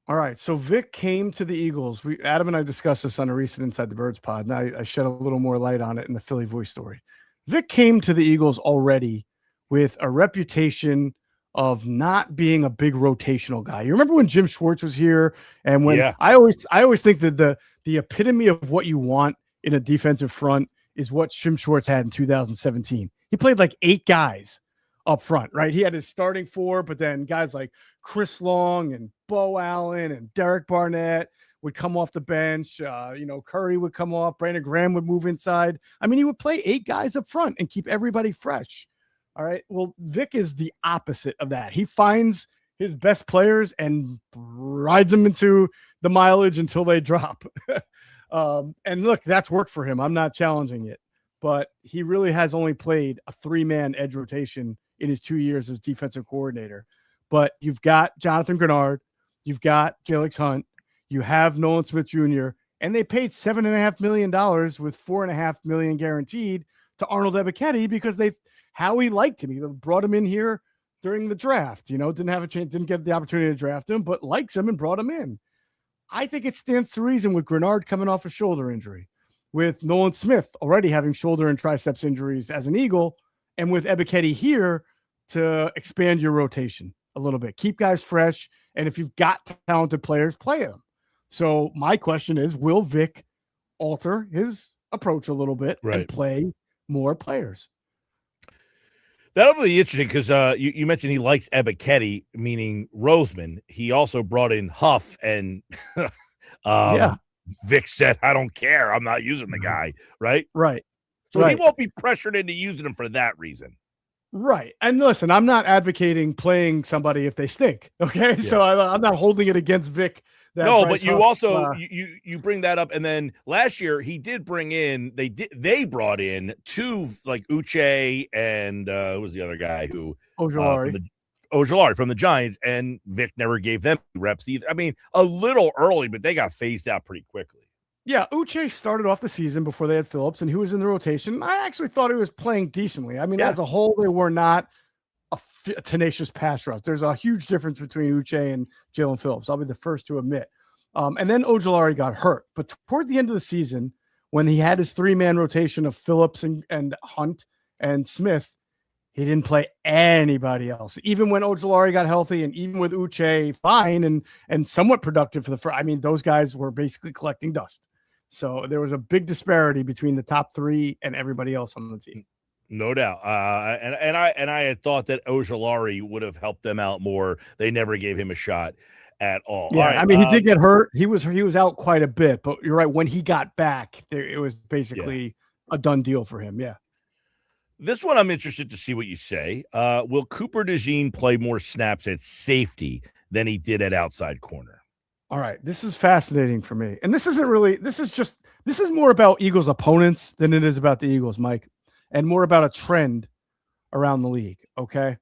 All right. So Vic came to the Eagles. Adam and I discussed this on a recent Inside the Birds pod, and I shed a little more light on it in the Philly Voice story. Vic came to the Eagles already with a reputation of not being a big rotational guy. You remember when Jim Schwartz was here, and when I always think that the the epitome of what you want in a defensive front is what Jim Schwartz had in 2017. He played like 8 guys up front, right? He had his starting 4, but then guys like Chris Long and Bo Allen and Derek Barnett would come off the bench. Curry would come off. Brandon Graham would move inside. I mean, he would play 8 guys up front and keep everybody fresh. All right. Well, Vic is the opposite of that. He finds his best players and rides them into the mileage until they drop. And look, that's worked for him. I'm not challenging it, but he really has only played a 3-man edge rotation in his 2 years as defensive coordinator. But you've got Jonathan Grenard, you've got Felix Hunt, you have Nolan Smith Jr., and they paid $7.5 million with $4.5 million guaranteed to Arnold Ebiketie because Howie liked him. He brought him in here during the draft. Didn't have a chance, didn't get the opportunity to draft him, but likes him and brought him in. I think it stands to reason with Grenard coming off a shoulder injury, with Nolan Smith already having shoulder and triceps injuries as an Eagle, and with Ebiketie here to expand your rotation a little bit. Keep guys fresh, and if you've got talented players, play them. So my question is, will Vic alter his approach a little bit and play more players? That'll be interesting because you mentioned he likes Ebiketie, meaning Roseman. He also brought in Huff, and Vic said, I don't care. I'm not using the guy, right? Right. So he won't be pressured into using him for that reason. Right. And listen, I'm not advocating playing somebody if they stink, okay? Yeah. So I'm not holding it against Vic. No, but you also you bring that up, and then last year he did bring in they brought in 2 like Uche and who was the other guy who Ojulari from the Giants, and Vic never gave them reps either. I mean, a little early, but they got phased out pretty quickly. Yeah, Uche started off the season before they had Phillips, and he was in the rotation. I actually thought he was playing decently. I mean, as a whole, they were not a tenacious pass rush. There's a huge difference between Uche and Jalen Phillips. I'll be the first to admit. And then Ojulari got hurt. But toward the end of the season, when he had his 3-man rotation of Phillips and Hunt and Smith, he didn't play anybody else. Even when Ojulari got healthy, and even with Uche fine and somewhat productive for the first, I mean, those guys were basically collecting dust. So there was a big disparity between the top 3 and everybody else on the team. No doubt. And I had thought that Ojulari would have helped them out more. They never gave him a shot at all. Yeah, all right, I mean, he did get hurt. He was out quite a bit, but you're right. When he got back, it was basically a done deal for him. Yeah. This one I'm interested to see what you say. Will Cooper DeJean play more snaps at safety than he did at outside corner? All right. This is fascinating for me. And this is more about Eagles opponents than it is about the Eagles, Mike, and more about a trend around the league. Okay.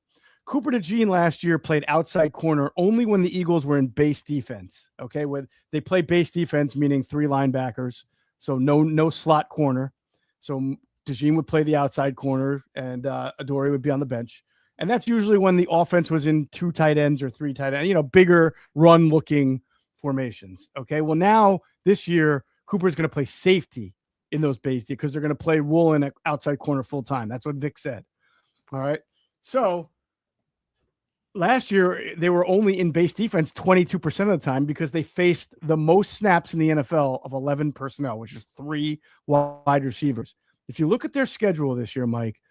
Cooper DeJean last year played outside corner only when the Eagles were in base defense. Okay. When they play base defense, meaning 3 linebackers. So no slot corner. So DeJean would play the outside corner and Adoree would be on the bench. And that's usually when the offense was in 2 tight ends or 3 tight ends, bigger run looking formations. Okay. Well, now this year, Cooper's going to play safety in those base because they're going to play Woolen at outside corner full time. That's what Vic said. All right. So last year, they were only in base defense 22% of the time because they faced the most snaps in the NFL of 11 personnel, which is 3 wide receivers. If you look at their schedule this year, Mike,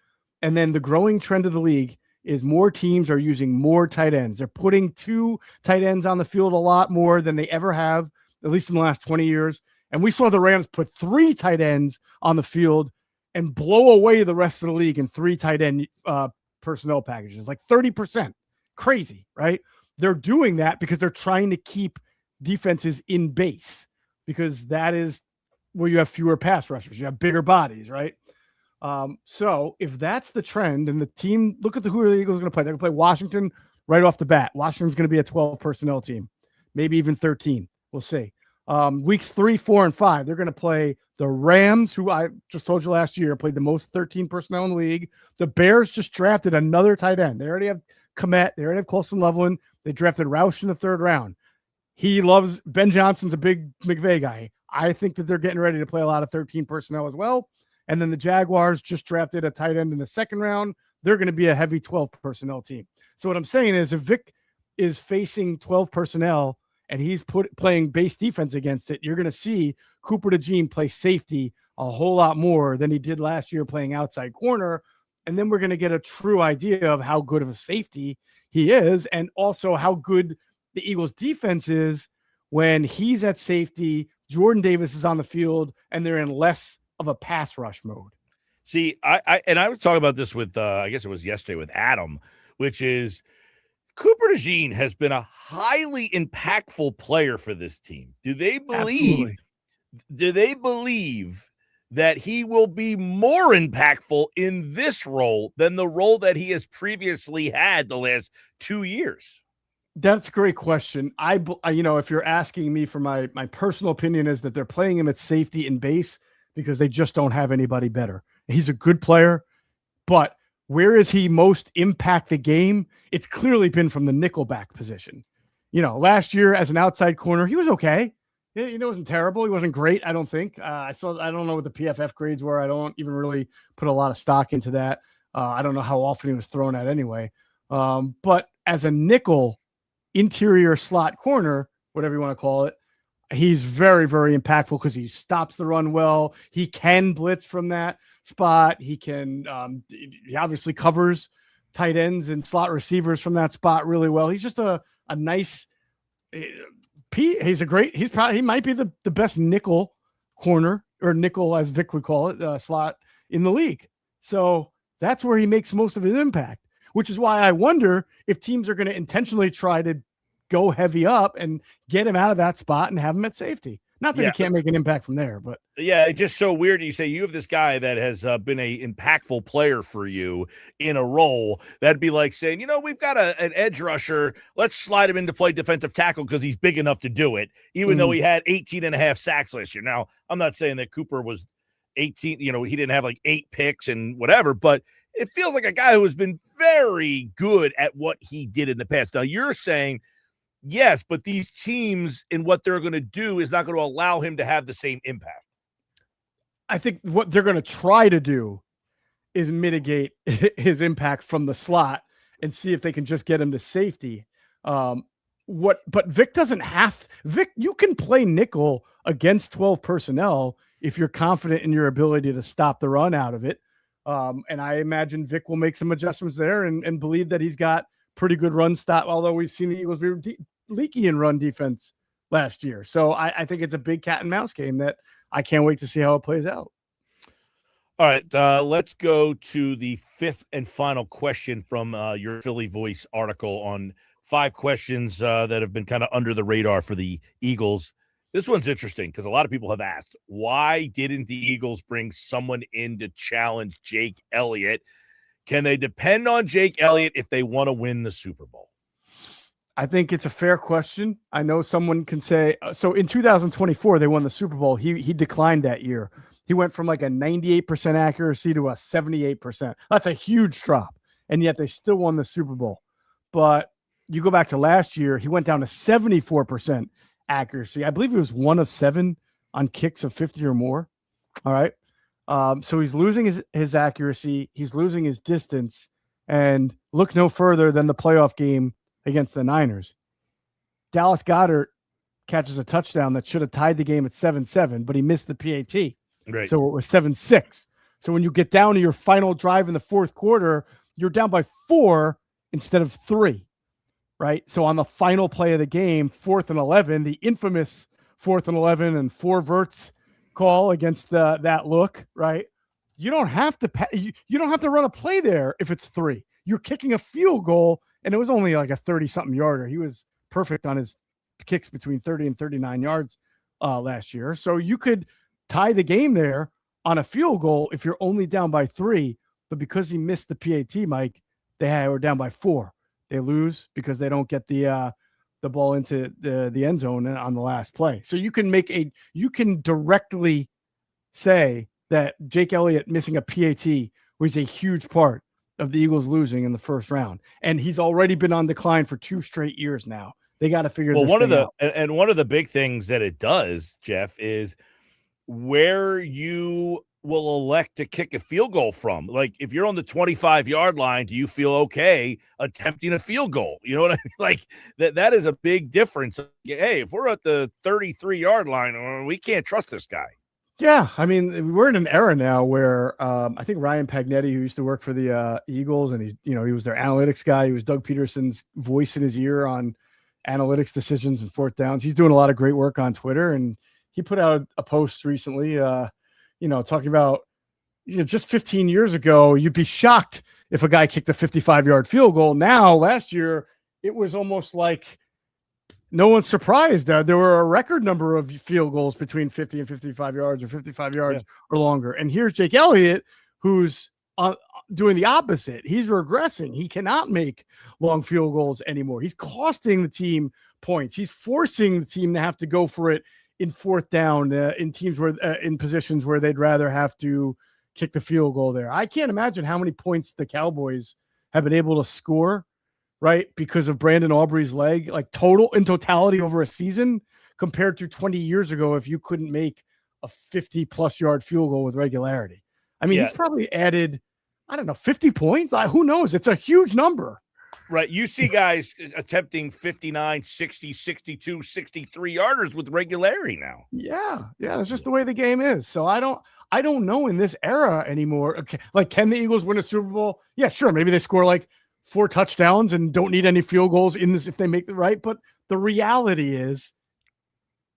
and then the growing trend of the league is more teams are using more tight ends. They're putting 2 tight ends on the field a lot more than they ever have, at least in the last 20 years. And we saw the Rams put 3 tight ends on the field and blow away the rest of the league in 3 tight end personnel packages, like 30%. Crazy, right? They're doing that because they're trying to keep defenses in base because that is where you have fewer pass rushers. You have bigger bodies, right? So if that's the trend and the team, look at who are the Eagles going to play. They're going to play Washington right off the bat. Washington's going to be a 12 personnel team, maybe even 13. We'll see. Weeks 3, 4, and 5, they're going to play the Rams, who I just told you last year played the most 13 personnel in the league. The Bears just drafted another tight end. They already have Komet. They already have Colson Loveland. They drafted Roush in the 3rd round. He loves Ben Johnson's a big McVay guy. I think that they're getting ready to play a lot of 13 personnel as well. And then the Jaguars just drafted a tight end in the 2nd round. They're going to be a heavy 12 personnel team. So what I'm saying is if Vic is facing 12 personnel and he's playing base defense against it, you're going to see Cooper DeJean play safety a whole lot more than he did last year playing outside corner. And then we're going to get a true idea of how good of a safety he is, and also how good the Eagles defense is when he's at safety, Jordan Davis is on the field, and they're in less of a pass rush mode. See, I was talking about this with, I guess it was yesterday with Adam, which is Cooper DeJean has been a highly impactful player for this team. Do they believe that he will be more impactful in this role than the role that he has previously had the last 2 years? That's a great question. If you're asking me for my personal opinion, is that they're playing him at safety and base because they just don't have anybody better. He's a good player, but where is he most impact the game? It's clearly been from the nickelback position. Last year as an outside corner, he was okay. It wasn't terrible. He wasn't great, I don't think. I don't know what the PFF grades were. I don't even really put a lot of stock into that. I don't know how often he was thrown at anyway. But as a nickel interior slot corner, whatever you want to call it, he's very, very impactful because he stops the run well. He can blitz from that spot. He can, he obviously covers tight ends and slot receivers from that spot really well. He's just a nice, he might be the best nickel corner, or nickel as Vic would call it, slot in the league. So that's where he makes most of his impact, which is why I wonder if teams are going to intentionally try to go heavy up and get him out of that spot and have him at safety. Not that he can't make an impact from there, but yeah, it's just so weird. You say you have this guy that has been a impactful player for you in a role. That'd be like saying, we've got an edge rusher. Let's slide him in to play defensive tackle because he's big enough to do it, even though he had 18 and a half sacks last year. Now, I'm not saying that Cooper was 18, he didn't have like 8 picks and whatever, but it feels like a guy who has been very good at what he did in the past. Now, you're saying, yes, but these teams and what they're going to do is not going to allow him to have the same impact. I think what they're going to try to do is mitigate his impact from the slot and see if they can just get him to safety. But Vic doesn't have Vic. You can play nickel against 12 personnel if you're confident in your ability to stop the run out of it. And I imagine Vic will make some adjustments there and believe that he's got pretty good run stop. Although we've seen the Eagles be leaky in run defense last year. So I think it's a big cat and mouse game that I can't wait to see how it plays out. All right, let's go to the fifth and final question from your Philly Voice article on 5 questions that have been kind of under the radar for the Eagles. This one's interesting because a lot of people have asked, why didn't the Eagles bring someone in to challenge Jake Elliott? Can they depend on Jake Elliott if they want to win the Super Bowl? I think it's a fair question. I know someone can say, so in 2024, they won the Super Bowl. He declined that year. He went from like a 98% accuracy to a 78%. That's a huge drop. And yet they still won the Super Bowl. But you go back to last year, he went down to 74% accuracy. I believe he was 1 of 7 on kicks of 50 or more. All right. So he's losing his accuracy. He's losing his distance. And look no further than the playoff game against the Niners. Dallas Goedert catches a touchdown that should have tied the game at 7-7, but he missed the PAT. Right. So it was 7-6. So when you get down to your final drive in the fourth quarter, you're down by 4 instead of 3, right? So on the final play of the game, 4th and 11, the infamous 4th and 11 and 4 verts call against that look, right? You don't have to you don't have to run a play there if it's 3. You're kicking a field goal, and it was only like a 30-something yarder. He was perfect on his kicks between 30 and 39 yards last year. So you could tie the game there on a field goal if you're only down by 3. But because he missed the PAT, Mike, they were down by 4. They lose because they don't get the ball into the end zone on the last play. So you can directly say that Jake Elliott missing a PAT was a huge part of the Eagles losing in the first round. And he's already been on decline for 2 straight years now. They got to figure this out. And one of the big things that it does, Geoff, is where you will elect to kick a field goal from. Like, if you're on the 25-yard line, do you feel okay attempting a field goal? You know what I mean? Like, that is a big difference. Hey, if we're at the 33-yard line, we can't trust this guy. Yeah, I mean, we're in an era now where I think Ryan Pagnetti, who used to work for the Eagles, and he was their analytics guy. He was Doug Peterson's voice in his ear on analytics decisions and fourth downs. He's doing a lot of great work on Twitter, and he put out a post recently, talking about just 15 years ago, you'd be shocked if a guy kicked a 55-yard field goal. Now, last year, it was almost like no one's surprised that there were a record number of field goals between 50 and 55 yards or 55 yards or longer. And here's Jake Elliott, who's doing the opposite. He's regressing. He cannot make long field goals anymore. He's costing the team points. He's forcing the team to have to go for it in fourth down in teams where in positions where they'd rather have to kick the field goal there. I can't imagine how many points the Cowboys have been able to score, right, because of Brandon Aubrey's leg, like in totality over a season, compared to 20 years ago if you couldn't make a 50-plus yard field goal with regularity. I mean, he's probably added, 50 points. Who knows? It's a huge number. Right. You see guys attempting 59, 60, 62, 63 yarders with regularity now. Yeah. Yeah. That's just the way the game is. So I don't know in this era anymore. Okay. Like, can the Eagles win a Super Bowl? Yeah, sure. Maybe they score like 4 touchdowns and don't need any field goals in this if they make the right. But the reality is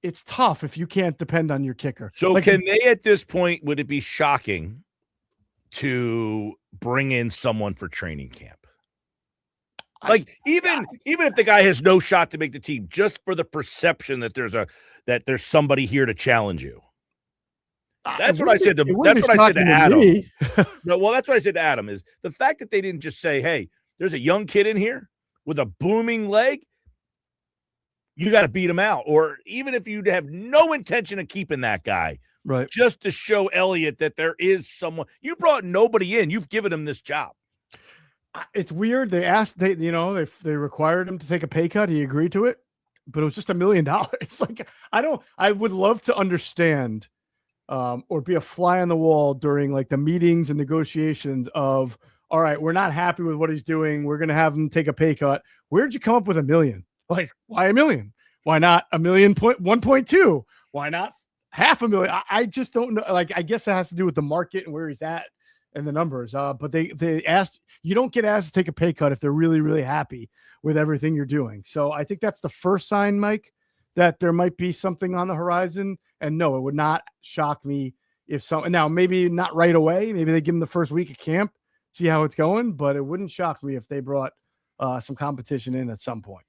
it's tough if you can't depend on your kicker. So can they, at this point, would it be shocking to bring in someone for training camp? Like, even if the guy has no shot to make the team, just for the perception that there's somebody here to challenge you. That's what I said to Adam. No, well, that's what I said to Adam is the fact that they didn't just say, hey, there's a young kid in here with a booming leg. You got to beat him out. Or even if you have no intention of keeping that guy, right, just to show Elliott that there is someone. You brought nobody in. You've given him this job. It's weird. They they required him to take a pay cut. He agreed to it, but it was just $1 million. It's like, I would love to understand or be a fly on the wall during like the meetings and negotiations of, all right, we're not happy with what he's doing. We're going to have him take a pay cut. Where'd you come up with $1 million? Like, why $1 million? Why not $1.2? Why not $500,000? I just don't know. Like, I guess it has to do with the market and where he's at and the numbers. But they asked, you don't get asked to take a pay cut if they're really, really happy with everything you're doing. So I think that's the first sign, Mike, that there might be something on the horizon. And no, it would not shock me if some, now maybe not right away. Maybe they give him the first week of camp, see how it's going, but it wouldn't shock me if they brought some competition in at some point.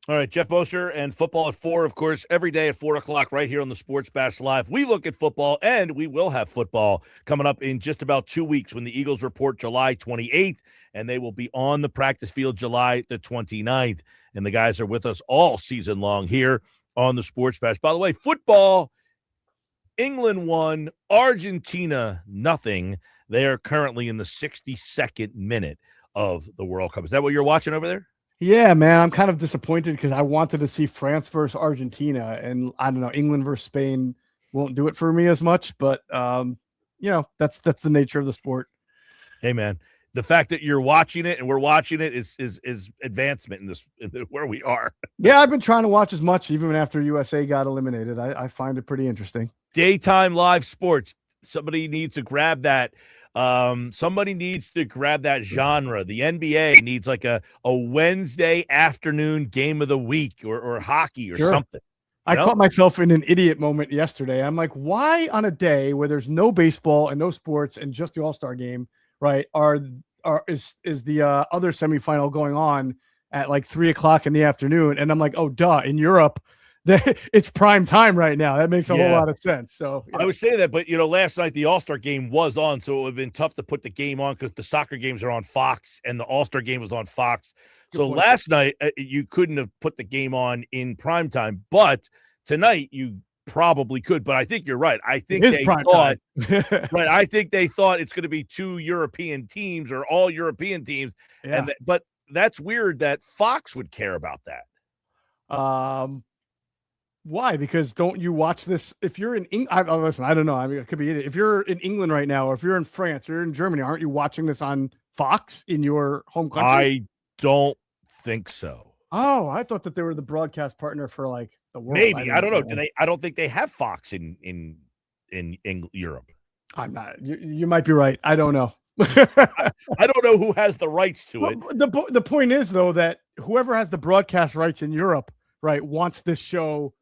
All right, Geoff Mosher and Football at 4, of course, every day at 4 o'clock right here on the Sports Bash Live. We look at football, and we will have football coming up in just about 2 weeks when the Eagles report July 28th, and they will be on the practice field July the 29th. And the guys are with us all season long here on the Sports Bash. By the way, football, England won, Argentina nothing. They are currently in the 62nd minute of the World Cup. Is that what you're watching over there? Yeah, man, I'm kind of disappointed because I wanted to see France versus Argentina, and I don't know, England versus Spain won't do it for me as much, but that's the nature of the sport. Hey, man, the fact that you're watching it and we're watching it is advancement in where we are. Yeah, I've been trying to watch as much even after USA got eliminated. I find it pretty interesting. Daytime live sports. Somebody needs to grab that. Somebody needs to grab that genre. The NBA needs like a Wednesday afternoon game of the week or hockey or something. I caught myself in an idiot moment yesterday. I'm like, why on a day where there's no baseball and no sports and just the All-Star game, right? Is the other semifinal going on at like 3:00 in the afternoon? And I'm like, oh, duh. In Europe, it's prime time right now. That makes a whole lot of sense. So I was saying that, but last night the All-Star game was on, so it would have been tough to put the game on because the soccer games are on Fox and the All-Star game was on Fox. So last night you couldn't have put the game on in prime time, but tonight you probably could. But I think you're right. I think they thought right. I think they thought it's going to be 2 European teams or all European teams, but that's weird that Fox would care about that. Why? Because don't you watch this if you're in England? Listen, I don't know. I mean, it could be if you're in England right now, or if you're in France, or you're in Germany, aren't you watching this on Fox in your home country? I don't think so. Oh, I thought that they were the broadcast partner for like the world. Maybe. I don't know. I don't think they have Fox in Europe. I'm not. You might be right. I don't know. I don't know who has the rights to it. The point is though that whoever has the broadcast rights in Europe, right, wants this show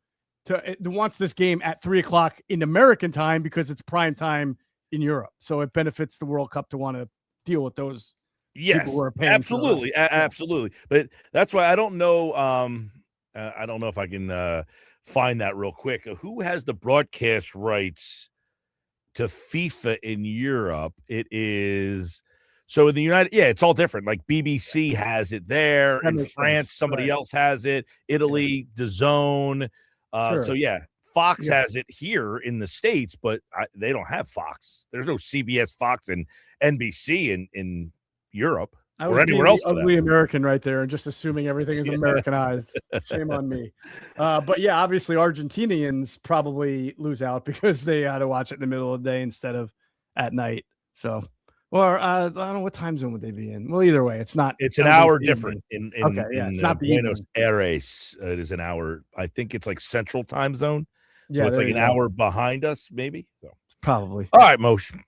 wants this game at 3:00 in American time because it's prime time in Europe. So it benefits the World Cup to want to deal with those. Yes, absolutely, absolutely. But that's why I don't know. I don't know if I can find that real quick. Who has the broadcast rights to FIFA in Europe? It is so in the United. Yeah, it's all different. Like BBC has it there. In France, somebody else has it. Italy, DAZN. So yeah, Fox has it here in the States, but they don't have Fox. There's no CBS, Fox, and NBC in Europe or anywhere else. Ugly American right there, and just assuming everything is Americanized. Shame on me. But yeah, obviously Argentinians probably lose out because they had to watch it in the middle of the day instead of at night. So, or I don't know what time zone would they be in. Well, either way, it's not. It's an hour different in it's not Buenos Aires. It is an hour. I think it's like Central Time Zone. So Yeah, it's like an hour behind us, maybe. So probably. All right, Mosher.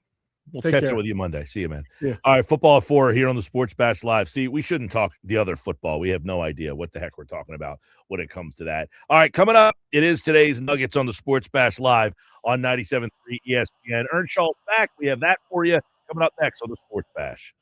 We'll Take catch care. up with you Monday. See you, man. Yeah. All right, football at 4 here on the Sports Bash Live. See, we shouldn't talk the other football. We have no idea what the heck we're talking about when it comes to that. All right, coming up, it is today's Nuggets on the Sports Bash Live on 97.3 ESPN. Earnshaw's back. We have that for you coming up next on the Sports Bash.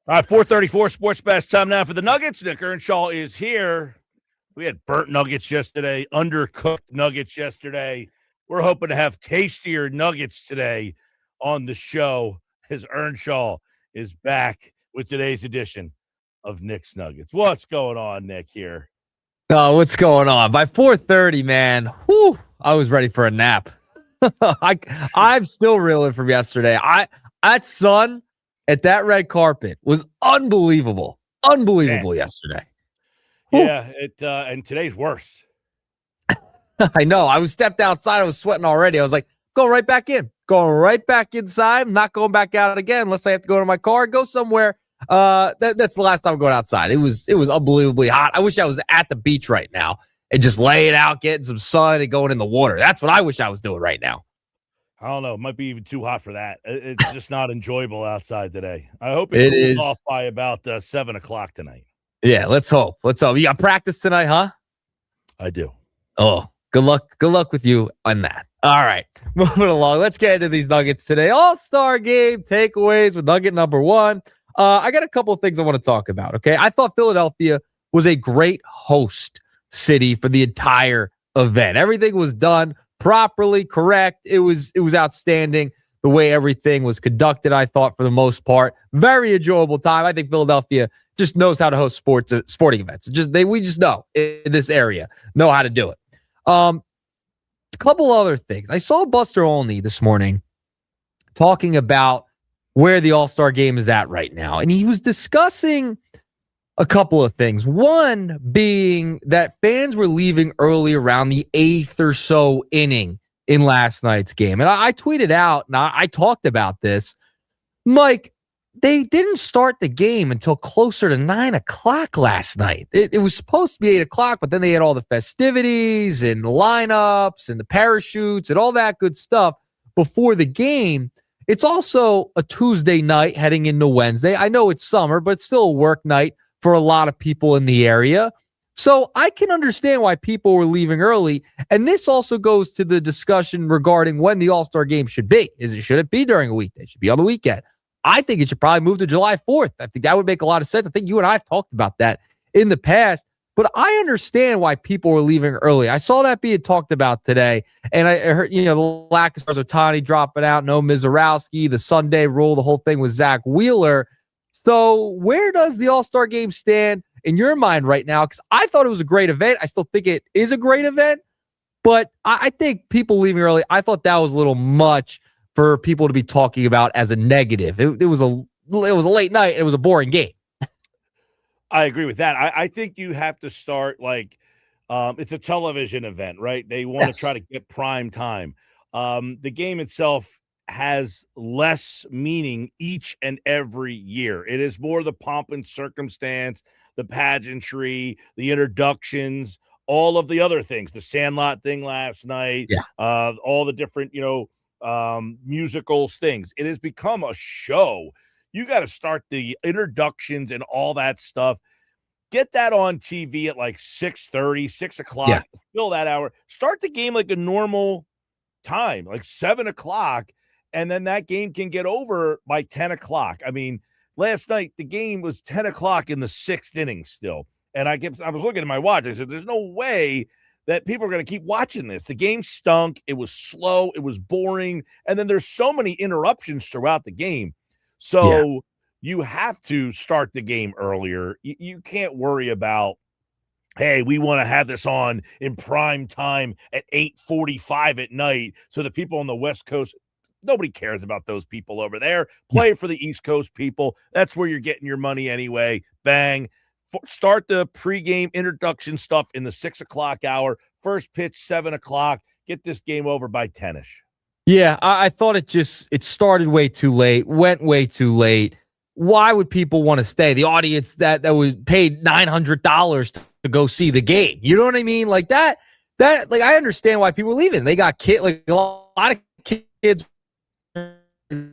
All right, 4:34 Sports Best time now for the Nuggets. Nick Earnshaw is here. We had burnt nuggets yesterday, undercooked nuggets yesterday. We're hoping to have tastier nuggets today on the show as Earnshaw is back with today's edition of Nick's Nuggets. What's going on, Nick, here? Oh, what's going on? By 4:30, man, whew, I was ready for a nap. I'm still reeling from yesterday. That sun at that red carpet was unbelievable. Unbelievable yesterday. Yeah, and today's worse. I know. I was stepped outside. I was sweating already. I was like, going right back in. Going right back inside. I'm not going back out again unless I have to go to my car, go somewhere. That's the last time I'm going outside. It was unbelievably hot. I wish I was at the beach right now and just laying out, getting some sun and going in the water. That's what I wish I was doing right now. I don't know. It might be even too hot for that. It's just not enjoyable outside today. I hope it cools off by about 7 o'clock tonight. Yeah, let's hope. Let's hope. You got practice tonight, huh? I do. Oh, good luck. Good luck with you on that. All right, moving along. Let's get into these Nuggets today. All-Star game takeaways with Nugget number one. I got a couple of things I want to talk about, okay? I thought Philadelphia was a great host city for the entire event. Everything was done properly, correct. It was outstanding the way everything was conducted, I thought, for the most part. Very enjoyable time. I think Philadelphia just knows how to host sporting events. We just know in this area, know how to do it. A couple other things. I saw Buster Olney this morning talking about where the All-Star game is at right now. And he was discussing a couple of things. One being that fans were leaving early around the 8th or so inning in last night's game. And I tweeted out, and I talked about this. Mike, they didn't start the game until closer to 9 o'clock last night. It was supposed to be 8 o'clock, but then they had all the festivities and lineups and the parachutes and all that good stuff before the game. It's also a Tuesday night heading into Wednesday. I know it's summer, but it's still a work night for a lot of people in the area. So I can understand why people were leaving early. And this also goes to the discussion regarding when the All-Star game should be. Should it be during a weekday? Should it be on the weekend? I think it should probably move to July 4th. I think that would make a lot of sense. I think you and I have talked about that in the past. But I understand why people were leaving early. I saw that being talked about today. And I heard, the lack of stars of Ohtani dropping out, no Mizorowski, the Sunday rule, the whole thing with Zach Wheeler. So where does the All-Star game stand in your mind right now? Because I thought it was a great event. I still think it is a great event. But I think people leaving early, I thought that was a little much for people to be talking about as a negative. It was a late night. And it was a boring game. I agree with that. I think you have to start it's a television event, right? They want to try to get prime time. The game itself has less meaning each and every year. It is more the pomp and circumstance, the pageantry, the introductions, all of the other things, the Sandlot thing last night, all the different, musicals things. It has become a show. You got to start the introductions and all that stuff. Get that on TV at 6:30, 6 o'clock. Yeah. Fill that hour. Start the game like a normal time, 7 o'clock, and then that game can get over by 10 o'clock. I mean, last night the game was 10 o'clock in the 6th inning still. And I was looking at my watch. I said, there's no way that people are going to keep watching this. The game stunk. It was slow. It was boring. And then there's so many interruptions throughout the game. So you have to start the game earlier. You can't worry about, hey, we want to have this on in prime time at 8:45 at night so the people on the West Coast, nobody cares about those people over there. Play for the East Coast people. That's where you're getting your money anyway. Bang. Start the pregame introduction stuff in the 6 o'clock hour. First pitch, 7 o'clock. Get this game over by 10-ish. Yeah, I thought it started way too late, went way too late. Why would people want to stay? The audience that was paid $900 to go see the game. You know what I mean? I understand why people are leaving. They got a lot of kids. A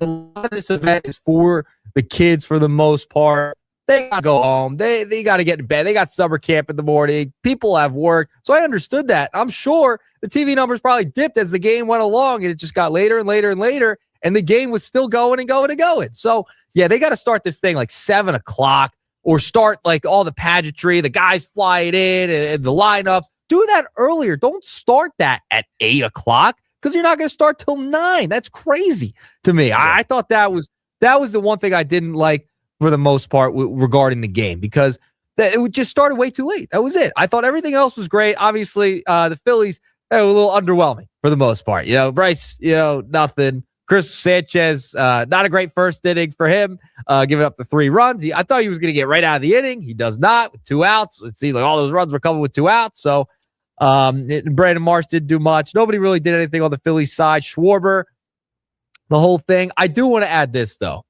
lot of this event is for the kids for the most part. They got to go home. They got to get in bed. They got summer camp in the morning. People have work. So I understood that. I'm sure the TV numbers probably dipped as the game went along, and it just got later and later and later. and the game was still going and going and going. So, yeah, they got to start this thing like 7 o'clock or start like all the pageantry, the guys flying in and the lineups. Do that earlier. Don't start that at 8 o'clock because you're not going to start till 9. That's crazy to me. I thought that was the one thing I didn't like for the most part regarding the game because it just started way too late. That was it. I thought everything else was great. Obviously, the Phillies were a little underwhelming for the most part. Bryce, nothing. Chris Sanchez, not a great first inning for him, giving up the 3 runs. I thought he was going to get right out of the inning. He does not with 2 outs. It seems like all those runs were coming with 2 outs. So Brandon Marsh didn't do much. Nobody really did anything on the Phillies side. Schwarber, the whole thing. I do want to add this, though.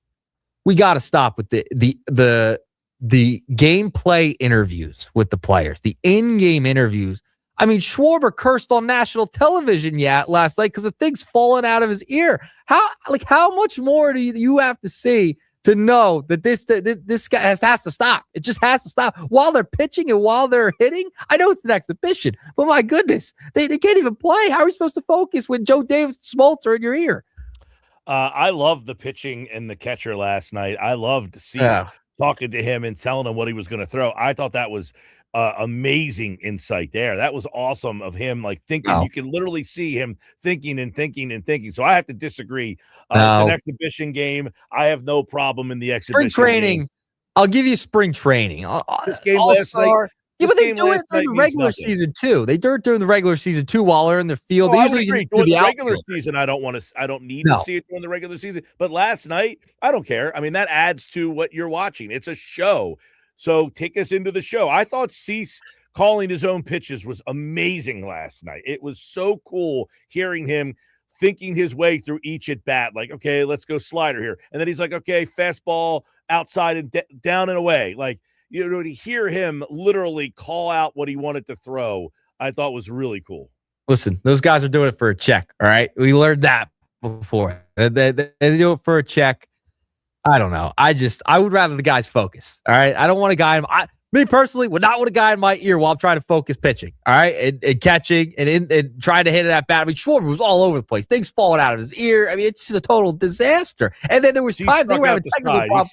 We got to stop with the gameplay interviews with the players, the in-game interviews. I mean, Schwarber cursed on national television last night because the thing's falling out of his ear. How much more do you have to see to know that this guy has to stop? It just has to stop while they're pitching and while they're hitting. I know it's an exhibition, but my goodness, they can't even play. How are we supposed to focus when Joe Davis and Smoltz are in your ear? I loved the pitching and the catcher last night. I loved Cease talking to him and telling him what he was going to throw. I thought that was amazing insight there. That was awesome of him, like thinking. You can literally see him thinking and thinking and thinking. So I have to disagree. It's an exhibition game. I have no problem in the exhibition spring training game. I'll give you spring training. This game last night. Yeah, but they do it during the regular season too. They do it during the regular season too while they're in the field. They usually do the regular season. I don't need to see it during the regular season. But last night, I don't care. I mean, that adds to what you're watching. It's a show. So take us into the show. I thought Cease calling his own pitches was amazing last night. It was so cool hearing him thinking his way through each at bat. Like, okay, let's go slider here. And then he's like, okay, fastball outside and down and away. Like, to hear him literally call out what he wanted to throw, I thought was really cool. Listen, those guys are doing it for a check. All right. We learned that before. They do it for a check. I don't know. I would rather the guys focus. All right. I don't want a guy. Me personally would not want a guy in my ear while I'm trying to focus pitching. All right. And catching and trying to hit it at bat. I mean, Schwarber was all over the place. Things falling out of his ear. I mean, it's just a total disaster. And then there was times they were having technical problems.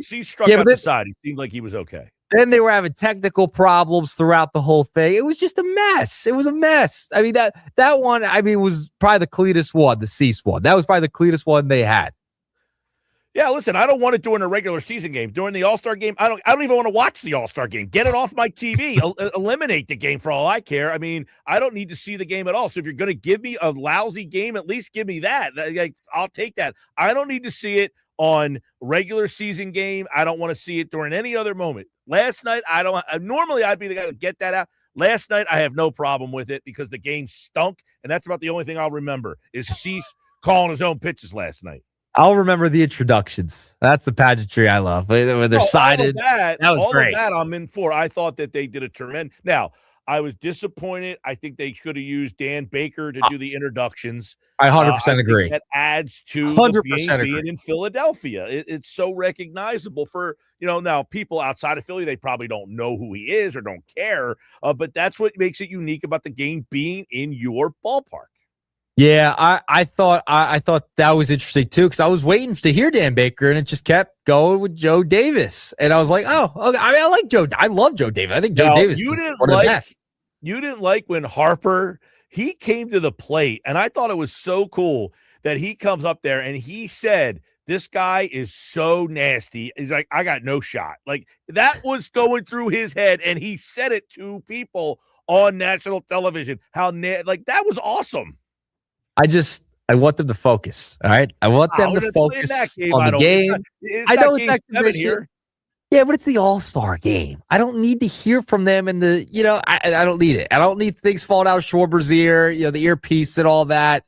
He struck out the side. He seemed like he was okay. Then they were having technical problems throughout the whole thing. It was just a mess. It was a mess. I mean, that one, was probably the cleanest one, the Cease one. That was probably the cleanest one they had. Yeah, listen, I don't want it during a regular season game. During the All-Star game, I don't even want to watch the All-Star game. Get it off my TV. Eliminate the game for all I care. I mean, I don't need to see the game at all. So if you're going to give me a lousy game, at least give me that. Like, I'll take that. I don't need to see it on regular season game. I don't want to see it during any other moment. Last night, normally I'd be the guy to get that out. Last night, I have no problem with it because the game stunk, and that's about the only thing I'll remember is Cease calling his own pitches last night. I'll remember the introductions. That's the pageantry I love. When they're sided. That was great. All of that I'm in for. I thought that they did a tremendous. Now, I was disappointed. I think they should have used Dan Baker to do the introductions. I 100% agree. That adds to 100% being in Philadelphia. It's so recognizable for, now people outside of Philly, they probably don't know who he is or don't care. But that's what makes it unique about the game being in your ballpark. Yeah, I thought that was interesting too because I was waiting to hear Dan Baker and it just kept going with Joe Davis and I was like, oh, okay. I mean, I like Joe. I love Joe Davis. I think Joe Davis is one of the best. You didn't like when Harper he came to the plate and I thought it was so cool that he comes up there and he said, "This guy is so nasty." He's like, "I got no shot." Like that was going through his head and he said it to people on national television. That was awesome. I want them to focus. All right. I want them to focus on the game. I know it's exhibition here. Yeah, but it's the All-Star game. I don't need to hear from them in the, I don't need it. I don't need things falling out of Schwarber's ear, the earpiece and all that.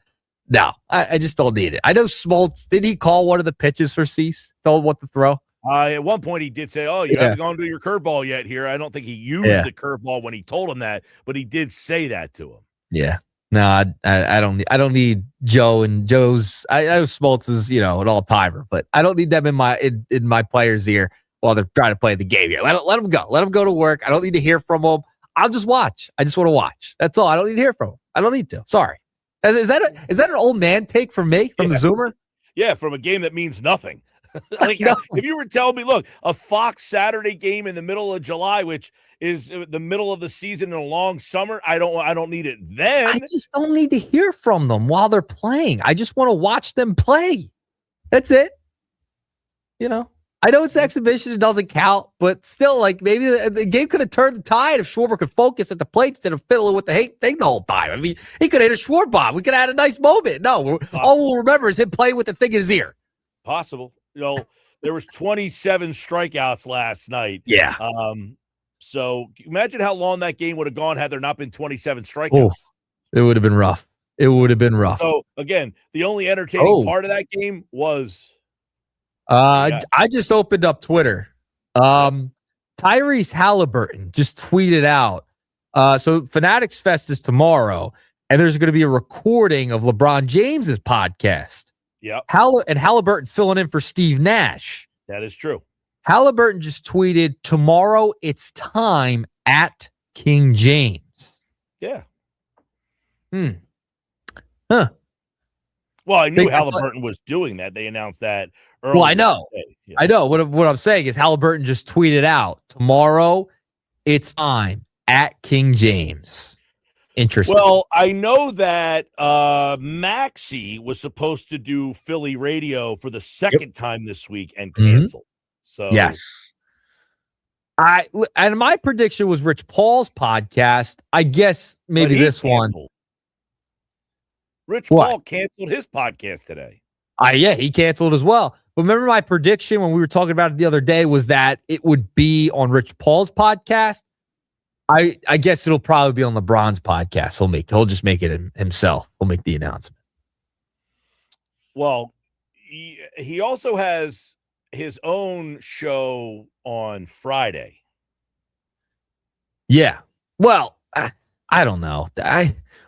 No, I just don't need it. I know Smoltz, did he call one of the pitches for Cease? Told what to throw? At one point he did say, you haven't gone to your curveball yet here. I don't think he used the curveball when he told him that, but he did say that to him. Yeah. No, I don't need Joe and Joe's. I know Smoltz is an all timer, but I don't need them in my player's ear while they're trying to play the game here. Let them go. Let them go to work. I don't need to hear from them. I'll just watch. I just want to watch. That's all. I don't need to hear from them. I don't need to. Sorry. Is that an old man take from me from the Zoomer? Yeah, from a game that means nothing. Like, No. if you were telling me, look, a Fox Saturday game in the middle of July, which is the middle of the season in a long summer, I don't need it then. I just don't need to hear from them while they're playing. I just want to watch them play. That's it. You know, I know it's an exhibition. It doesn't count, but still, like, maybe the game could have turned the tide if Schwarber could focus at the plate instead of fiddling with the thing the whole time. I mean, he could have hit a Schwarber bomb. We could have had a nice moment. No, all we'll remember is him playing with the thing in his ear. Possible. You know, there was 27 strikeouts last night. Yeah. So imagine how long that game would have gone had there not been 27 strikeouts. Oh, it would have been rough. It would have been rough. So again, the only entertaining part of that game was. I just opened up Twitter. Tyrese Halliburton just tweeted out. So Fanatics Fest is tomorrow, and there's going to be a recording of LeBron James's podcast. Yeah. And Halliburton's filling in for Steve Nash. That is true. Halliburton just tweeted, tomorrow it's time at King James. Yeah. Huh. Well, I knew Halliburton was doing that. They announced that earlier. Well, I know. Yeah. I know. What I'm saying is Halliburton just tweeted out, tomorrow it's time at King James. Interesting. Well, I know that Maxey was supposed to do Philly radio for the second time this week and canceled. So yes. And my prediction was Rich Paul's podcast. I guess maybe this canceled. one. Rich Paul canceled his podcast today. Yeah, he canceled as well. But remember my prediction when we were talking about it the other day was that it would be on Rich Paul's podcast. I guess it'll probably be on LeBron's podcast. He'll just make it himself. He'll make the announcement. Well, he also has his own show on Friday. Yeah. Well, I don't know.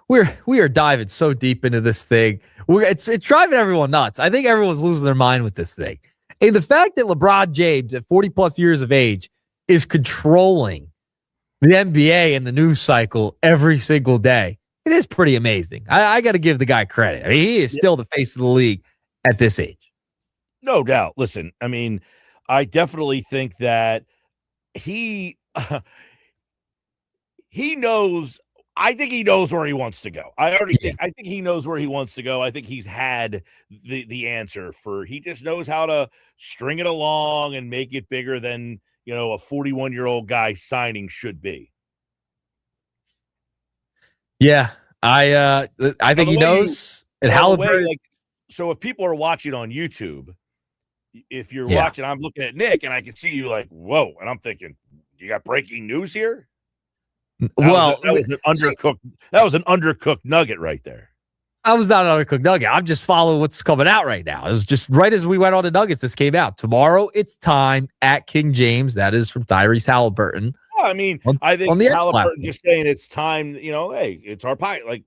We are diving so deep into this thing. It's driving everyone nuts. I think everyone's losing their mind with this thing. And the fact that LeBron James at 40 plus years of age is controlling the NBA and the news cycle every single day, it is pretty amazing. I got to give the guy credit. I mean, he is still the face of the league at this age. No doubt. Listen, I mean, I definitely think that he knows. I think he knows where he wants to go. I think he knows where he wants to go. I think he's had the answer for. He just knows how to string it along and make it bigger than a 41-year-old guy signing should be. Yeah, I think he knows. And Halliburton. So if people are watching on YouTube, if you're watching, I'm looking at Nick and I can see you like, whoa, and I'm thinking, you got breaking news here? That was an undercooked nugget right there. I was not an undercooked nugget. I'm just following what's coming out right now. It was just right as we went on the Nuggets, this came out. Tomorrow, it's time at King James. That is from Tyrese Halliburton. Well, I mean, I think Halliburton just saying it's time, hey, it's our pie. Like,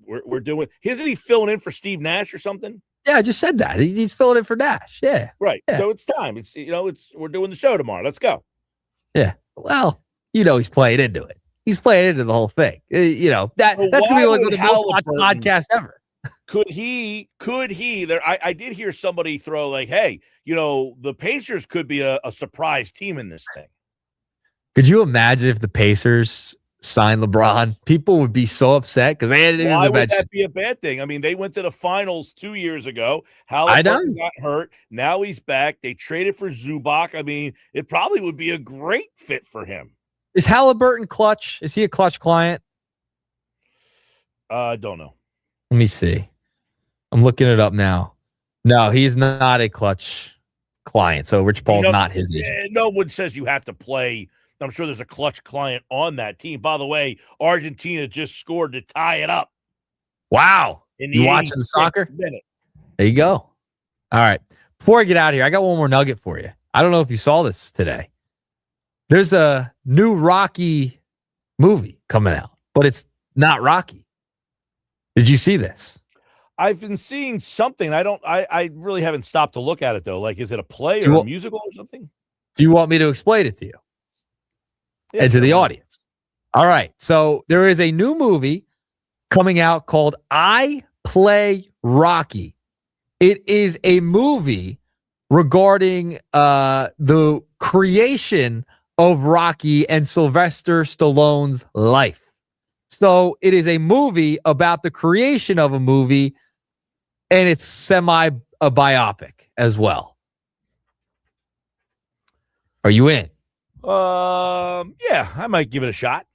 we're doing. Isn't he filling in for Steve Nash or something? Yeah, I just said that. He's filling in for Nash. Yeah. Right. Yeah. So it's time. It's, we're doing the show tomorrow. Let's go. Yeah. Well, he's playing into it. He's playing into the whole thing. That's going to be like the most watched podcast ever. Could he there? I did hear somebody throw like, hey, the Pacers could be a surprise team in this thing. Could you imagine if the Pacers signed LeBron? People would be so upset because they had to. Why would that be a bad thing? I mean, they went to the finals 2 years ago. Halliburton got hurt. Now he's back. They traded for Zubac. I mean, it probably would be a great fit for him. Is Halliburton clutch? Is he a clutch client? Don't know. Let me see. I'm looking it up now. No, he's not a clutch client. So Rich Paul's not his agent. No one says you have to play. I'm sure there's a clutch client on that team. By the way, Argentina just scored to tie it up. Wow. You watching the soccer? Minute. There you go. All right. Before I get out of here, I got one more nugget for you. I don't know if you saw this today. There's a new Rocky movie coming out, but it's not Rocky. Did you see this? I've been seeing something. I really haven't stopped to look at it though. Like, is it a play or a musical or something? Do you want me to explain it to you and to the audience? All right. So there is a new movie coming out called I Play Rocky. It is a movie regarding the creation of Rocky and Sylvester Stallone's life. So it is a movie about the creation of a movie, and it's semi a biopic as well. Are you in? Yeah, I might give it a shot.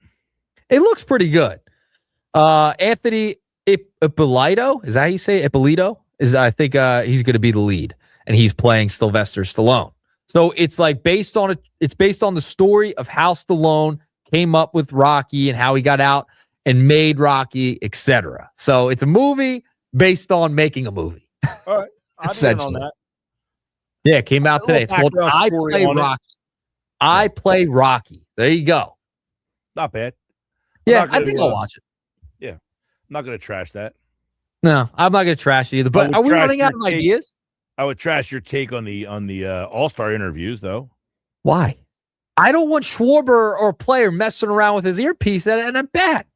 It looks pretty good. Anthony Ippolito, is that how you say it? Ippolito? I think he's going to be the lead, and he's playing Sylvester Stallone. So it's like based on the story of how Stallone came up with Rocky and how he got out and made Rocky, etc. So it's a movie based on making a movie. All right, I'm in on that. Yeah, it came out today. It's called I Play Rocky. I Play Rocky. There you go. Not bad. Yeah, I think I'll watch it. Yeah, I'm not going to trash that. No, I'm not going to trash it either. But are we running out of ideas? I would trash your take on the All-Star interviews, though. Why? I don't want Schwarber or a player messing around with his earpiece and a bat.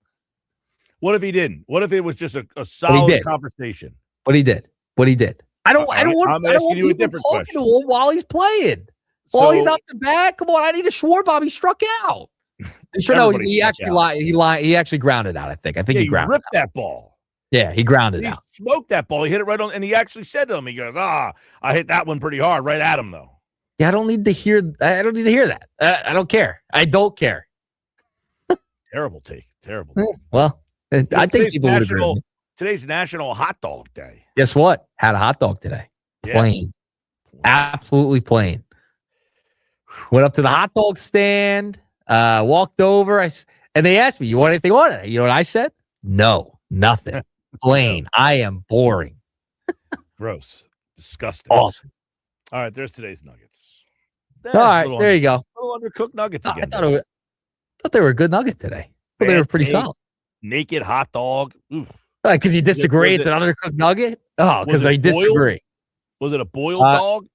What if he didn't? What if it was just a solid conversation? What he did. I don't want people talking to him while he's playing. While he's up to bat. Come on, I need a Schwarber. He struck out. No, he actually grounded out, I think. He grounded ripped that ball. Yeah, he grounded out. He smoked that ball. He hit it right on, and he actually said to him, he goes, I hit that one pretty hard right at him, though. Yeah, I don't need to hear that. I don't care. I don't care. Terrible take. Terrible. Well, I think people would agree. Today's National Hot Dog Day. Guess what? Had a hot dog today. Plain. Absolutely plain. Went up to the hot dog stand, walked over, and they asked me, you want anything on it? You know what I said? No, nothing. Plain. I am boring. Gross. Disgusting. Awesome. All right, there's today's nuggets. All right, there you go. A little undercooked nuggets again. I thought they were a good nugget today. They were pretty solid. Naked hot dog. Because you disagree, it's an undercooked nugget? Oh, because I disagree. Was it a boiled dog?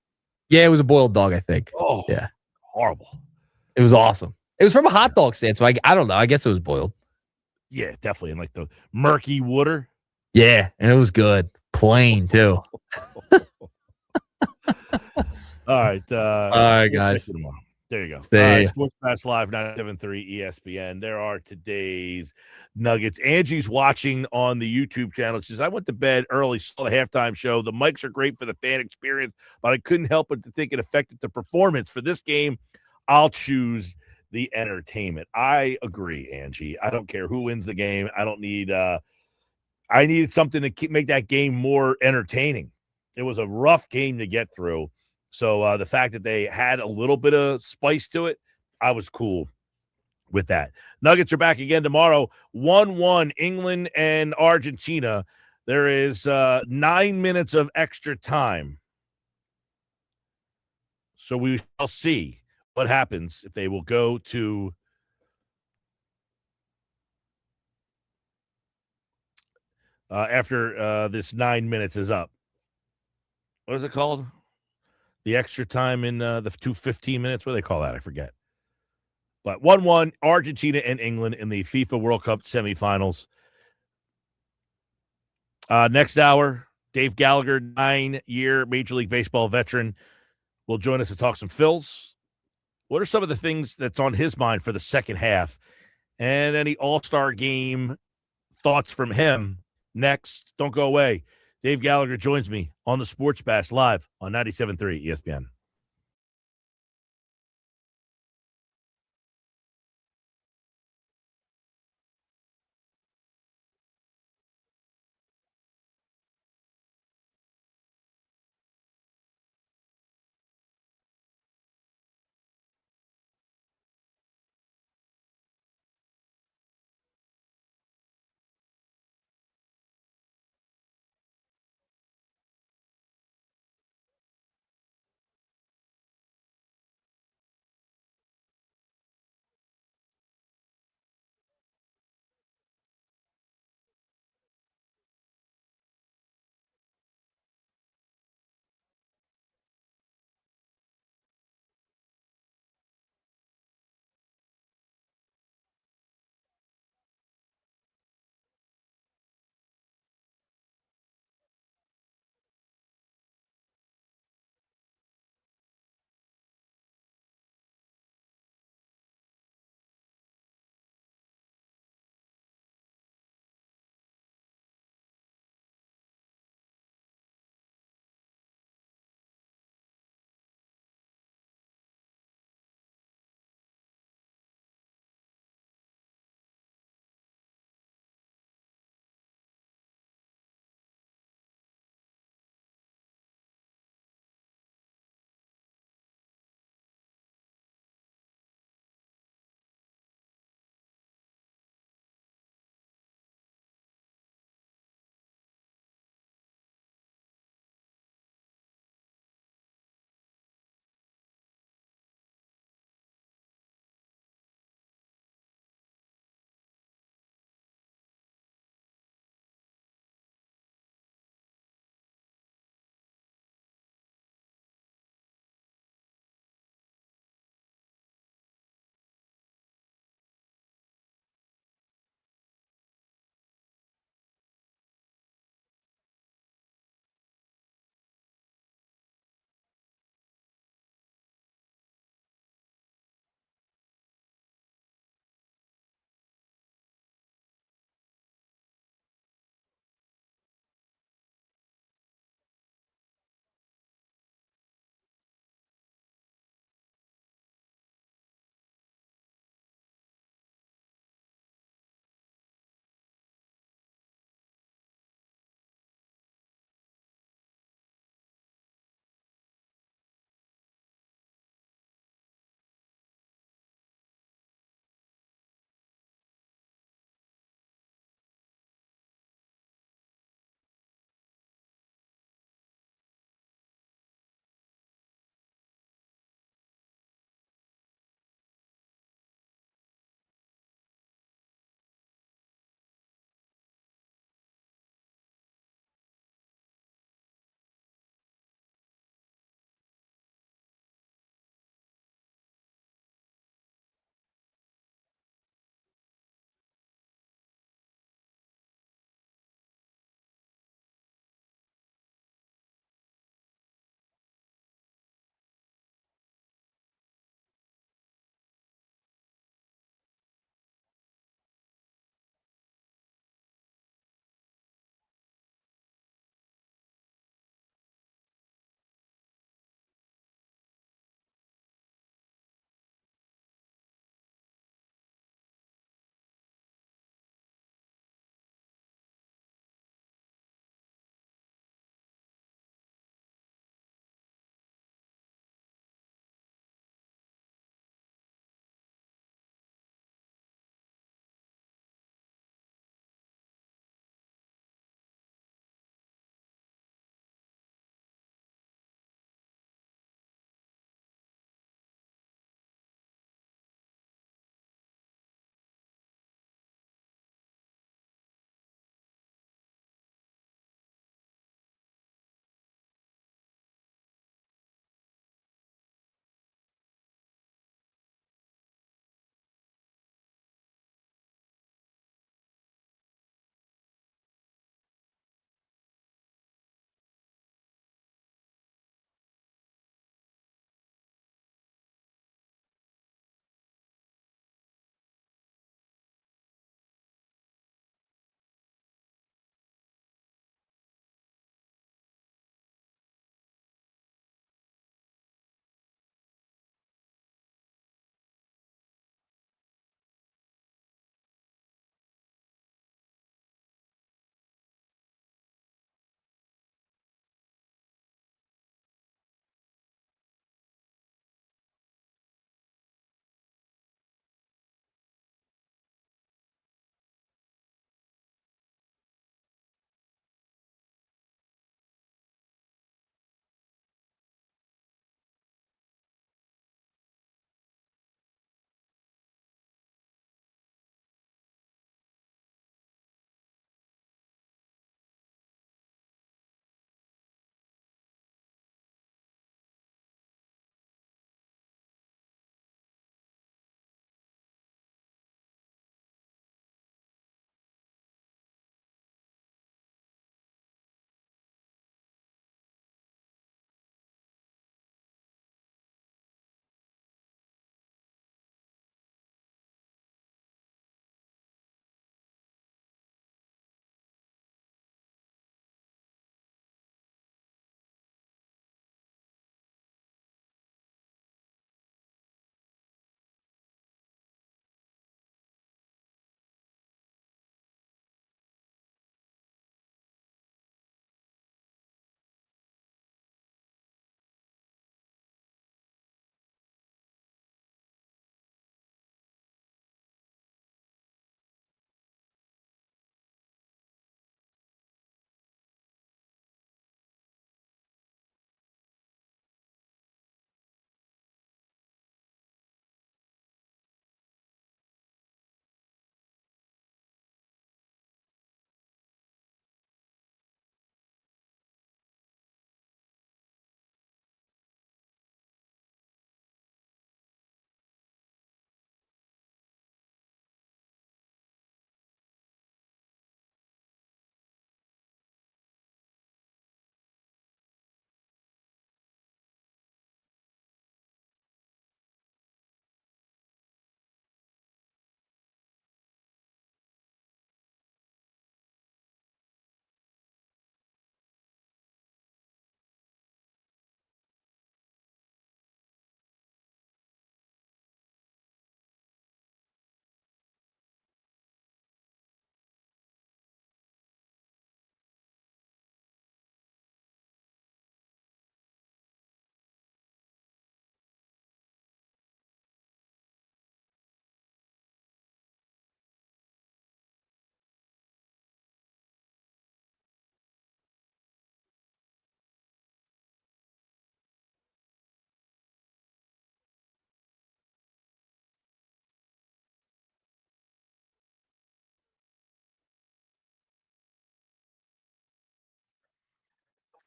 Yeah, it was a boiled dog, I think. Oh, yeah. Horrible. It was awesome. It was from a hot dog stand, so I don't know. I guess it was boiled. Yeah, definitely. In like the murky water. Yeah, and it was good. Plain, too. All right. All right, guys. There you go. All right, Sports Pass Live, 973 ESPN. There are today's nuggets. Angie's watching on the YouTube channel. She says, I went to bed early, saw the halftime show. The mics are great for the fan experience, but I couldn't help but to think it affected the performance. For this game, I'll choose the entertainment. I agree, Angie. I don't care who wins the game. I don't need I needed something to make that game more entertaining. It was a rough game to get through. So the fact that they had a little bit of spice to it, I was cool with that. Nuggets are back again tomorrow. 1-1, England and Argentina. There is 9 minutes of extra time. So we shall see what happens if they will go to after this 9 minutes is up. What is it called? The extra time in the 15 minutes. What do they call that? I forget. But 1-1, Argentina and England in the FIFA World Cup semifinals. Next hour, Dave Gallagher, 9-year Major League Baseball veteran, will join us to talk some Phils. What are some of the things that's on his mind for the second half? And any All-Star game thoughts from him next. Don't go away. Dave Gallagher joins me on the Sports Bash live on 97.3 ESPN.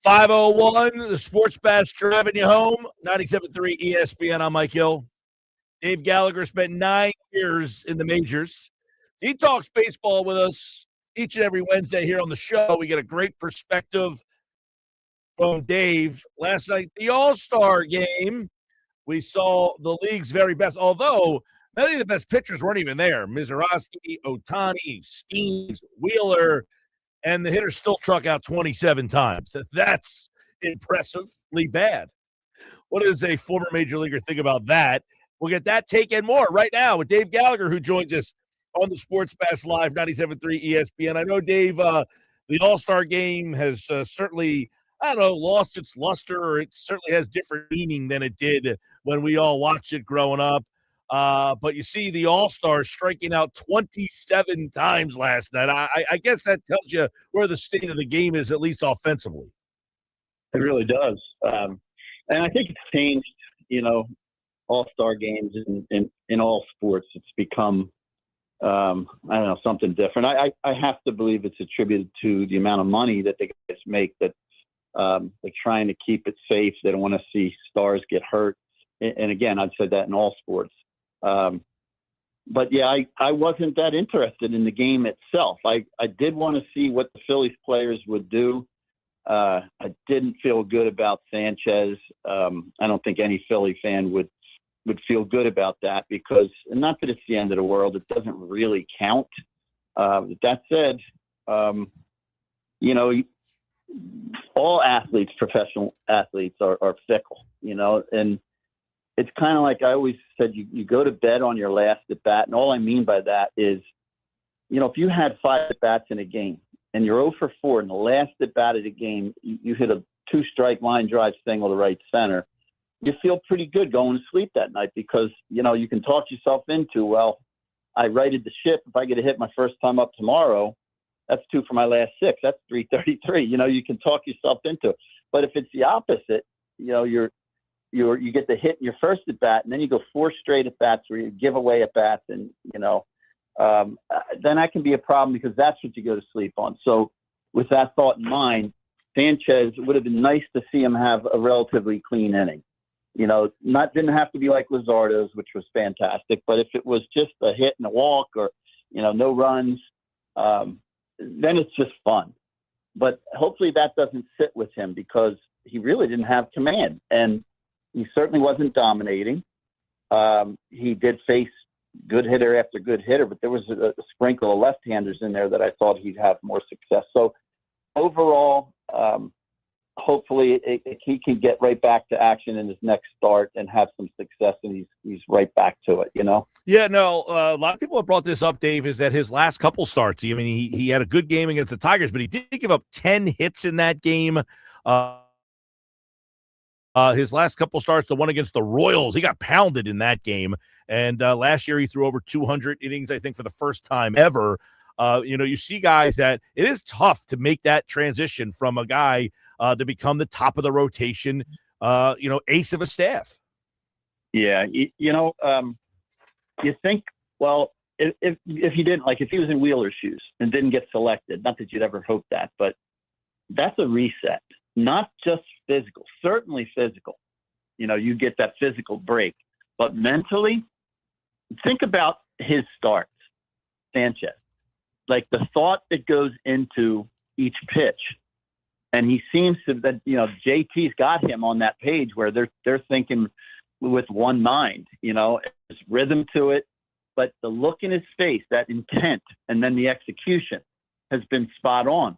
5:01, the Sports Bash driving you home. 97.3 ESPN. I'm Mike Hill. Dave Gallagher spent 9 years in the majors. He talks baseball with us each and every Wednesday here on the show. We get a great perspective from Dave. Last night, the All-Star game, we saw the league's very best, although many of the best pitchers weren't even there. Mizorowski, Ohtani, Skeens, Wheeler, and the hitters still struck out 27 times. That's impressively bad. What does a former major leaguer think about that? We'll get that take and more right now with Dave Gallagher, who joins us on the Sports Bash Live, 97.3 ESPN. I know, Dave, the All-Star game has certainly, lost its luster, or it certainly has different meaning than it did when we all watched it growing up. But you see the All-Stars striking out 27 times last night. I guess that tells you where the state of the game is, at least offensively. It really does. And I think it's changed, All-Star games in all sports. It's become, something different. I have to believe it's attributed to the amount of money that the guys make, that they're trying to keep it safe. They don't want to see stars get hurt. And again, I've said that in all sports. But yeah, I wasn't that interested in the game itself. I did want to see what the Phillies players would do. I didn't feel good about Sanchez. I don't think any Philly fan would feel good about that, because, and not that it's the end of the world, it doesn't really count. That said, all athletes, professional athletes are fickle, and it's kind of like I always said, you go to bed on your last at bat. And all I mean by that is, if you had 5 at bats in a game and you're 0 for 4 in the last at bat of the game, you hit a 2-strike line drive single to right center, you feel pretty good going to sleep that night, because, you can talk yourself into, well, I righted the ship. If I get a hit my first time up tomorrow, that's 2 for my last 6. That's 333. You can talk yourself into it. But if it's the opposite, you get the hit in your first at bat, and then you go 4 straight at bats where you give away at bats, and then that can be a problem, because that's what you go to sleep on. So with that thought in mind, Sanchez, it would have been nice to see him have a relatively clean inning. Didn't have to be like Luzardo's, which was fantastic, but if it was just a hit and a walk, or no runs, then it's just fun. But hopefully that doesn't sit with him, because he really didn't have command, and he certainly wasn't dominating. He did face good hitter after good hitter, but there was a sprinkle of left-handers in there that I thought he'd have more success. So overall, hopefully he can get right back to action in his next start and have some success, and he's right back to it, Yeah, no, a lot of people have brought this up, Dave, is that his last couple starts, he had a good game against the Tigers, but he did give up 10 hits in that game. His last couple starts, the one against the Royals, he got pounded in that game. And last year he threw over 200 innings, I think, for the first time ever. You see guys that it is tough to make that transition from a guy to become the top of the rotation, ace of a staff. Yeah. You think, well, if he didn't, like if he was in Wheeler's shoes and didn't get selected, not that you'd ever hope that, but that's a reset, not just physical, certainly physical. You get that physical break, but mentally, think about his starts, Sanchez, like the thought that goes into each pitch. And he seems to, that JT's got him on that page where they're thinking with one mind, there's rhythm to it, but the look in his face, that intent, and then the execution has been spot on.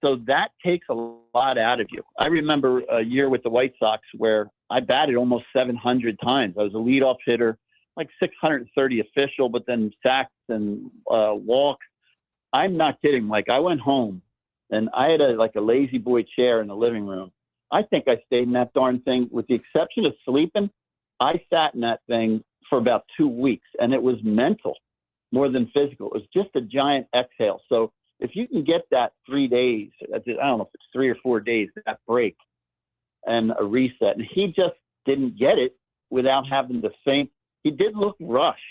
So that takes a lot out of you. I remember a year with the White Sox where I batted almost 700 times. I was a leadoff hitter, like 630 official, but then sacks and walks. I'm not kidding. Like I went home and I had a lazy boy chair in the living room. I think I stayed in that darn thing, with the exception of sleeping. I sat in that thing for about 2 weeks, and it was mental more than physical. It was just a giant exhale. So if you can get that 3 days, I don't know if it's 3 or 4 days, that break and a reset, and he just didn't get it without having to think. He did look rushed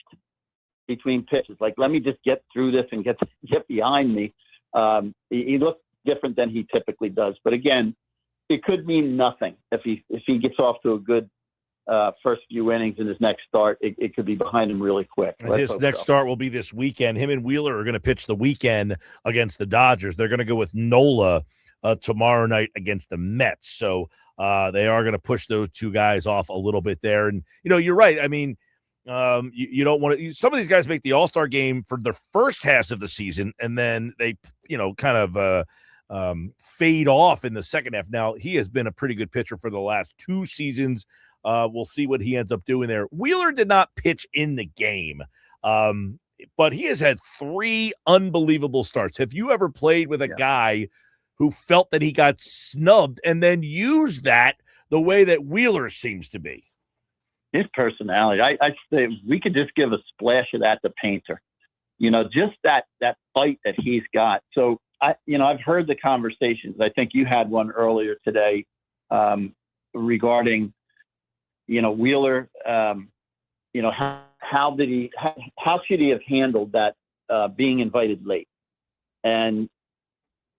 between pitches. Like, let me just get through this and get behind me. He looked different than he typically does. But again, it could mean nothing if he gets off to a good first few innings in his next start. It could be behind him really quick. His next start will be this weekend. Him and Wheeler are going to pitch the weekend against the Dodgers. They're going to go with Nola tomorrow night against the Mets. So they are going to push those two guys off a little bit there. And, you're right. I mean, you don't want to – some of these guys make the All-Star game for their first half of the season, and then they, kind of fade off in the second half. Now, he has been a pretty good pitcher for the last 2 seasons. We'll see what he ends up doing there. Wheeler did not pitch in the game, but he has had 3 unbelievable starts. Have you ever played with a guy who felt that he got snubbed and then used that the way that Wheeler seems to be? His personality. I say we could just give a splash of that to Painter. Just that fight that he's got. So I've heard the conversations. I think you had one earlier today regarding Wheeler. How should he have handled that being invited late? And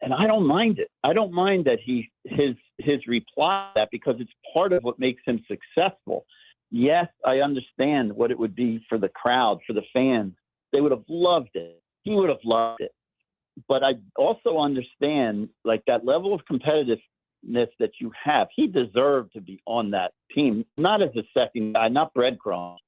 I don't mind it. I don't mind that his reply to that, because it's part of what makes him successful. Yes, I understand what it would be for the crowd, for the fans. They would have loved it. He would have loved it. But I also understand, like, that level of competitiveness that you have. He deserved to be on that team, not as a second guy, not breadcrumbs.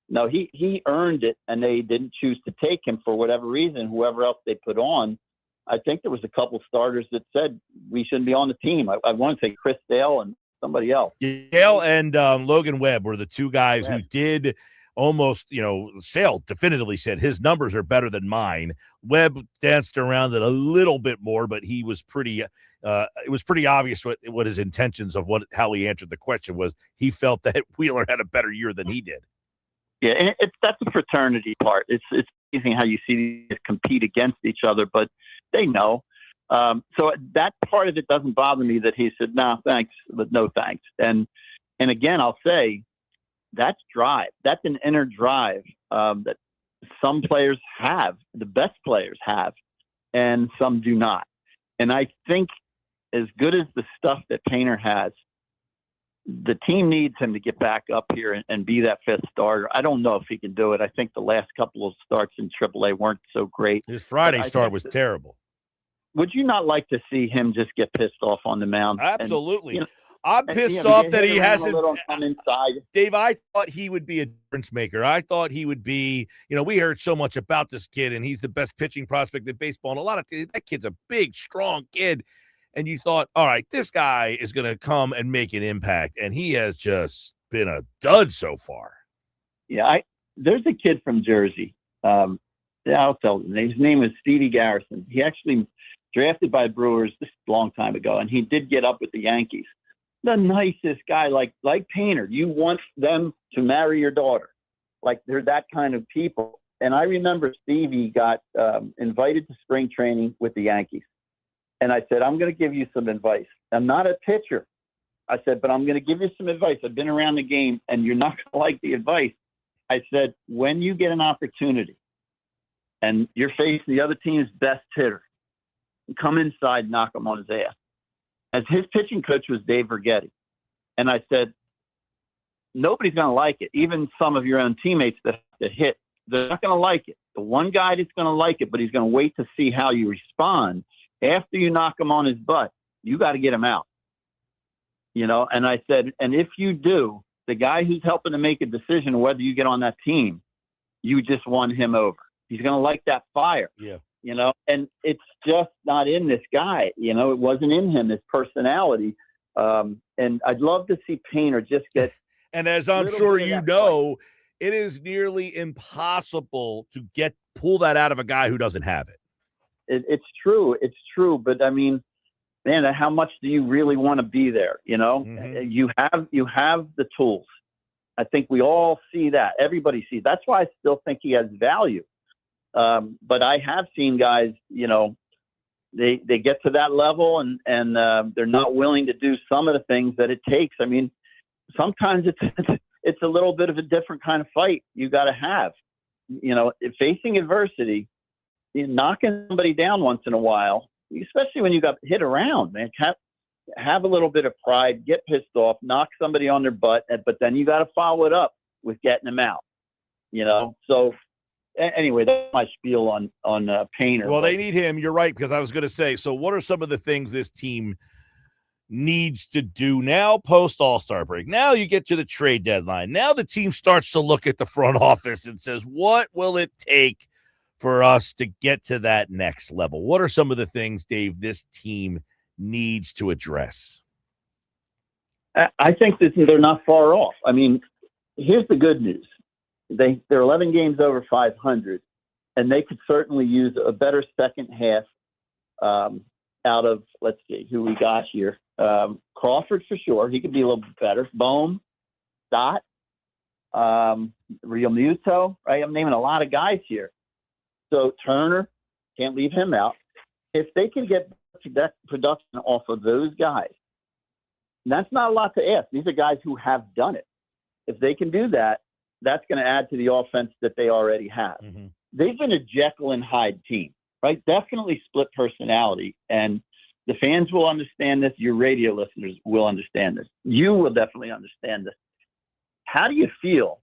No, he earned it, and they didn't choose to take him for whatever reason, whoever else they put on. I think there was a couple starters that said we shouldn't be on the team. I want to say Chris Dale and somebody else. Dale and Logan Webb were the 2 guys who did almost, Sale definitively said his numbers are better than mine. Webb danced around it a little bit more, but he was pretty it was pretty obvious what his intentions of how he answered the question was. He felt that Wheeler had a better year than he did. Yeah, and that's the fraternity part. It's amazing how you see these compete against each other, but they know. So that part of it doesn't bother me, that he said, no, thanks, but no thanks. And again, I'll say that's drive. That's an inner drive that some players have, the best players have, and some do not. And I think as good as the stuff that Painter has, the team needs him to get back up here and be that 5th starter. I don't know if he can do it. I think the last couple of starts in AAA weren't so great. His Friday start was terrible. Would you not like to see him just get pissed off on the mound? Absolutely. I'm pissed off that he hasn't. Inside. Dave, I thought he would be a difference maker. I thought he would be, we heard so much about this kid, and he's the best pitching prospect in baseball. And that kid's a big, strong kid. And you thought, all right, this guy is going to come and make an impact. And he has just been a dud so far. Yeah, there's a kid from Jersey. I'll tell you. His name is Stevie Garrison. He actually drafted by Brewers this long time ago, and he did get up with the Yankees. The nicest guy, like Painter. You want them to marry your daughter. Like, they're that kind of people. And I remember Stevie got invited to spring training with the Yankees. And I said, I'm going to give you some advice. I'm not a pitcher. I said, but I'm going to give you some advice. I've been around the game, and you're not going to like the advice. I said, when you get an opportunity and you're facing the other team's best hitter, come inside, knock him on his ass. As his pitching coach was Dave Vergetti. And I said, nobody's going to like it. Even some of your own teammates that hit, they're not going to like it. The one guy that's going to like it, but he's going to wait to see how you respond. After you knock him on his butt, you got to get him out. And I said, and if you do, the guy who's helping to make a decision whether you get on that team, you just won him over. He's going to like that fire. Yeah. And it's just not in this guy. It wasn't in him, his personality. And I'd love to see Painter just get. And as I'm sure you know, it is nearly impossible to pull that out of a guy who doesn't have it. It's true. It's true. But I mean, man, how much do you really want to be there? Mm-hmm. You have the tools. I think we all see that. Everybody sees. That's why I still think he has value. But I have seen guys, they get to that level and they're not willing to do some of the things that it takes. I mean, sometimes it's a little bit of a different kind of fight you got to have. Facing adversity, knocking somebody down once in a while, especially when you got hit around, man. have a little bit of pride, get pissed off, knock somebody on their butt, but then you got to follow it up with getting them out. So anyway, that's my spiel on Painter. Well, they need him. You're right, because I was going to say, so what are some of the things this team needs to do now post All-Star break? Now you get to the trade deadline. Now the team starts to look at the front office and says, what will it take for us to get to that next level? What are some of the things, Dave, this team needs to address? I think that they're not far off. I mean, here's the good news. They're 11 games over 500, and they could certainly use a better second half out of, let's see, who we got here. Crawford for sure. He could be a little bit better. Bohm, Stott, Real Muto, right? I'm naming a lot of guys here. So Turner, can't leave him out. If they can get that production off of those guys, that's not a lot to ask. These are guys who have done it. If they can do that, that's going to add to the offense that they already have. Mm-hmm. They've been a Jekyll and Hyde team, right? Definitely split personality. And the fans will understand this. Your radio listeners will understand this. You will definitely understand this. How do you feel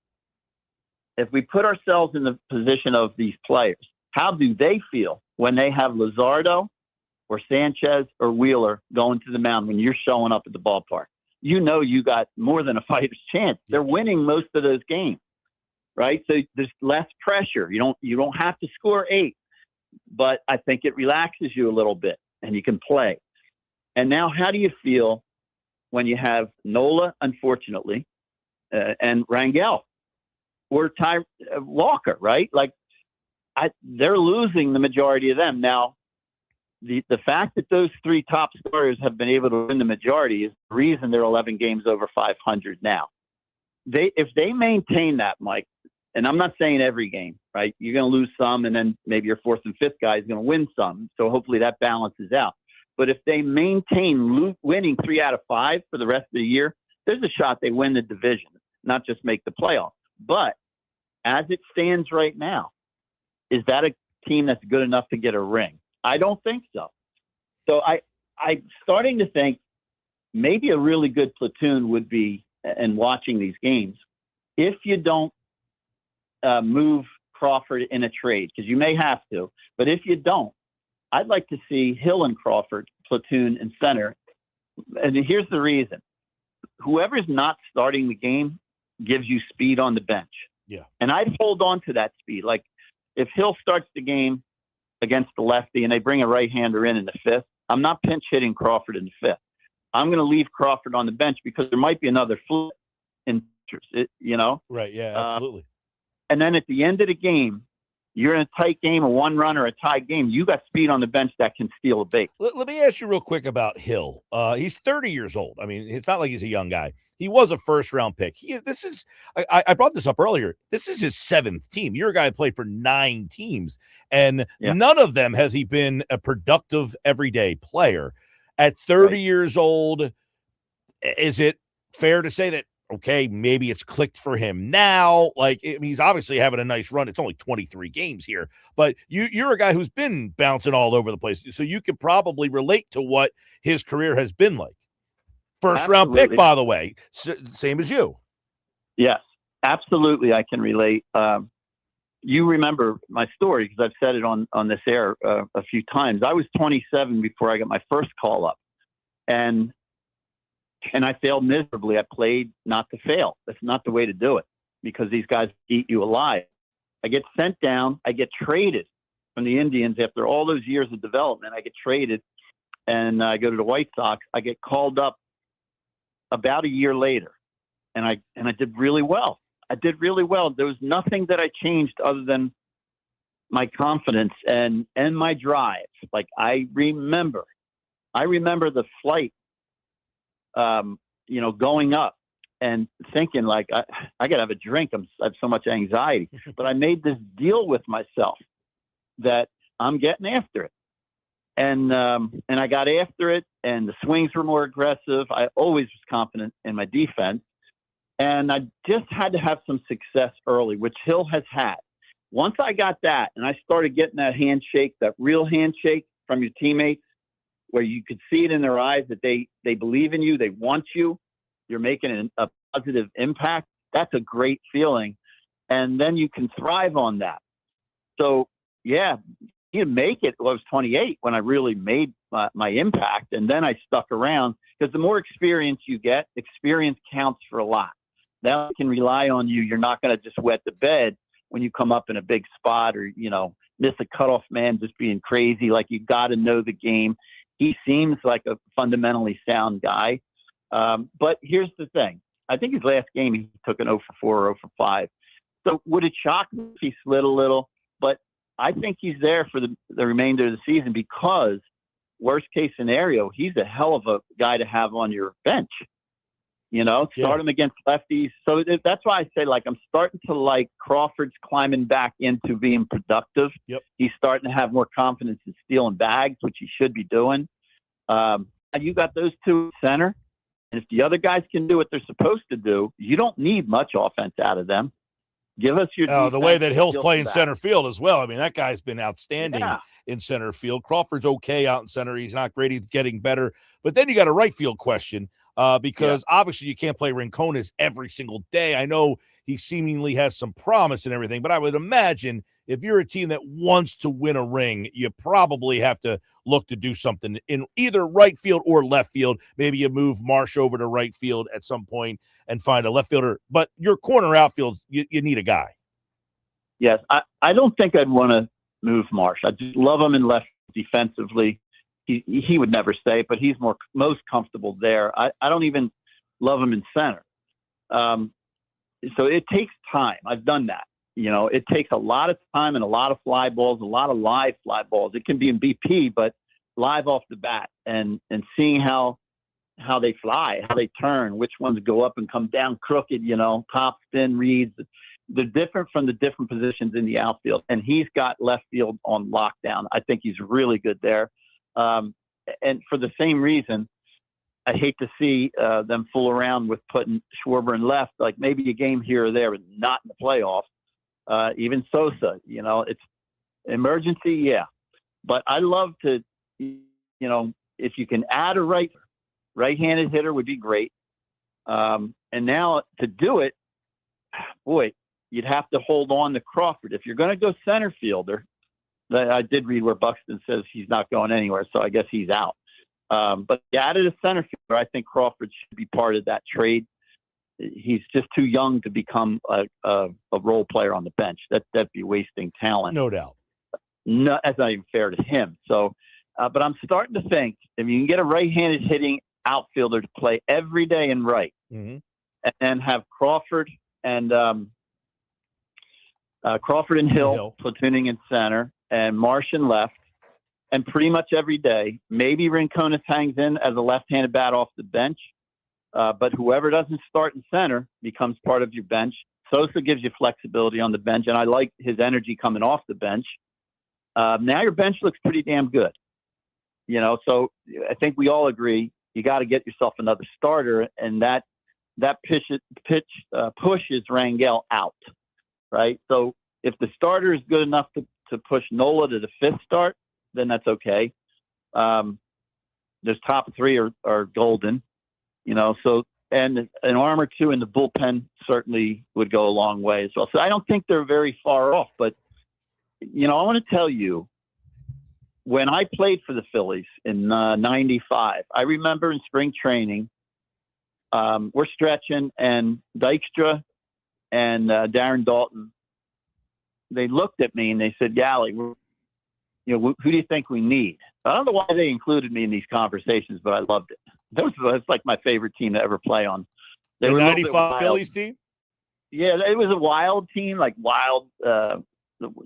if we put ourselves in the position of these players? How do they feel when they have Luzardo or Sanchez or Wheeler going to the mound when you're showing up at the ballpark? You got more than a fighter's chance. They're winning most of those games, right? So there's less pressure. You don't have to score 8, but I think it relaxes you a little bit and you can play. And now, how do you feel when you have Nola, unfortunately, and Rangel or Ty Walker, right? They're losing the majority of them now. The fact that those 3 top scorers have been able to win the majority is the reason they're 11 games over 500 now. If they maintain that, Mike, and I'm not saying every game, right? You're going to lose some, and then maybe your 4th and 5th guy is going to win some. So hopefully that balances out. But if they maintain winning 3 out of 5 for the rest of the year, there's a shot they win the division, not just make the playoffs. But as it stands right now, is that a team that's good enough to get a ring? I don't think so. So I'm starting to think maybe a really good platoon would be, and watching these games, if you don't move Crawford in a trade, because you may have to, but if you don't, I'd like to see Hill and Crawford platoon in center. And here's the reason. Whoever's not starting the game gives you speed on the bench. Yeah. And I'd hold on to that speed. Like if Hill starts the game against the lefty and they bring a right-hander in the 5th, I'm not pinch hitting Crawford in the 5th. I'm going to leave Crawford on the bench because there might be another flip in, Right. Yeah, absolutely. And then at the end of the game, you're in a tight game, a 1-run or a tie game. You got speed on the bench that can steal a base. Let me ask you real quick about Hill. He's 30 years old. I mean, it's not like he's a young guy. He was a first-round pick. I brought this up earlier. This is his 7th team. You're a guy who played for 9 teams, and none of them has he been a productive everyday player. At 30 years old, is it fair to say that, okay, maybe it's clicked for him now? He's obviously having a nice run. It's only 23 games here, but you're a guy who's been bouncing all over the place, so you could probably relate to what his career has been like. First-round pick, by the way, same as you. Yes, absolutely, I can relate. You remember my story because I've said it on this air a few times. I was 27 before I got my first call up, and I failed miserably. I played not to fail. That's not the way to do it because these guys eat you alive. I get sent down. I get traded from the Indians after all those years of development. I get traded, and I go to the White Sox. I get called up about a year later, and I did really well. I did really well. There was nothing that I changed other than my confidence and my drive. Like I remember the flight, going up and thinking like, I got to have a drink. I have so much anxiety, but I made this deal with myself that I'm getting after it. And I got after it, and the swings were more aggressive. I always was confident in my defense, and I just had to have some success early, which Hill has had. Once I got that, and I started getting that handshake, that real handshake from your teammates, where you could see it in their eyes that they believe in you, they want you, you're making a positive impact. That's a great feeling. And then you can thrive on that. So, yeah, you make it. Well, I was 28 when I really made my impact. And then I stuck around because the more experience you get, experience counts for a lot. Now I can rely on you. You're not going to just wet the bed when you come up in a big spot or, miss a cutoff man just being crazy. Like, you got to know the game. He seems like a fundamentally sound guy. But here's the thing. I think his last game, he took an 0 for 4 or 0 for 5. So would it shock me if he slid a little? But I think he's there for the remainder of the season because worst case scenario, he's a hell of a guy to have on your bench. Start him against lefties. So that's why I say, I'm starting to like Crawford's climbing back into being productive. Yep. He's starting to have more confidence in stealing bags, which he should be doing. You got those two at center. And if the other guys can do what they're supposed to do, you don't need much offense out of them. Give us your the way that Hill's playing back. center field as well. I mean, that guy's been outstanding in center field. Crawford's okay out in center. He's not great. He's getting better. But then you got a right field question because obviously you can't play Rincones every single day. I know he seemingly has some promise and everything, but I would imagine if you're a team that wants to win a ring, you probably have to look to do something in either right field or left field. Maybe you move Marsh over to right field at some point and find a left fielder. But your corner outfield, you need a guy. Yes, I don't think I'd want to move Marsh. I just love him in left defensively. He would never stay, but he's most comfortable there. I don't even love him in center. So it takes time. I've done that. It takes a lot of time and a lot of fly balls, a lot of live fly balls. It can be in BP, but live off the bat and seeing how they fly, how they turn, which ones go up and come down crooked, top spin reads. They're different from the different positions in the outfield. And he's got left field on lockdown. I think he's really good there. And for the same reason, I hate to see them fool around with putting Schwarber in left, like maybe a game here or there, but not in the playoffs. Even Sosa, it's emergency. Yeah. But I love to, if you can add a right-handed hitter would be great. And now to do it, boy, you'd have to hold on to Crawford. If you're going to go center fielder, I did read where Buxton says he's not going anywhere, so I guess he's out. But added a center fielder, I think Crawford should be part of that trade. He's just too young to become a role player on the bench. That'd be wasting talent. No doubt. No, that's not even fair to him. So, but I'm starting to think if you can get a right-handed hitting outfielder to play every day in right, and then have Crawford and Hill platooning in center, and Marsh in left, and pretty much every day, maybe Rincones hangs in as a left-handed bat off the bench. But whoever doesn't start in center becomes part of your bench. Sosa gives you flexibility on the bench, and I like his energy coming off the bench. Now your bench looks pretty damn good. So I think we all agree you got to get yourself another starter, and that pushes Rangel out, right? So if the starter is good enough to push Nola to the fifth start, then that's okay. Those top three are golden. So, and an arm or two in the bullpen certainly would go a long way as well. So I don't think they're very far off, but, I want to tell you, when I played for the Phillies in 95, I remember in spring training, we're stretching and Dykstra and Darren Dalton, they looked at me and they said, Gally, who do you think we need? I don't know why they included me in these conversations, but I loved it. That's like my favorite team to ever play on. They the were 95 Phillies team? Yeah, it was a wild team, like wild, the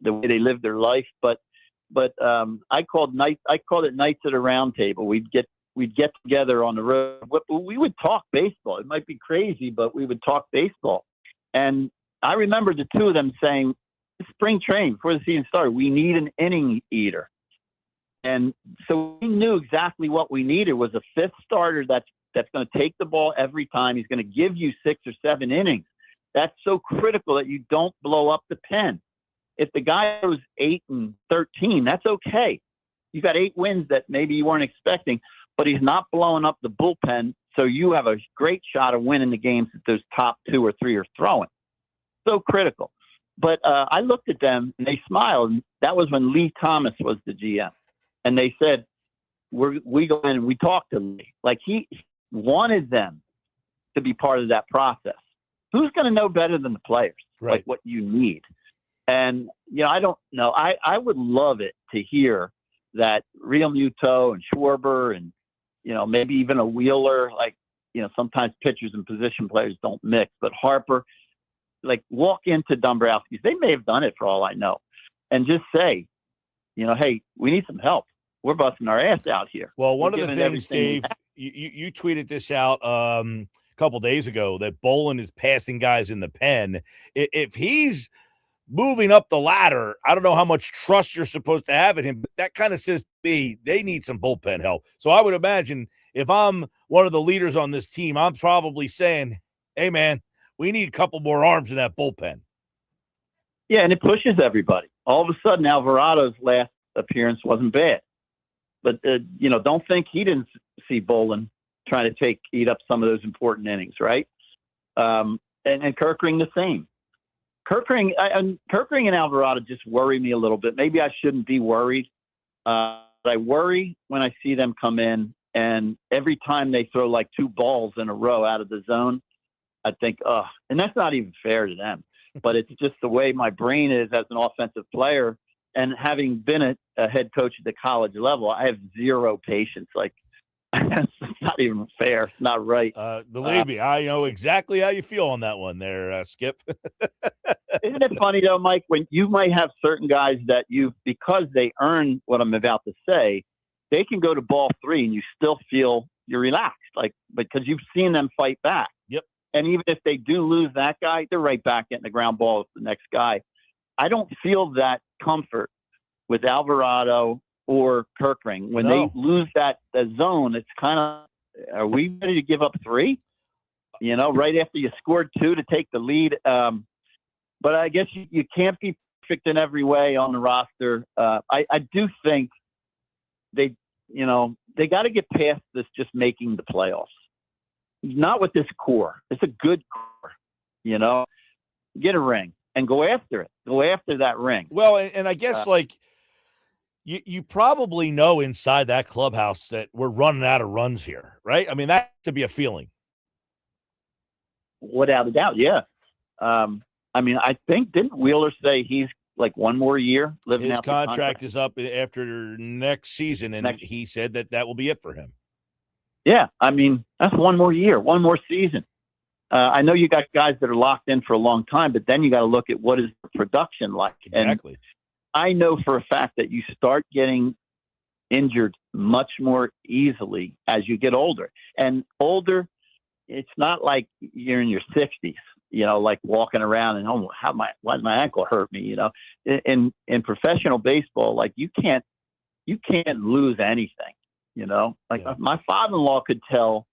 way they lived their life. But I called it nights at a round table. We'd get together on the road. We would talk baseball. It might be crazy, but we would talk baseball. And I remember the two of them saying, spring training before the season started, we need an inning eater. And so we knew exactly what we needed was a fifth starter that's going to take the ball every time. He's going to give you 6 or 7 innings. That's so critical that you don't blow up the pen. If the guy goes 8 and 13, that's okay. You got 8 wins that maybe you weren't expecting, but he's not blowing up the bullpen. So you have a great shot of winning the games that those top 2 or 3 are throwing. So critical. But I looked at them and they smiled. And that was when Lee Thomas was the GM. And they said, we go in and we talked to Lee. Like he wanted them to be part of that process. Who's going to know better than the players? Right. Like what you need. And, I don't know. I would love it to hear that Real Muto and Schwarber and, maybe even a Wheeler, like, sometimes pitchers and position players don't mix, but Harper, like walk into Dombrowski's. They may have done it for all I know. And just say, hey, we need some help. We're busting our ass out here. Well, one of the things, Dave, you tweeted this out a couple days ago that Bolin is passing guys in the pen. If he's moving up the ladder, I don't know how much trust you're supposed to have in him, but that kind of says to me they need some bullpen help. So I would imagine if I'm one of the leaders on this team, I'm probably saying, hey, man, we need a couple more arms in that bullpen. Yeah, and it pushes everybody. All of a sudden, Alvarado's last appearance wasn't bad. But, don't think he didn't see Bolin trying to eat up some of those important innings, right? And Kerkering the same. Kerkering and Alvarado just worry me a little bit. Maybe I shouldn't be worried. But I worry when I see them come in, and every time they throw like 2 balls in a row out of the zone, I think, and that's not even fair to them. But it's just the way my brain is as an offensive player. And having been a head coach at the college level, I have zero patience. Like, it's not even fair. It's not right. Believe me, I know exactly how you feel on that one there, Skip. Isn't it funny, though, Mike, when you might have certain guys that because they earn what I'm about to say, they can go to ball 3 and you still feel you're relaxed, like, because you've seen them fight back. Yep. And even if they do lose that guy, they're right back getting the ground ball with the next guy. I don't feel that comfort with Alvarado or Kerkering. When they lose that zone, it's kind of, are we ready to give up 3? Right after you scored 2 to take the lead. But I guess you can't be perfect in every way on the roster. I do think they got to get past this just making the playoffs. Not with this core. It's a good core, get a ring. And go after it. Go after that ring. Well, and I guess you probably know inside that clubhouse that we're running out of runs here, right? I mean, that to be a feeling. Without a doubt, yeah. I think didn't Wheeler say he's like one more year living his out contract is up after next season, and he said that will be it for him. Yeah, that's one more year, one more season. I know you got guys that are locked in for a long time, but then you got to look at what is the production like. Exactly. And I know for a fact that you start getting injured much more easily as you get older. And older, it's not like you're in your 60s, like walking around and why my ankle hurt me, In professional baseball, like you can't lose anything, My father-in-law could tell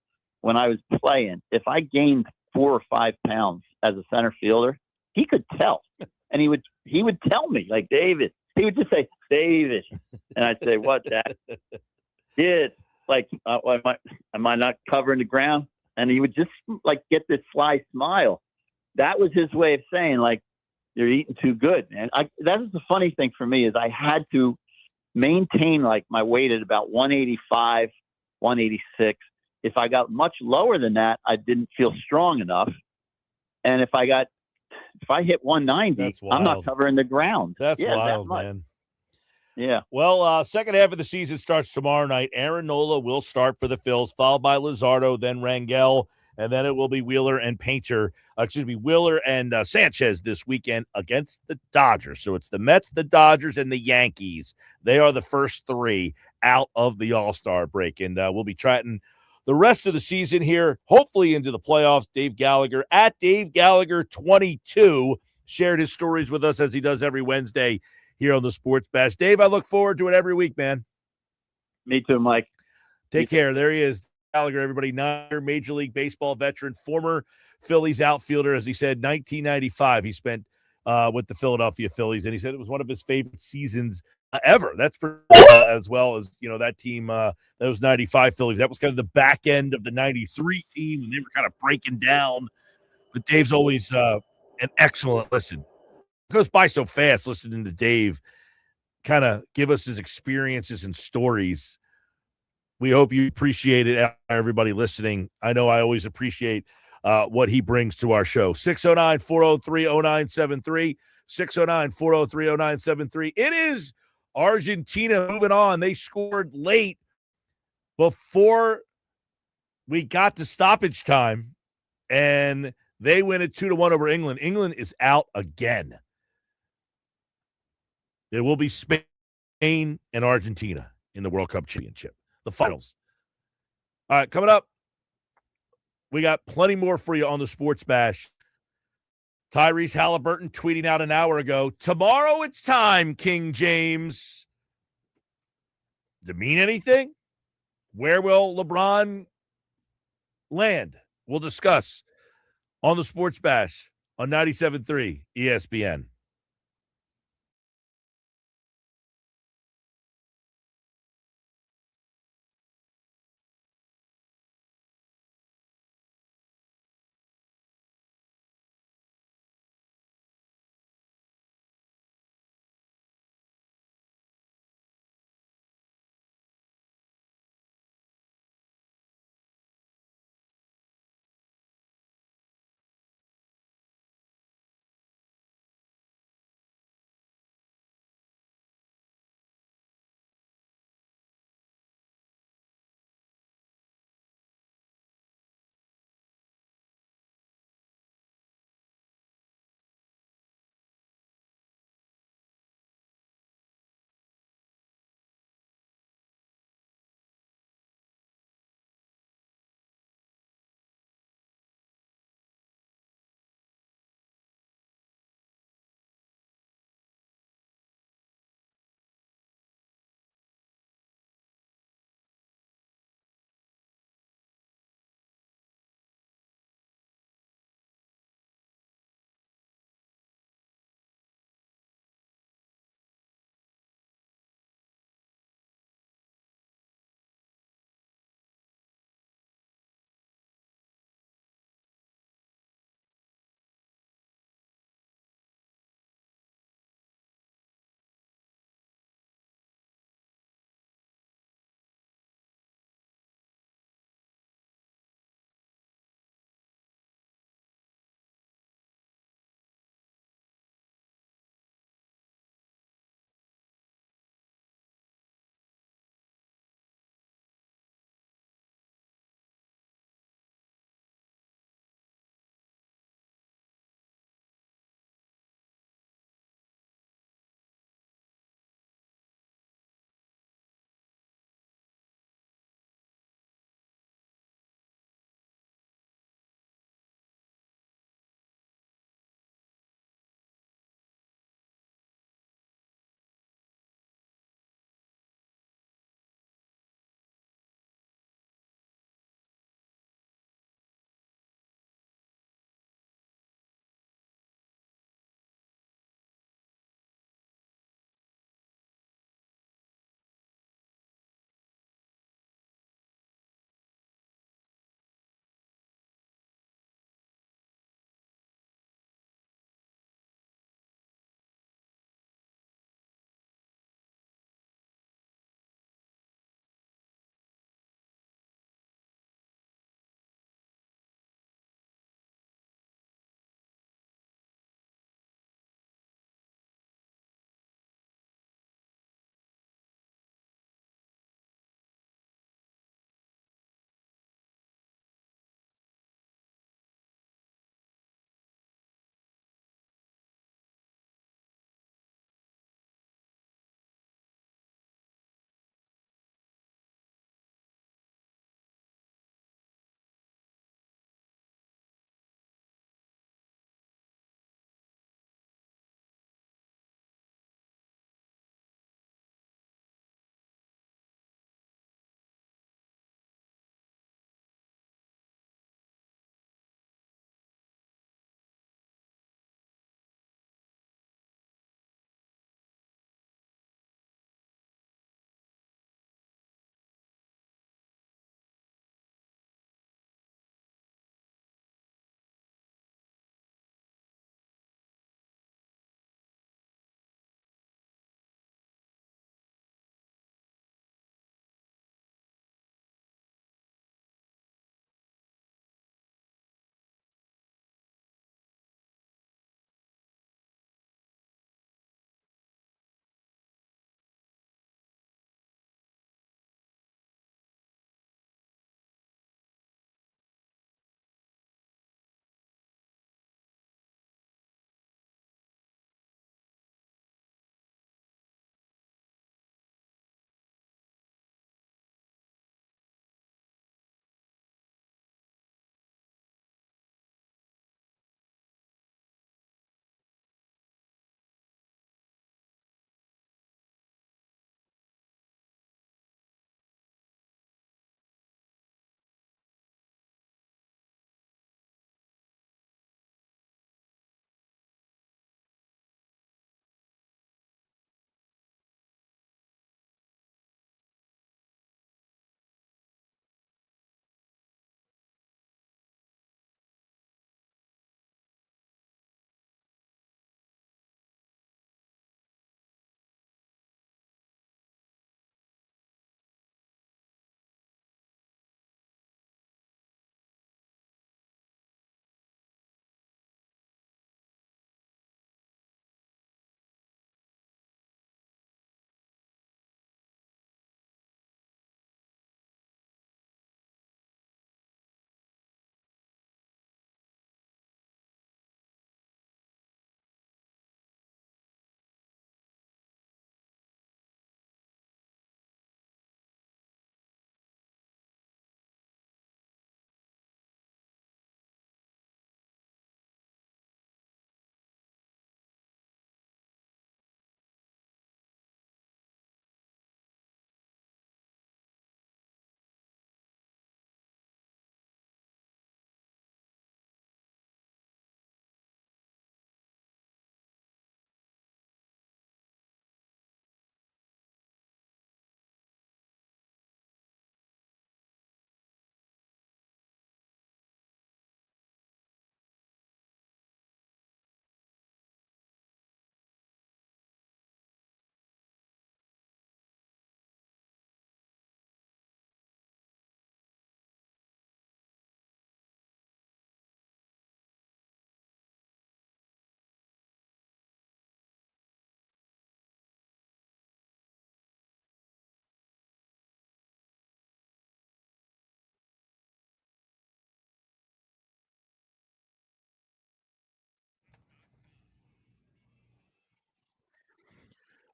when I was playing, if I gained 4 or 5 pounds as a center fielder, he could tell. And he would tell me, like, David, he would just say, David. And I'd say, what, Dad? Yeah, like, am I not covering the ground? And he would just like get this sly smile. That was his way of saying, like, you're eating too good. And that is the funny thing for me is I had to maintain like my weight at about 185, 186. If I got much lower than that, I didn't feel strong enough. And if I hit 190, I'm not covering the ground. That's wild, man. Yeah. Well, second half of the season starts tomorrow night. Aaron Nola will start for the Phils, followed by Luzardo, then Rangel, and then it will be Wheeler and Wheeler and Sanchez this weekend against the Dodgers. So it's the Mets, the Dodgers, and the Yankees. They are the first 3 out of the All-Star break, and we'll be chatting the rest of the season here, hopefully into the playoffs. Dave Gallagher at Dave Gallagher 22 shared his stories with us as he does every Wednesday here on the Sports Bash. Dave, I look forward to it every week, man. Me too, Mike. Take care. There he is, Gallagher, everybody. 9-year Major League Baseball veteran, former Phillies outfielder. As he said, 1995 he spent with the Philadelphia Phillies, and he said it was one of his favorite seasons ever. That's for as well as that team, those '95 Phillies. That was kind of the back end of the '93 team, and they were kind of breaking down. But Dave's always an excellent listen. It goes by so fast listening to Dave kind of give us his experiences and stories. We hope you appreciate it, everybody listening. I know I always appreciate what he brings to our show. 609-403-0973. 609-403-0973. It is Argentina moving on. They scored late before we got to stoppage time, and they win it 2-1 over England. England is out again. It will be Spain and Argentina in the World Cup Championship, the finals. All right, coming up, we got plenty more for you on the Sports Bash. Tyrese Halliburton tweeting out an hour ago, tomorrow it's time, King James. Does it mean anything? Where will LeBron land? We'll discuss on the Sports Bash on 97.3 ESPN.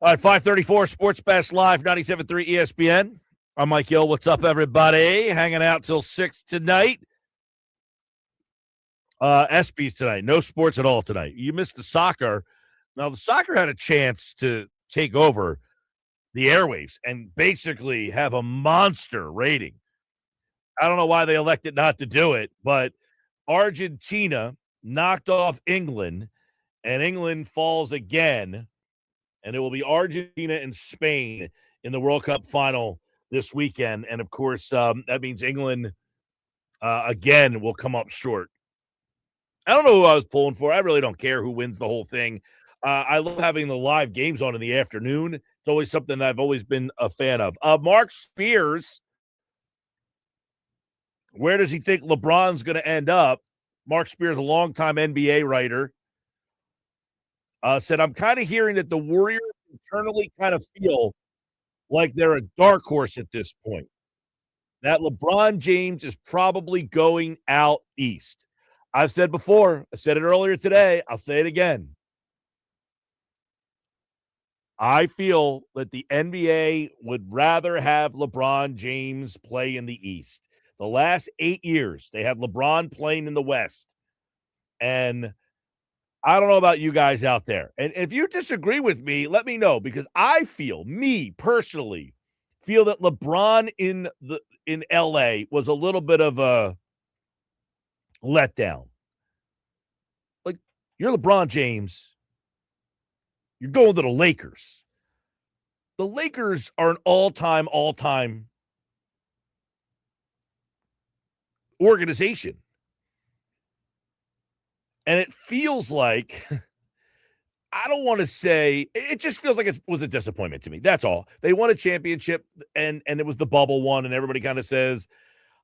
All right, 534 Sports Best Live, 97.3 ESPN. I'm Mike Hill. What's up, everybody? Hanging out till 6 tonight. ESPYs tonight. No sports at all tonight. You missed the soccer. Now, the soccer had a chance to take over the airwaves and basically have a monster rating. I don't know why they elected not to do it, but Argentina knocked off England, and England falls again. And it will be Argentina and Spain in the World Cup final this weekend. And, of course, that means England, again, will come up short. I don't know who I was pulling for. I really don't care who wins the whole thing. I love having the live games on in the afternoon. It's always something that I've always been a fan of. Mark Spears, where does he think LeBron's going to end up? Mark Spears, a longtime NBA writer, said, I'm kind of hearing that the Warriors internally kind of feel like they're a dark horse at this point, that LeBron James is probably going out east. I've said before, I said it earlier today, I'll say it again. I feel that the NBA would rather have LeBron James play in the East. The last 8 years, they had LeBron playing in the West. And I don't know about you guys out there. And if you disagree with me, let me know, because I feel, me personally, feel that LeBron in LA was a little bit of a letdown. Like, you're LeBron James. You're going to the Lakers. The Lakers are an all-time organization. And it feels like, I don't want to say, it just feels like it was a disappointment to me. That's all. They won a championship, and it was the bubble one, and everybody kind of says,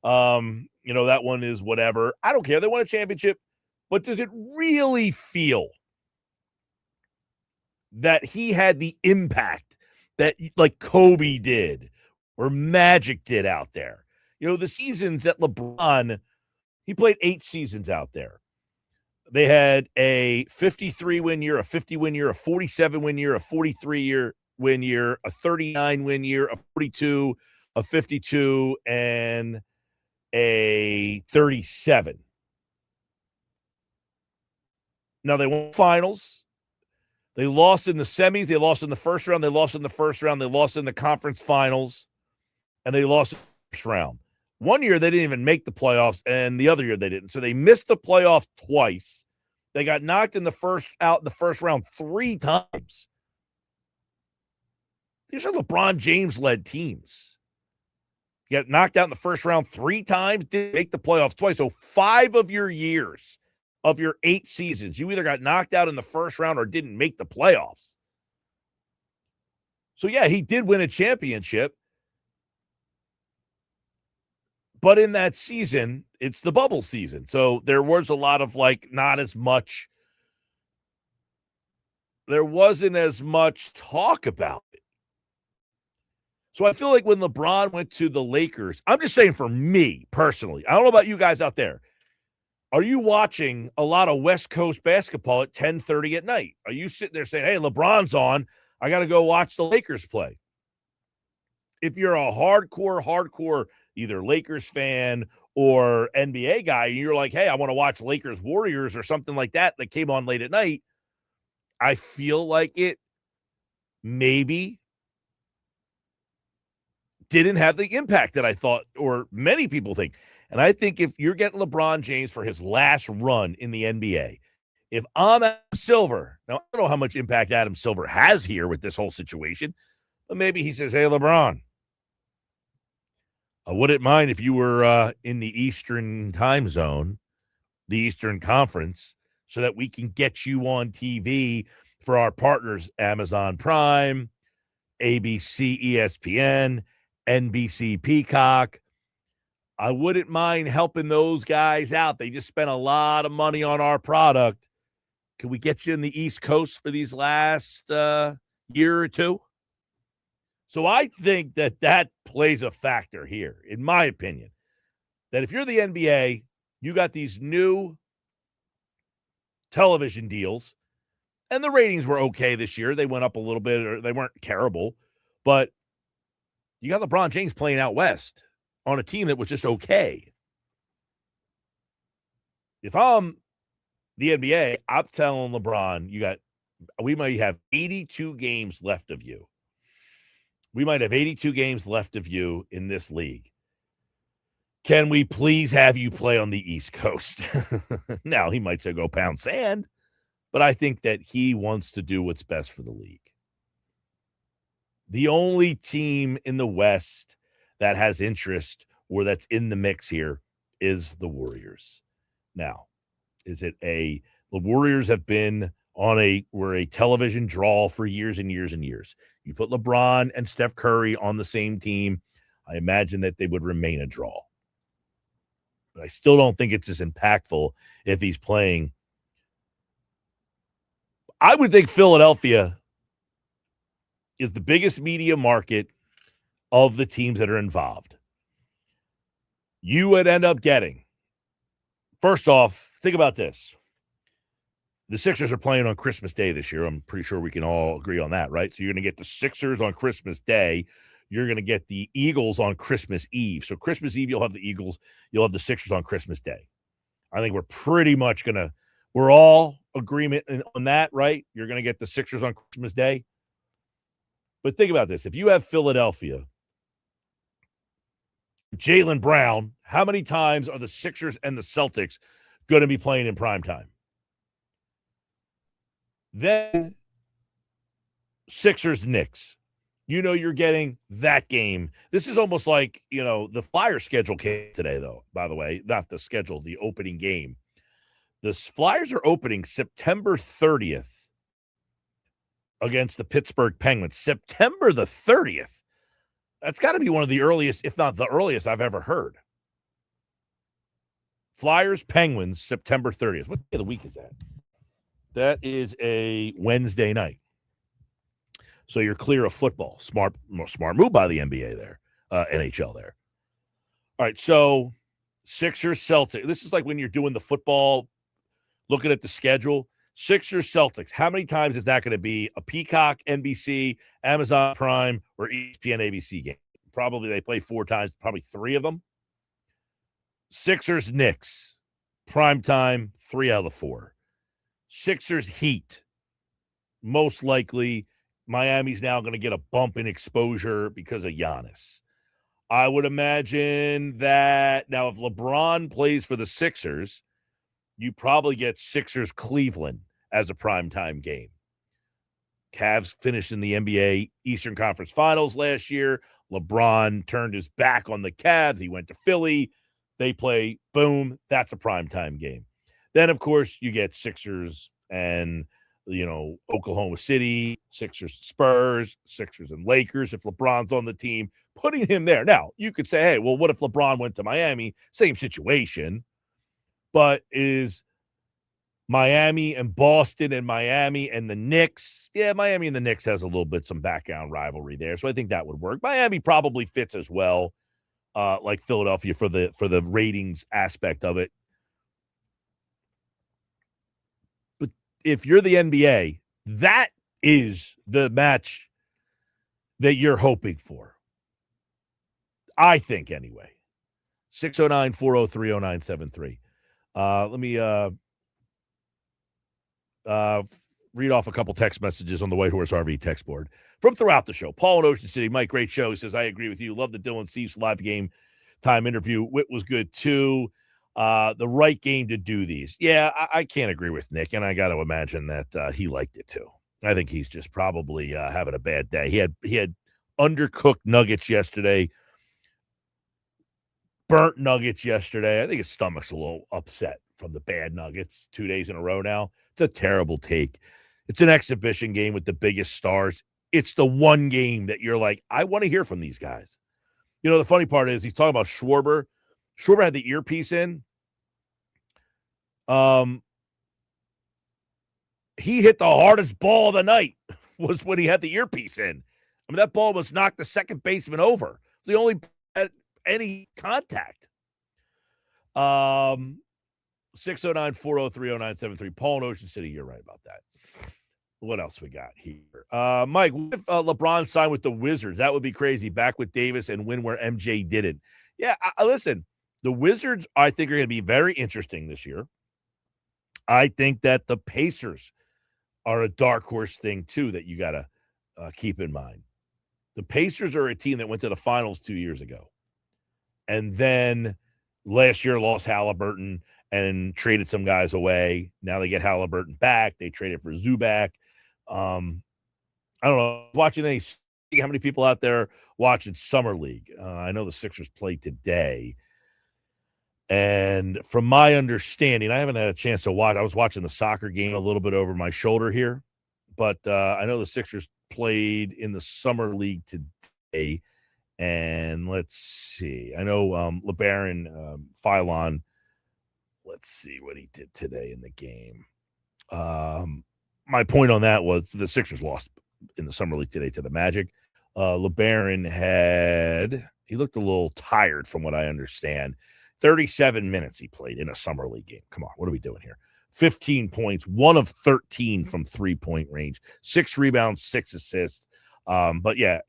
that one is whatever. I don't care. They won a championship, but does it really feel that he had the impact that like Kobe did or Magic did out there? The seasons that LeBron, he played 8 seasons out there. They had a 53-win year, a 50-win year, a 47-win year, a 43-win year, a 39-win year, a 42, a 52, and a 37. Now, they won finals. They lost in the semis. They lost in the first round. They lost in the first round. They lost in the conference finals. And they lost in the first round. One year, they didn't even make the playoffs, and the other year they didn't. So they missed the playoffs twice. They got knocked in the first round 3 times. These are LeBron James-led teams. You got knocked out in the first round 3 times, didn't make the playoffs twice. So 5 of your years, of your 8 seasons, you either got knocked out in the first round or didn't make the playoffs. So, yeah, he did win a championship. But in that season, it's the bubble season. So there was a lot of not as much. There wasn't as much talk about it. So I feel like when LeBron went to the Lakers, I'm just saying for me personally, I don't know about you guys out there. Are you watching a lot of West Coast basketball at 10:30 at night? Are you sitting there saying, hey, LeBron's on, I got to go watch the Lakers play? If you're a hardcore either Lakers fan or NBA guy, and you're like, hey, I want to watch Lakers Warriors or something like that came on late at night, I feel like it maybe didn't have the impact that I thought or many people think. And I think if you're getting LeBron James for his last run in the NBA, if I'm Adam Silver, now I don't know how much impact Adam Silver has here with this whole situation, but maybe he says, hey, LeBron, I wouldn't mind if you were in the Eastern time zone, the Eastern Conference, so that we can get you on TV for our partners, Amazon Prime, ABC, ESPN, NBC Peacock. I wouldn't mind helping those guys out. They just spent a lot of money on our product. Can we get you in the East Coast for these last year or two? So I think that plays a factor here, in my opinion, that if you're the NBA, you got these new television deals, And the ratings were okay this year. They went up a little bit, or they weren't terrible. But you got LeBron James playing out west on a team that was just okay. If I'm the NBA, I'm telling LeBron, we might have 82 games left of you. We might have 82 games left of you in this league. Can we please have you play on the East Coast? Now, he might say go pound sand, but I think that he wants to do what's best for the league. The only team in the West that has interest or that's in the mix here is the Warriors. Now, the Warriors have been were a television draw for years and years and years. You put LeBron and Steph Curry on the same team, I imagine that they would remain a draw. But I still don't think it's as impactful if he's playing. I would think Philadelphia is the biggest media market of the teams that are involved. You would end up getting, first off, think about this. The Sixers are playing on Christmas Day this year. I'm pretty sure we can all agree on that, right? So you're going to get the Sixers on Christmas Day. You're going to get the Eagles on Christmas Eve. So Christmas Eve, you'll have the Eagles. You'll have the Sixers on Christmas Day. I think we're pretty much we're all agreement on that, right? You're going to get the Sixers on Christmas Day. But think about this. If you have Philadelphia, Jaylen Brown, how many times are the Sixers and the Celtics going to be playing in primetime? Then Sixers-Knicks. You're getting that game. This is almost like, the Flyers schedule came today, though, by the way. Not the schedule, the opening game. The Flyers are opening September 30th against the Pittsburgh Penguins. September the 30th. That's got to be one of the earliest, if not the earliest, I've ever heard. Flyers, Penguins, September 30th. What day of the week is that? That is a Wednesday night. So you're clear of football. Smart move by the NBA there, NHL there. All right, so Sixers, Celtics. This is like when you're doing the football, looking at the schedule. Sixers, Celtics. How many times is that going to be a Peacock, NBC, Amazon Prime, or ESPN ABC game? Probably they play 4 times, probably 3 of them. Sixers, Knicks. Primetime, 3 out of the 4. Sixers, Heat. Most likely, Miami's now going to get a bump in exposure because of Giannis. I would imagine that now if LeBron plays for the Sixers, you probably get Sixers-Cleveland as a primetime game. Cavs finished in the NBA Eastern Conference Finals last year. LeBron turned his back on the Cavs. He went to Philly. They play, boom, that's a primetime game. Then, of course, you get Sixers and, Oklahoma City, Sixers, Spurs, Sixers and Lakers. If LeBron's on the team, putting him there. Now, you could say, hey, well, what if LeBron went to Miami? Same situation. But is Miami and Boston and Miami and the Knicks? Yeah, Miami and the Knicks has a little bit some background rivalry there. So I think that would work. Miami probably fits as well, like Philadelphia for the ratings aspect of it. If you're the NBA, that is the match that you're hoping for. I think, anyway. 609-403-0973. Let me read off a couple text messages on the White Horse RV text board from throughout the show. Paul in Ocean City, Mike, great show. He says, I agree with you. Love the Dylan Cease live game time interview. Whit was good, too. The right game to do these. Yeah, I can't agree with Nick, and I got to imagine that he liked it too. I think he's just probably having a bad day. He had undercooked nuggets yesterday, burnt nuggets yesterday. I think his stomach's a little upset from the bad nuggets 2 days in a row now. It's a terrible take. It's an exhibition game with the biggest stars. It's the one game that you're like, I want to hear from these guys. The funny part is he's talking about Schwarber. Schwarber had the earpiece in. He hit the hardest ball of the night was when he had the earpiece in. I mean, that ball was knocked the second baseman over. It's the only had any contact. 609-403-0973. Paul in Ocean City, you're right about that. What else we got here? Mike, what if LeBron signed with the Wizards? That would be crazy. Back with Davis and win where MJ didn't. Yeah, listen, the Wizards, I think, are going to be very interesting this year. I think that the Pacers are a dark horse thing, too, that you got to keep in mind. The Pacers are a team that went to the finals 2 years ago. And then last year lost Halliburton and traded some guys away. Now they get Halliburton back. They traded for Zubac. I don't know. Watching how many people out there watching Summer League. I know the Sixers played today. And from my understanding, I haven't had a chance to watch. I was watching the soccer game a little bit over my shoulder here. But I know the Sixers played in the Summer League today. And let's see. I know LeBaron Philon. Let's see what he did today in the game. My point on that was the Sixers lost in the Summer League today to the Magic. LeBaron he looked a little tired from what I understand. 37 minutes he played in a Summer League game. Come on, what are we doing here? 15 points, 1 of 13 from 3-point range, 6 rebounds, 6 assists. But yeah,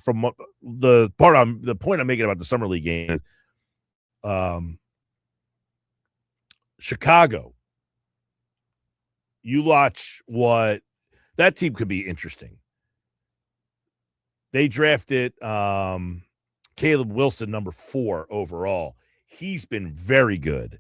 from the point I'm making about the Summer League game is Chicago. You watch what that team could be interesting. They drafted Caleb Wilson, number 4 overall. He's been very good.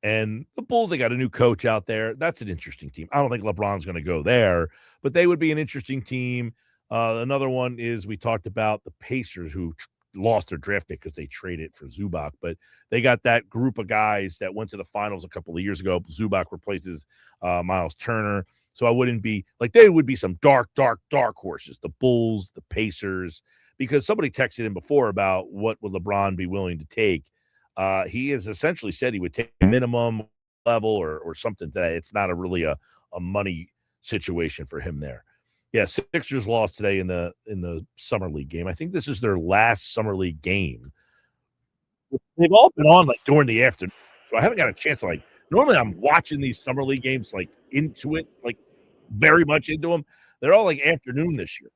And the Bulls, they got a new coach out there. That's an interesting team. I don't think LeBron's going to go there, but they would be an interesting team. Another one is we talked about the Pacers, who lost their draft pick because they traded for Zubac, but they got that group of guys that went to the finals a couple of years ago. Zubac replaces Miles Turner. So I wouldn't be like, they would be some dark horses, the Bulls, the Pacers, because somebody texted him before about what would LeBron be willing to take. He has essentially said he would take a minimum level or something today. It's not really a money situation for him there. Yeah, Sixers lost today in the Summer League game. I think this is their last Summer League game. They've all been on like during the afternoon, so I haven't got a chance to like. Normally, I'm watching these Summer League games like into it, like very much into them. They're all like afternoon this year.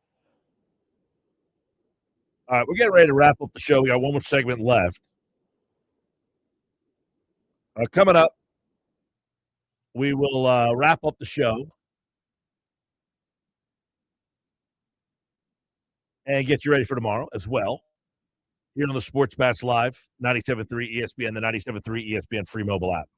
All right, we're getting ready to wrap up the show. We got one more segment left. Coming up, we will wrap up the show and get you ready for tomorrow as well. Here on the Sports Bash Live, 97.3 ESPN, the 97.3 ESPN free mobile app.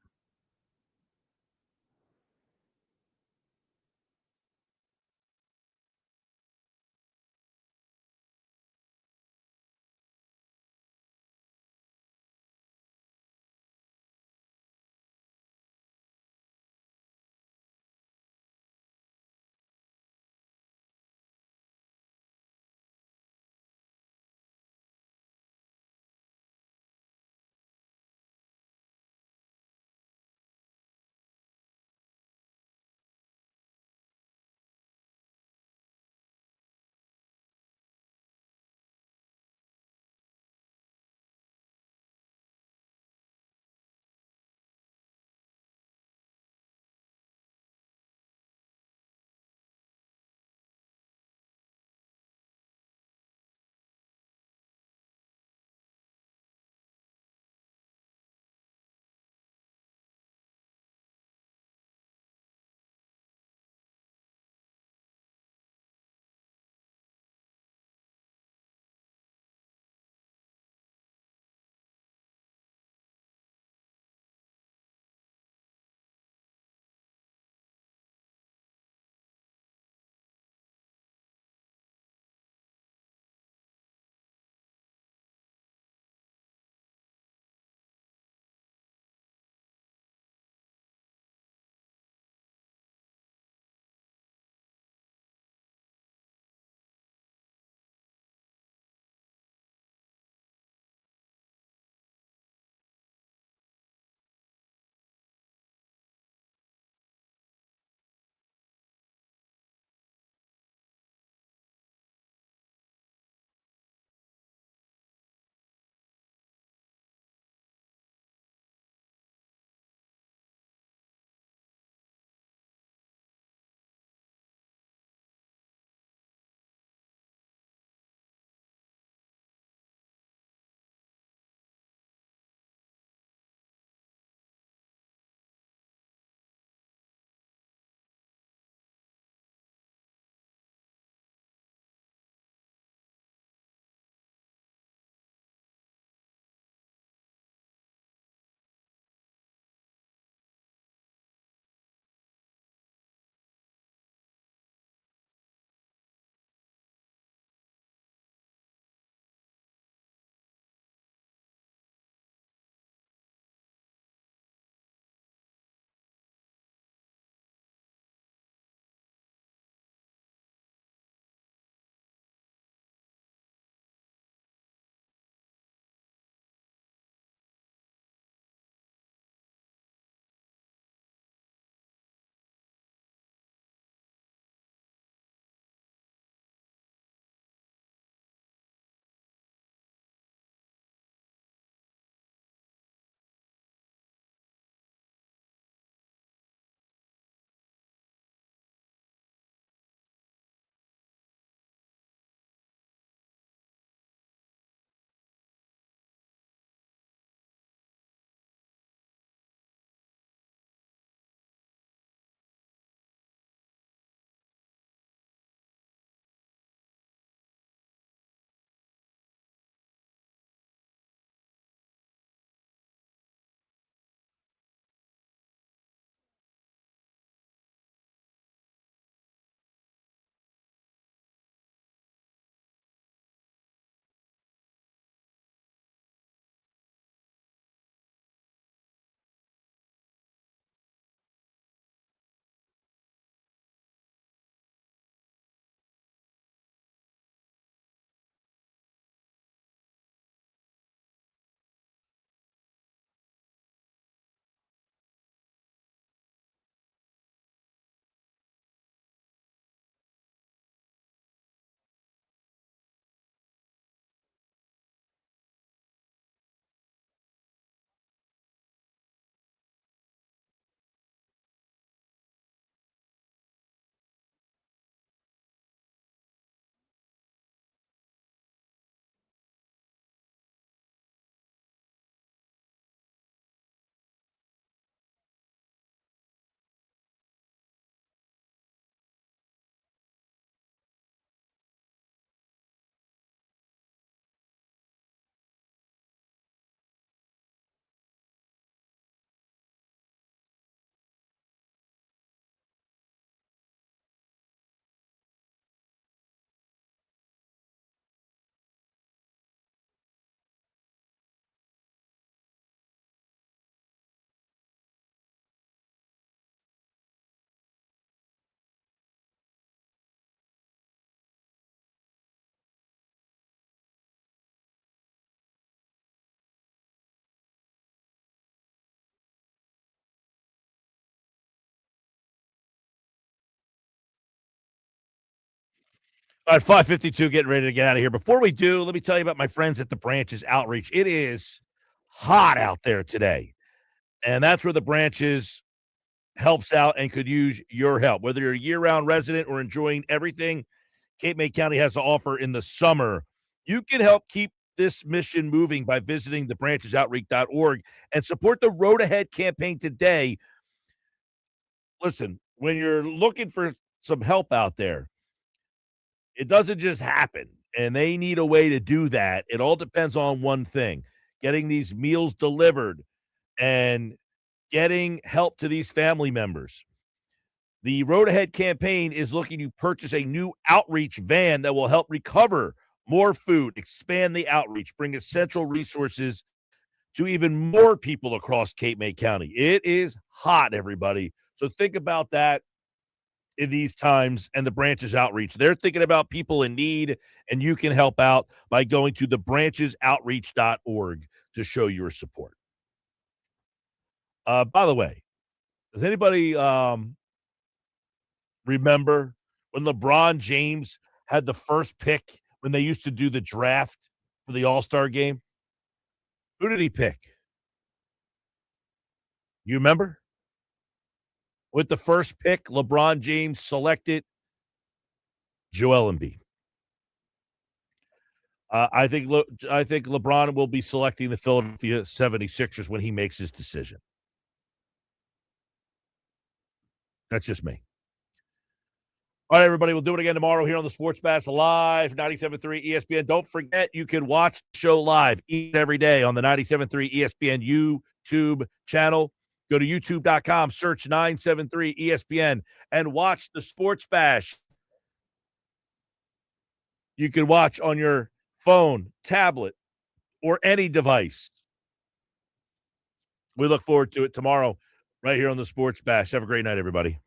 All right, 5:52, getting ready to get out of here. Before we do, let me tell you about my friends at the Branches Outreach. It is hot out there today, and that's where the Branches helps out and could use your help. Whether you're a year-round resident or enjoying everything Cape May County has to offer in the summer, you can help keep this mission moving by visiting thebranchesoutreach.org and support the Road Ahead campaign today. Listen, when you're looking for some help out there, it doesn't just happen, and they need a way to do that. It all depends on one thing: getting these meals delivered and getting help to these family members. The Road Ahead campaign is looking to purchase a new outreach van that will help recover more food, expand the outreach, bring essential resources to even more people across Cape May County. It is hot, everybody. So think about that in these times, and the Branches Outreach. They're thinking about people in need, and you can help out by going to thebranchesoutreach.org to show your support. By the way, does anybody remember when LeBron James had the first pick when they used to do the draft for the All-Star game? Who did he pick? You remember? With the first pick, LeBron James selected Joel Embiid. I think LeBron will be selecting the Philadelphia 76ers when he makes his decision. That's just me. All right, everybody, we'll do it again tomorrow here on the Sports Bash Live, 97.3 ESPN. Don't forget, you can watch the show live each and every day on the 97.3 ESPN YouTube channel. Go to youtube.com, search 973 ESPN, and watch the Sports Bash. You can watch on your phone, tablet, or any device. We look forward to it tomorrow right here on the Sports Bash. Have a great night, everybody.